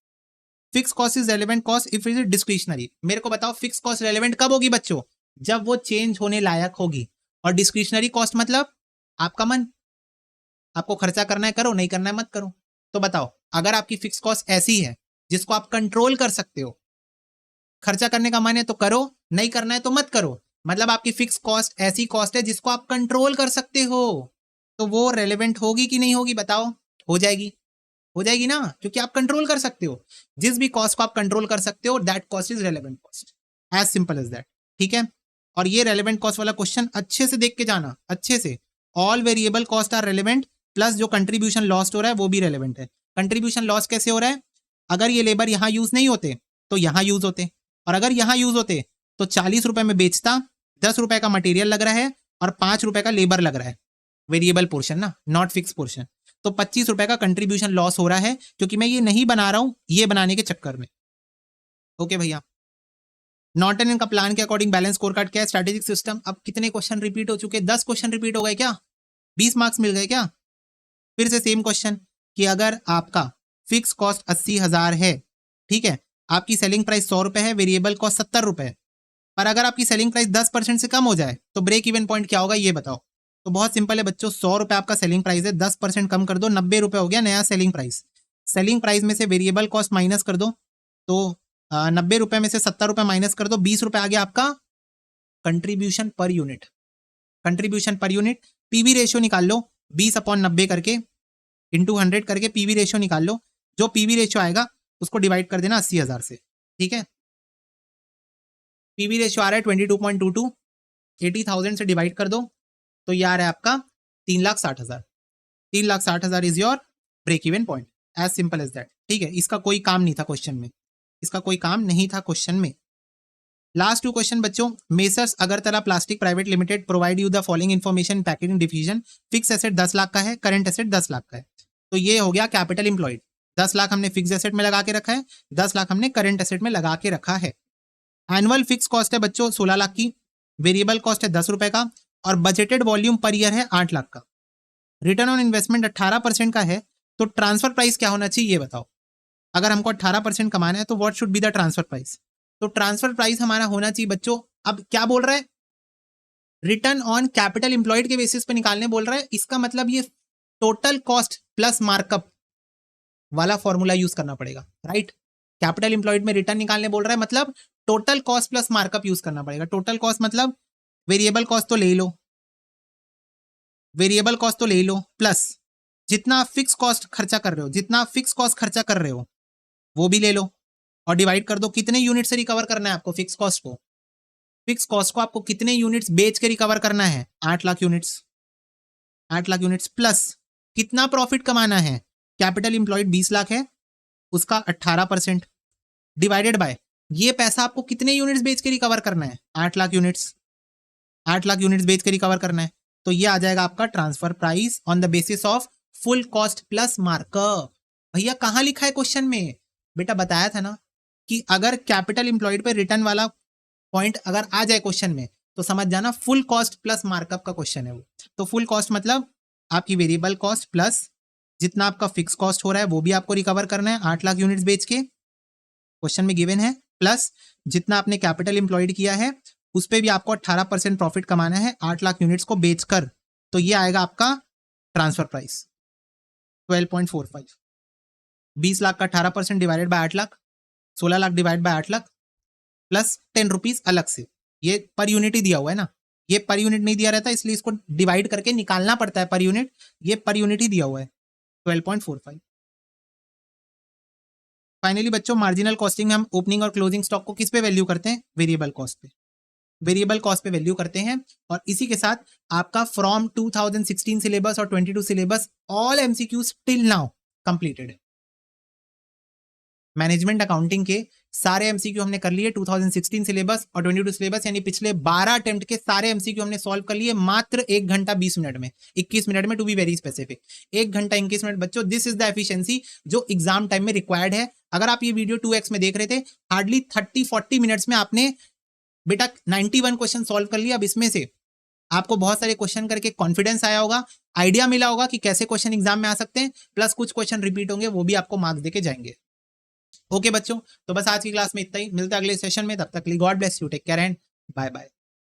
Fix cost is relevant cost if it is discretionary. मेरे को बताओ फिक्स कॉस्ट रेलेवेंट कब होगी बच्चों? जब वो चेंज होने लायक होगी। और डिस्क्रिशनरी कॉस्ट मतलब आपका मन, आपको खर्चा करना है करो, नहीं करना है मत करो। तो बताओ, अगर आपकी फिक्स कॉस्ट ऐसी है जिसको आप कंट्रोल कर सकते हो, खर्चा करने का मन है तो करो, नहीं करना है तो मत करो, मतलब आपकी फिक्स कॉस्ट ऐसी कॉस्ट है जिसको आप कंट्रोल कर सकते हो, तो वो रेलेवेंट होगी कि नहीं होगी? बताओ। हो जाएगी, हो जाएगी ना, क्योंकि आप कंट्रोल कर सकते हो। जिस भी कॉस्ट को आप कंट्रोल कर सकते हो that cost is relevant cost, as simple as that. ठीक है, और ये रेलेवेंट कॉस्ट वाला क्वेश्चन अच्छे से देख के जाना, अच्छे से। All variable cost are relevant plus जो कंट्रीब्यूशन लॉस्ट हो रहा है वो भी रेलेवेंट है। कंट्रीब्यूशन लॉस कैसे हो रहा है? अगर ये लेबर यहां यूज नहीं होते तो यहां यूज होते, और अगर यहां यूज होते तो ₹40 में बेचता, ₹10 का मटेरियल लग रहा है और ₹5 का लेबर लग रहा है। वेरिएबल पोर्शन ना, नॉट फिक्स पोर्शन। तो ₹25 का कंट्रीब्यूशन लॉस हो रहा है क्योंकि मैं ये नहीं बना रहा हूं ये बनाने के चक्कर में। ओके भैया, नॉर्टन इनका प्लान के अकॉर्डिंग बैलेंस स्कोर कार्ड क्या है? Strategic system. अब कितने क्वेश्चन रिपीट हो चुके? 10 क्वेश्चन रिपीट हो गए क्या? 20 मार्क्स मिल गए क्या? फिर से सेम क्वेश्चन कि अगर आपका फिक्स कॉस्ट 80,000 है, ठीक है, आपकी सेलिंग प्राइस ₹100 है, वेरिएबल कॉस्ट ₹70, पर अगर आपकी सेलिंग प्राइस 10% से कम हो जाए तो ब्रेक इवन पॉइंट क्या होगा ये बताओ। तो बहुत सिंपल है बच्चों, ₹100 आपका सेलिंग प्राइस है, 10% कम कर दो, ₹90 हो गया नया सेलिंग प्राइस। सेलिंग प्राइस में से वेरिएबल कॉस्ट माइनस कर दो, तो ₹90 में से ₹70 माइनस कर दो, ₹20 आ गया आपका contribution per unit. Contribution per unit PV ratio निकाल लो, 20/90 करके इंटू 100 करके पीवी रेशियो निकाल लो। जो पीवी रेशियो आएगा उसको डिवाइड कर देना 80,000 से। ठीक है, पीवी रेशियो आ रहा है 22.22, 80,000 से डिवाइड कर दो तो ये आ रहा है आपका 3,60,000। 3,60,000 is your break even point, as simple as that. ठीक है, इसका कोई काम नहीं था क्वेश्चन में, इसका कोई काम नहीं था क्वेश्चन में। लास्ट 2 क्वेश्चन बच्चों, messrs Agartala plastic private limited provide you the following information packaging division. Fix asset 10 lakh का है, करंट एसेट 10 लाख का है, तो ये हो गया कैपिटल एम्प्लॉयड। 10 लाख हमने फिक्स एसेट में लगा के रखा है, 10 लाख हमने करंट एसेट में लगा के रखा है। एनुअल फिक्स कॉस्ट है बच्चों 16 लाख की, वेरिएबल कॉस्ट है ₹10 का, और बजटेड वॉल्यूम पर ईयर है 8 लाख का। रिटर्न ऑन इन्वेस्टमेंट 18% का है, तो ट्रांसफर प्राइस क्या होना चाहिए ये बताओ। अगर हमको 18% कमाना है तो what should be the transfer price? तो ट्रांसफर प्राइस हमारा होना चाहिए बच्चों, अब क्या बोल रहा है, रिटर्न ऑन कैपिटल एम्प्लॉयड के बेसिस पे निकालने बोल रहा है। इसका मतलब ये टोटल कॉस्ट प्लस मार्कअप वाला फॉर्मूला यूज करना पड़ेगा, राइट। कैपिटल इंप्लॉयड में रिटर्न निकालने बोल रहा है, मतलब total cost plus markup use करना पड़ेगा। टोटल कॉस्ट मतलब वेरिएबल कॉस्ट तो ले ही लो, वेरिएबल कॉस्ट तो ले ही लो, प्लस जितना फिक्स कॉस्ट खर्चा कर रहे हो, जितना फिक्स कॉस्ट खर्चा कर रहे हो वो भी ले लो और डिवाइड कर दो। कितने यूनिट से रिकवर करना है आपको फिक्स कॉस्ट को? फिक्स कॉस्ट को आपको कितने यूनिट्स बेच के रिकवर करना है? 8 lakh units. 8 lakh units plus कितना प्रॉफिट कमाना है? कैपिटल इंप्लॉयड 20 लाख है, उसका 18% डिवाइडेड बाय ये पैसा आपको कितने यूनिट्स बेच के रिकवर करना है? 8 लाख यूनिट्स। 8 लाख यूनिट्स बेच के रिकवर करना है, तो ये आ जाएगा आपका transfer price on the basis of full cost plus markup. भैया कहां लिखा है क्वेश्चन में? बेटा बताया था ना कि अगर कैपिटल इंप्लॉयड पे रिटर्न वाला पॉइंट अगर आ जाए क्वेश्चन में तो समझ जाना फुल कॉस्ट प्लस मार्कअप का क्वेश्चन है वो। तो फुल कॉस्ट मतलब आपकी वेरिएबल कॉस्ट प्लस जितना आपका फिक्स कॉस्ट हो रहा है वो भी आपको रिकवर करना है 8 लाख यूनिट्स बेच के, क्वेश्चन में गिवन है, प्लस जितना आपने कैपिटल इंप्लॉयड किया है उस पर भी आपको 18% प्रॉफिट कमाना है 8 लाख यूनिट्स को बेचकर। तो ये आएगा आपका ट्रांसफर प्राइस 12.45। 20 लाख का 18% divided by 8 lakh, 16 lakh divide by 8 lakh plus 10 rupees अलग से। ये पर यूनिट ही दिया हुआ है ना, ये पर यूनिट नहीं दिया रहता इसलिए इसको डिवाइड करके निकालना पड़ता है पर यूनिट, ये पर यूनिट ही दिया हुआ है 12.45। फाइनली बच्चों मार्जिनल कॉस्टिंग में हम ओपनिंग और क्लोजिंग स्टॉक को किस पे वैल्यू करते हैं? वेरिएबल कॉस्ट पे, वेरिएबल कॉस्ट पे वैल्यू करते हैं। और इसी के साथ आपका फ्रॉम 2016 सिलेबस और 22 syllabus all MCQs till now completed है। मैनेजमेंट अकाउंटिंग के सारे एमसीक्यू हमने कर लिए 2016 सिलेबस और 22 सिलेबस, यानी पिछले 12 अटेम्प्ट के सारे एमसीक्यू हमने सॉल्व कर लिए मात्र 1 घंटा 20 मिनट में, 21 मिनट में टू बी वेरी स्पेसिफिक। 1 घंटा 21 मिनट बच्चों, दिस इज द एफिशिएंसी जो एग्जाम टाइम में रिक्वायर्ड है। अगर आप ये वीडियो 2x में देख रहे थे, हार्डली 30-40 मिनट्स में आपने बेटा 91 क्वेश्चन सॉल्व कर लिया। अब इसमें से आपको बहुत सारे क्वेश्चन करके कॉन्फिडेंस आया होगा, आइडिया मिला होगा कि कैसे क्वेश्चन एग्जाम में आ सकते हैं, प्लस कुछ क्वेश्चन रिपीट होंगे, वो भी आपको मार्क्स देके जाएंगे। ओके बच्चों, तो बस आज की क्लास में इतना ही, मिलते हैं अगले सेशन में, तब तक के लिए God bless you, take care and bye bye.